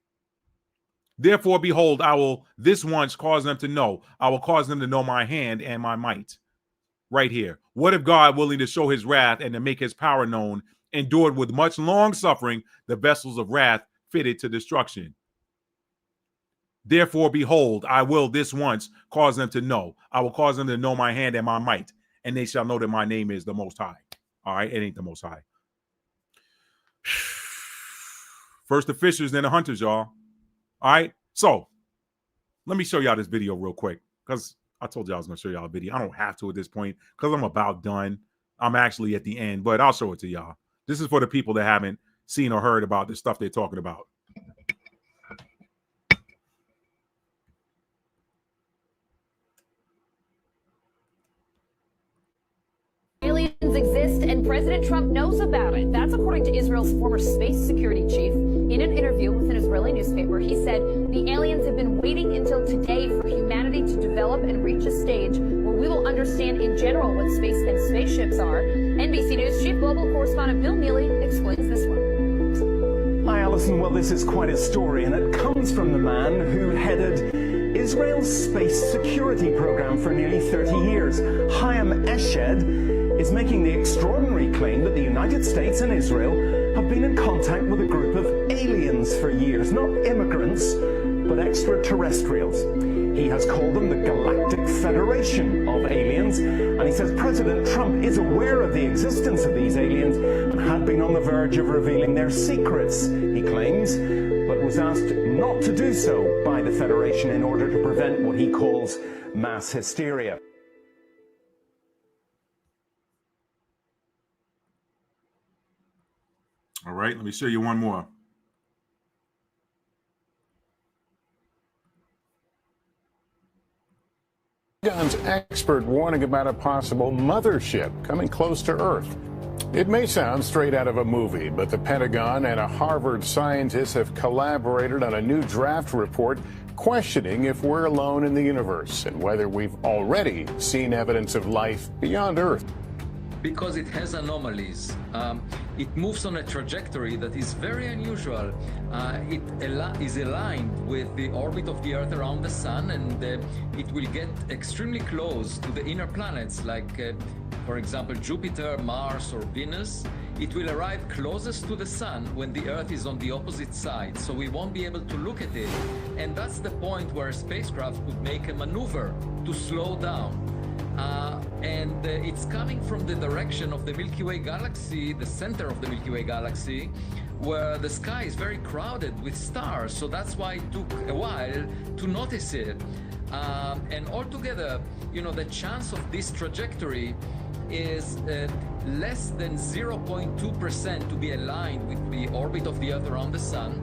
Therefore, behold, I will this once cause them to know. I will cause them to know my hand and my might. Right here. What if God, willing to show his wrath and to make his power known, endured with much long suffering the vessels of wrath fitted to destruction? Therefore, behold, I will this once cause them to know. I will cause them to know my hand and my might, and they shall know that my name is the Most High. All right, it ain't the Most High. First the fishers, then the hunters, y'all. All right, so let me show y'all this video real quick, because I told you I was going to show y'all a video. I don't have to at this point because I'm about done. I'm actually at the end, but I'll show it to y'all. This is for the people that haven't seen or heard about the stuff they're talking about. Aliens exist and President Trump knows about it. That's according to Israel's former space security chief. In an interview with an Israeli newspaper, he said the aliens have been waiting until today for humanity to develop and reach a stage where we will understand in general what space and spaceships are. NBC News chief global correspondent Bill Neely explains this one. Hi, Alison. Well, this is quite a story, and it comes from the man who headed Israel's space security program for nearly 30 years. Chaim Eshed is making the extraordinary claim that the United States and Israel have been in contact with a group of aliens for years. Not immigrants, but extraterrestrials. He has called them the Galactic Federation of Aliens, and he says President Trump is aware of the existence of these aliens and had been on the verge of revealing their secrets, he claims, but was asked not to do so by the Federation in order to prevent what he calls mass hysteria. All right, let me show you one more. Pentagon's expert warning about a possible mothership coming close to Earth. It may sound straight out of a movie, but the Pentagon and a Harvard scientist have collaborated on a new draft report questioning if we're alone in the universe and whether we've already seen evidence of life beyond Earth. Because it has anomalies. It moves on a trajectory that is very unusual. It is aligned with the orbit of the Earth around the Sun, and it will get extremely close to the inner planets like, for example, Jupiter, Mars, or Venus. It will arrive closest to the Sun when the Earth is on the opposite side, so we won't be able to look at it. And that's the point where a spacecraft could make a maneuver to slow down. It's coming from the direction of the Milky Way galaxy, the center of the Milky Way galaxy, where the sky is very crowded with stars. So that's why it took a while to notice it. And altogether, you know, the chance of this trajectory is less than 0.2% to be aligned with the orbit of the Earth around the Sun,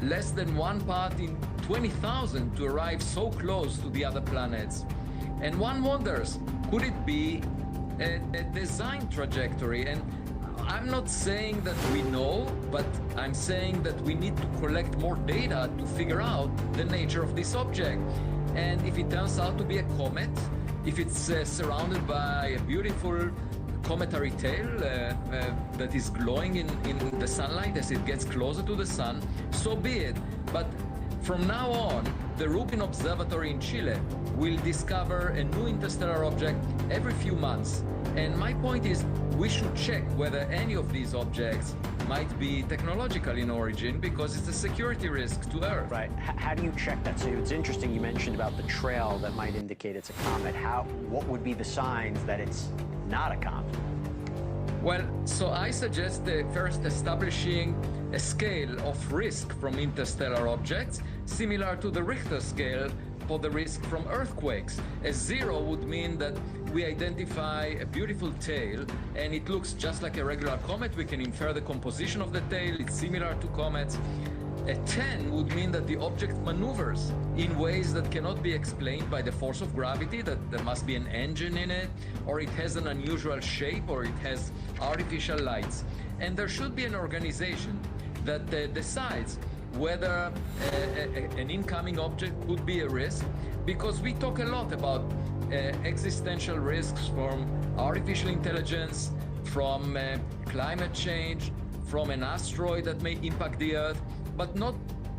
less than 1 part in 20,000 to arrive so close to the other planets. And one wonders, could it be a design trajectory? And I'm not saying that we know, but I'm saying that we need to collect more data to figure out the nature of this object. And if it turns out to be a comet, if it's surrounded by a beautiful cometary tail that is glowing in the sunlight as it gets closer to the Sun, so be it. But from now on, the Rubin Observatory in Chile will discover a new interstellar object every few months. And my point is, we should check whether any of these objects might be technological in origin, because it's a security risk to Earth. Right. How do you check that? So it's interesting you mentioned about the trail that might indicate it's a comet. What would be the signs that it's not a comet? Well, so I suggest first establishing a scale of risk from interstellar objects, similar to the Richter scale for the risk from earthquakes. A 0 would mean that we identify a beautiful tail and it looks just like a regular comet. We can infer the composition of the tail. It's similar to comets. A 10 would mean that the object maneuvers in ways that cannot be explained by the force of gravity, that there must be an engine in it, or it has an unusual shape, or it has artificial lights. And there should be an organization that decides whether an incoming object could be a risk, because we talk a lot about existential risks from artificial intelligence, from climate change, from an asteroid that may impact the Earth, but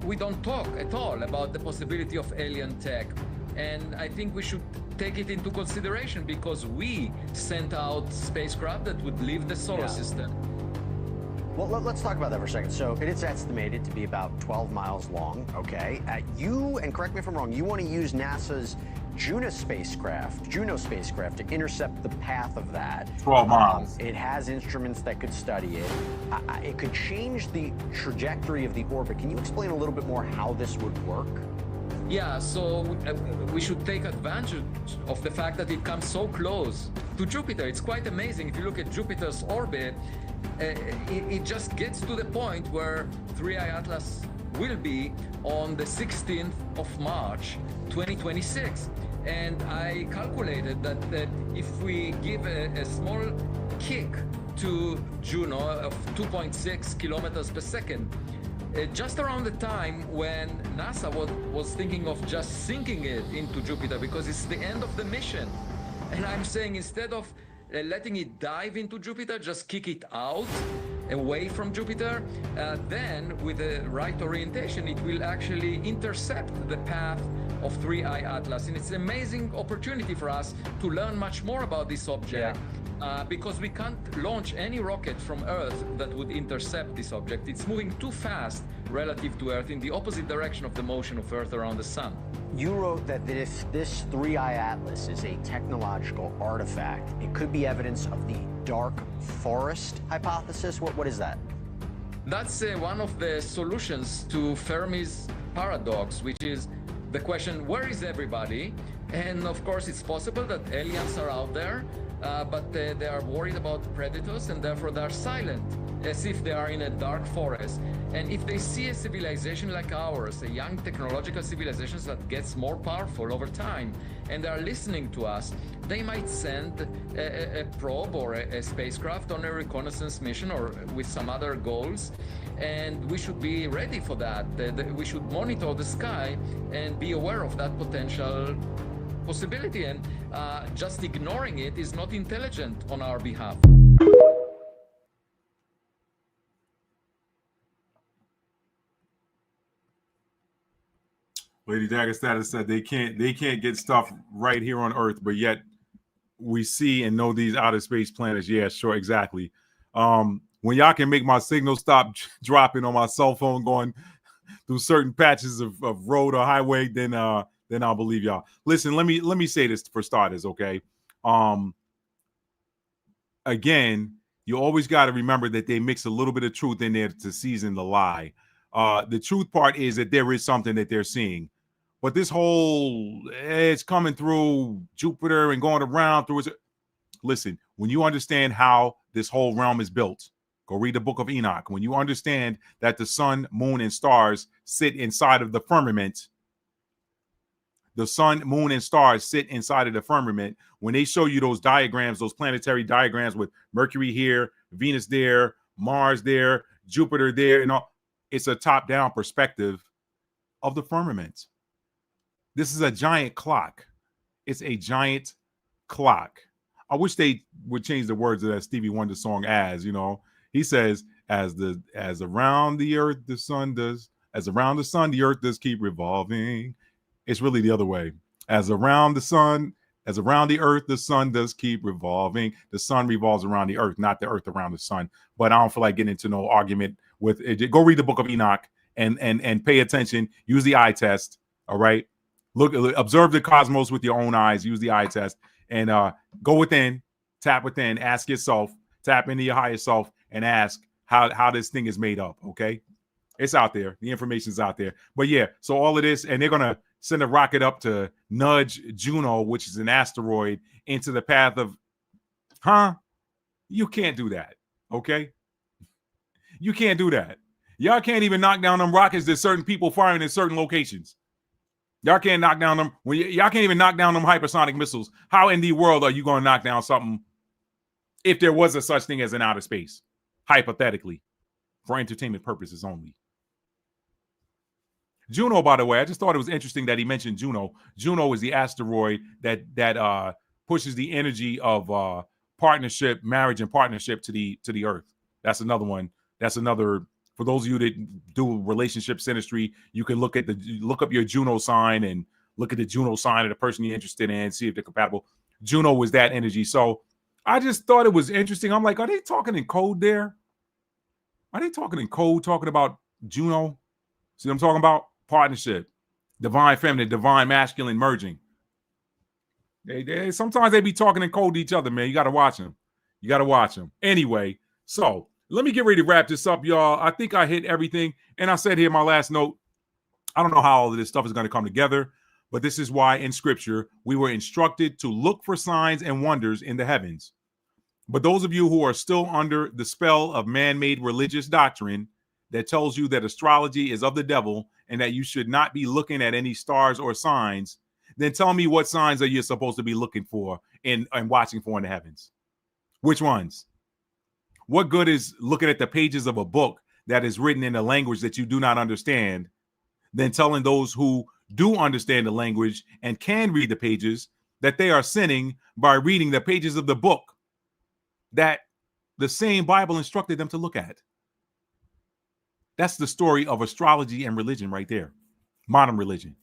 we don't talk at all about the possibility of alien tech. And I think we should take it into consideration, because we sent out spacecraft that would leave the solar system. Well, let's talk about that for a second. So it is estimated to be about 12 miles long, okay? You, and correct me if I'm wrong, you want to use NASA's Juno spacecraft to intercept the path of that. 12 miles. It has instruments that could study it. It could change the trajectory of the orbit. Can you explain a little bit more how this would work? Yeah, so we should take advantage of the fact that it comes so close to Jupiter. It's quite amazing. If you look at Jupiter's orbit, it just gets to the point where 3I Atlas will be on the 16th of March, 2026. And I calculated that if we give a small kick to Juno of 2.6 kilometers per second, just around the time when NASA was thinking of just sinking it into Jupiter, because it's the end of the mission. And I'm saying, instead of letting it dive into Jupiter, just kick it out, away from Jupiter, then with the right orientation, it will actually intercept the path of 3I Atlas. And it's an amazing opportunity for us to learn much more about this object. Because we can't launch any rocket from Earth that would intercept this object. It's moving too fast relative to Earth, in the opposite direction of the motion of Earth around the Sun. You wrote that if this 3I Atlas is a technological artifact, it could be evidence of the dark forest hypothesis. What is that? That's one of the solutions to Fermi's paradox, which is the question, where is everybody? And of course, it's possible that aliens are out there, but they are worried about predators, and therefore they are silent. as if they are in a dark forest. And if they see a civilization like ours, a young technological civilization that gets more powerful over time, and they are listening to us, they might send a probe or a spacecraft on a reconnaissance mission or with some other goals. And we should be ready for that. We should monitor the sky and be aware of that potential possibility. And just ignoring it is not intelligent on our behalf. Lady Dagger Status said they can't get stuff right here on Earth, but yet we see and know these outer space planets. Yeah, sure, exactly. When y'all can make my signal stop dropping on my cell phone going through certain patches of road or highway, then I'll believe y'all. Listen, let me say this for starters, okay? Again, you always got to remember that they mix a little bit of truth in there to season the lie. The truth part is that there is something that they're seeing. But this whole, it's coming through Jupiter and going around through it. Listen, when you understand how this whole realm is built, go read the book of Enoch. When you understand that the sun, moon, and stars sit inside of the firmament, the sun, moon, and stars sit inside of the firmament. When they show you those diagrams, those planetary diagrams with Mercury here, Venus there, Mars there, Jupiter there, and all, it's a top-down perspective of the firmament. This is a giant clock. It's a giant clock. I wish they would change the words of that Stevie Wonder song as, you know, he says, as around the earth, the sun does, as around the sun, the earth does keep revolving. It's really the other way. As around the sun, as around the earth, the sun does keep revolving. The sun revolves around the earth, not the earth around the sun. But I don't feel like getting into no argument with it. Go read the book of Enoch and pay attention. Use the eye test. All right. Look, observe the cosmos with your own eyes. Use the eye test and go within, tap within, ask yourself, tap into your higher self and ask how this thing is made up. Okay. It's out there. The information's out there. But yeah, so all of this, and they're going to send a rocket up to nudge Juno, which is an asteroid, into the path of, you can't do that. Okay. You can't do that. Y'all can't even knock down them rockets that certain people firing in certain locations. Y'all can't knock down them. Y'all can't even knock down them hypersonic missiles. How in the world are you going to knock down something if there was a such thing as an outer space? Hypothetically, for entertainment purposes only. Juno, by the way, I just thought it was interesting that he mentioned Juno. Juno is the asteroid that pushes the energy of partnership, marriage, and partnership to the Earth. That's another one. That's another. For those of you that do relationship synastry, you can look up your Juno sign and look at the Juno sign of the person you're interested in, see if they're compatible. Juno was that energy. So I just thought it was interesting. I'm like, are they talking in code there? Are they talking in code, talking about Juno? See what I'm talking about? Partnership, divine feminine, divine masculine merging. They sometimes they be talking in code to each other, man. You got to watch them. You got to watch them. Anyway, so let me get ready to wrap this up, y'all. I think I hit everything. And I said here my last note, I don't know how all of this stuff is going to come together, but this is why in scripture we were instructed to look for signs and wonders in the heavens. But those of you who are still under the spell of man-made religious doctrine that tells you that astrology is of the devil and that you should not be looking at any stars or signs, then tell me what signs are you supposed to be looking for and watching for in the heavens? Which ones? What good is looking at the pages of a book that is written in a language that you do not understand, than telling those who do understand the language and can read the pages that they are sinning by reading the pages of the book that the same Bible instructed them to look at? That's the story of astrology and religion right there. Modern religion.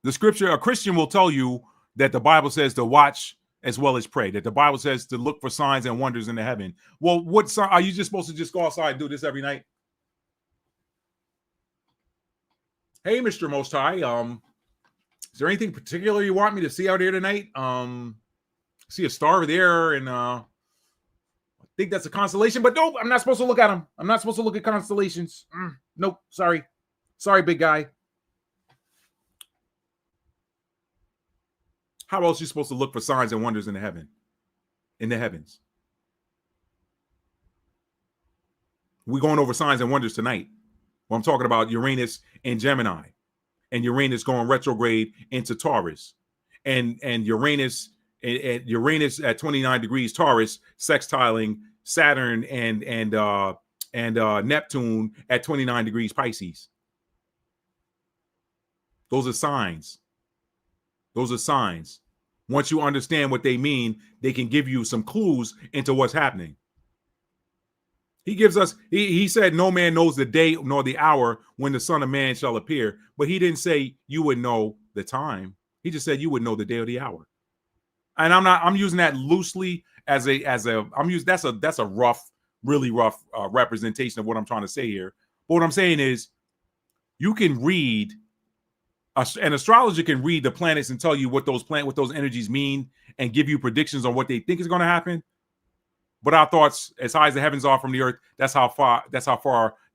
The scripture, a Christian will tell you that the Bible says to watch as well as pray, that the Bible says to look for signs and wonders in the heaven. Well, what sign are you just supposed to just go outside and do this every night? Hey, Mr. Most High, is there anything particular you want me to see out here tonight? See a star over there, and I think that's a constellation, but nope, I'm not supposed to look at them. I'm not supposed to look at constellations. Nope, sorry, big guy. How else are you supposed to look for signs and wonders in the heavens? We're going over signs and wonders tonight. Well, I'm talking about Uranus and Gemini, and Uranus going retrograde into Taurus, and Uranus at 29 degrees Taurus sextiling Saturn and Neptune at 29 degrees Pisces. Those are signs. Those are signs. Once you understand what they mean, they can give you some clues into what's happening. He gives us, he said, no man knows the day nor the hour when the Son of Man shall appear. But he didn't say you would know the time. He just said you would know the day or the hour. And I'm using that loosely that's a rough, really rough representation of what I'm trying to say here. But what I'm saying is you can read, an astrologer can read the planets and tell you what those energies mean and give you predictions on what they think is going to happen. But our thoughts, as high as the heavens are from the earth, that's how far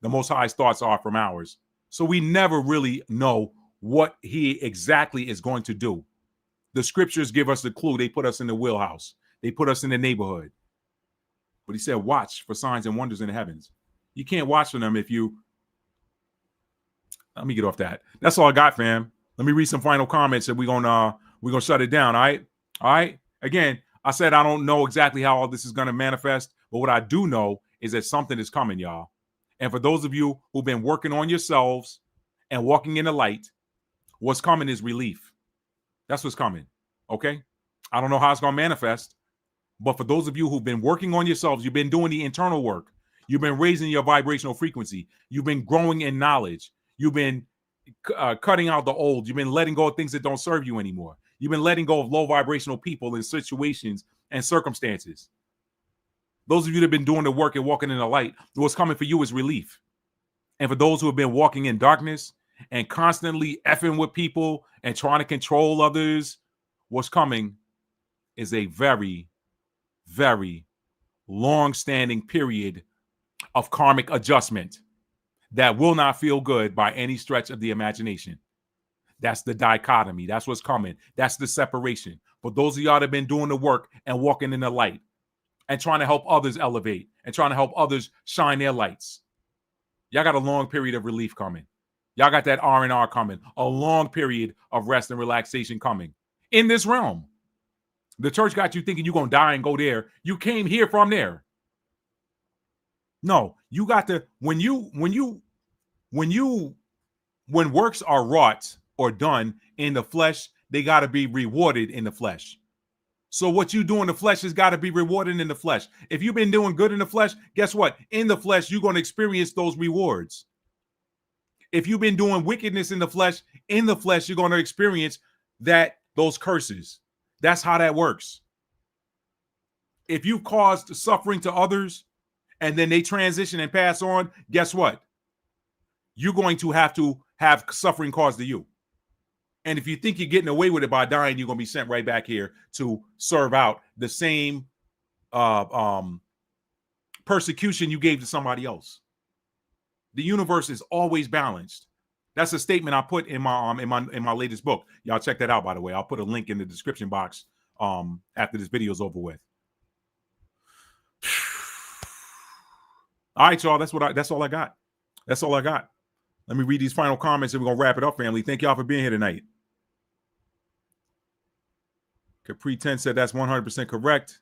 the Most High's thoughts are from ours. So we never really know what he exactly is going to do. The scriptures give us the clue. They put us in the wheelhouse. They put us in the neighborhood. But he said, watch for signs and wonders in the heavens. You can't watch for them if you... Let me get off that. That's all I got, fam. Let me read some final comments and we're gonna shut it down. All right. Again, I said I don't know exactly how all this is gonna manifest, but what I do know is that something is coming, y'all. And for those of you who've been working on yourselves and walking in the light, what's coming is relief. That's what's coming. Okay. I don't know how it's gonna manifest, but for those of you who've been working on yourselves, you've been doing the internal work. You've been raising your vibrational frequency. You've been growing in knowledge. You've been cutting out the old. You've been letting go of things that don't serve you anymore. You've been letting go of low vibrational people and situations and circumstances. Those of you that have been doing the work and walking in the light, what's coming for you is relief. And for those who have been walking in darkness and constantly effing with people and trying to control others, what's coming is a very, very long-standing period of karmic adjustment that will not feel good by any stretch of the imagination. That's the dichotomy. That's what's coming. That's the separation. For those of y'all that have been doing the work and walking in the light and trying to help others elevate and trying to help others shine their lights, y'all got a long period of relief coming. Y'all got that R&R coming, a long period of rest and relaxation coming in this realm. The church got you thinking you're going to die and go there. You came here from there. No, you got to, when works are wrought or done in the flesh, they got to be rewarded in the flesh. So what you do in the flesh has got to be rewarded in the flesh. If you've been doing good in the flesh, guess what? In the flesh, you're going to experience those rewards. If you've been doing wickedness in the flesh, you're going to experience those curses. That's how that works. If you caused suffering to others and then they transition and pass on, guess what? You're going to have suffering caused to you. And if you think you're getting away with it by dying, you're going to be sent right back here to serve out the same persecution you gave to somebody else. The universe is always balanced. That's a statement I put in my latest book. Y'all check that out, by the way. I'll put a link in the description box after this video is over with. All right, y'all. That's all I got. That's all I got. Let me read these final comments and we're going to wrap it up, family. Thank y'all for being here tonight. Capri 10 said that's 100% correct.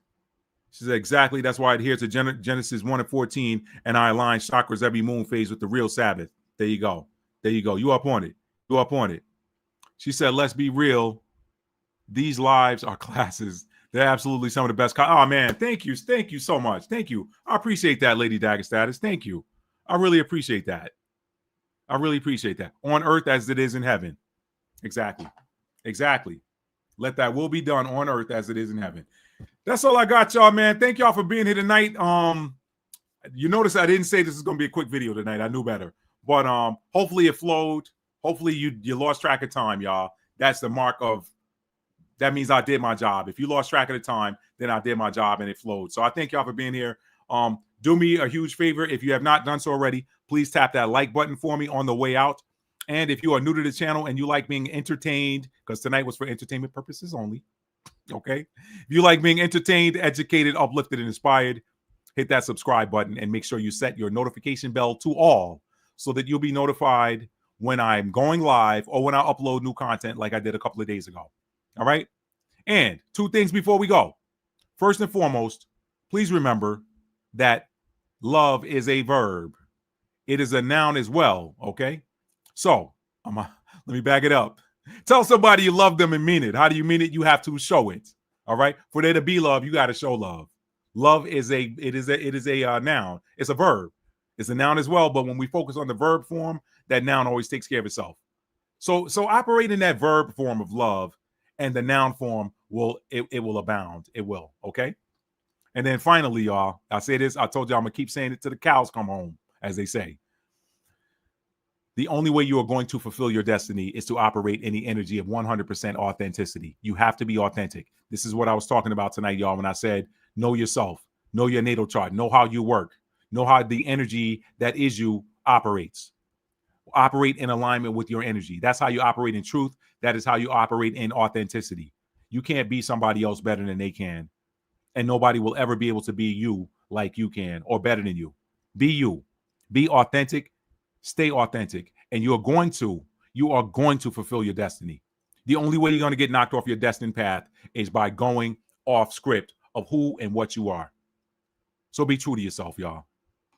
She said exactly. That's why I adhere to Genesis 1 and 14, and I align chakras every moon phase with the real Sabbath. There you go. There you go. You up on it. You up on it. She said, let's be real. These lives are classes. They're absolutely some of the best. Oh, man. Thank you. Thank you so much. Thank you. I appreciate that, Lady Dagger Status. Thank you. I really appreciate that. I really appreciate that. On earth as it is in heaven. Exactly. Exactly. Let that will be done on earth as it is in heaven. That's all I got, y'all, man. Thank y'all for being here tonight. You notice I didn't say this is going to be a quick video tonight. I knew better. But hopefully it flowed. Hopefully you lost track of time, y'all. That's the mark of, that means I did my job. If you lost track of the time, then I did my job and it flowed. So I thank y'all for being here. Do me a huge favor. If you have not done so already, please tap that like button for me on the way out. And if you are new to the channel and you like being entertained, because tonight was for entertainment purposes only, okay? If you like being entertained, educated, uplifted, and inspired, hit that subscribe button and make sure you set your notification bell to all so that you'll be notified when I'm going live or when I upload new content like I did a couple of days ago. All right. And 2 things before we go. First and foremost, please remember that love is a verb. It is a noun as well. Okay. So let me back it up. Tell somebody you love them and mean it. How do you mean it? You have to show it. All right. For there to be love, you got to show love. Love is a noun. It's a verb. It's a noun as well. But when we focus on the verb form, that noun always takes care of itself. So operate in that verb form of love, and the noun form will abound. It will. Okay. And then finally, y'all, I say this. I told you I'm gonna keep saying it till the cows come home, as they say. The only way you are going to fulfill your destiny is to operate in the energy of 100% authenticity. You have to be authentic. This is what I was talking about tonight, y'all, when I said, know yourself, know your natal chart, know how you work, know how the energy that is you operates. Operate in alignment with your energy. That's how you operate in truth. That is how you operate in authenticity. You can't be somebody else better than they can. And nobody will ever be able to be you like you can or better than you. Be you. Be authentic. Stay authentic, and you are going to fulfill your destiny. The only way you're going to get knocked off your destined path is by going off script of who and what you are. So be true to yourself, y'all.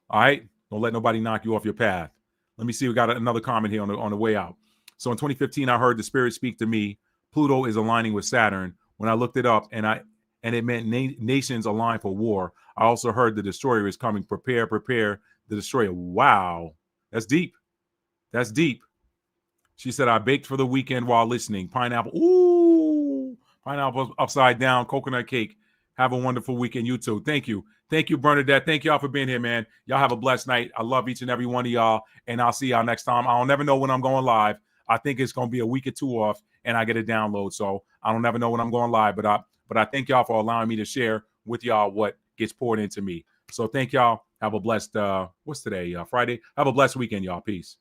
All right? Don't let nobody knock you off your path. Let me see. We got another comment here on the way out. So in 2015, I heard the spirit speak to me. Pluto is aligning with Saturn. When I looked it up, and it meant nations align for war. I also heard the destroyer is coming. Prepare the destroyer. Wow. That's deep. That's deep. She said, I baked for the weekend while listening. Pineapple. Ooh. Pineapple upside down. Coconut cake. Have a wonderful weekend. You too. Thank you. Thank you, Bernadette. Thank y'all for being here, man. Y'all have a blessed night. I love each and every one of y'all. And I'll see y'all next time. I'll never know when I'm going live. I think it's going to be a week or 2 off and I get a download. So I don't never know when I'm going live. But I thank y'all for allowing me to share with y'all what gets poured into me. So thank y'all. Have a blessed, what's today? Friday. Have a blessed weekend, y'all. Peace.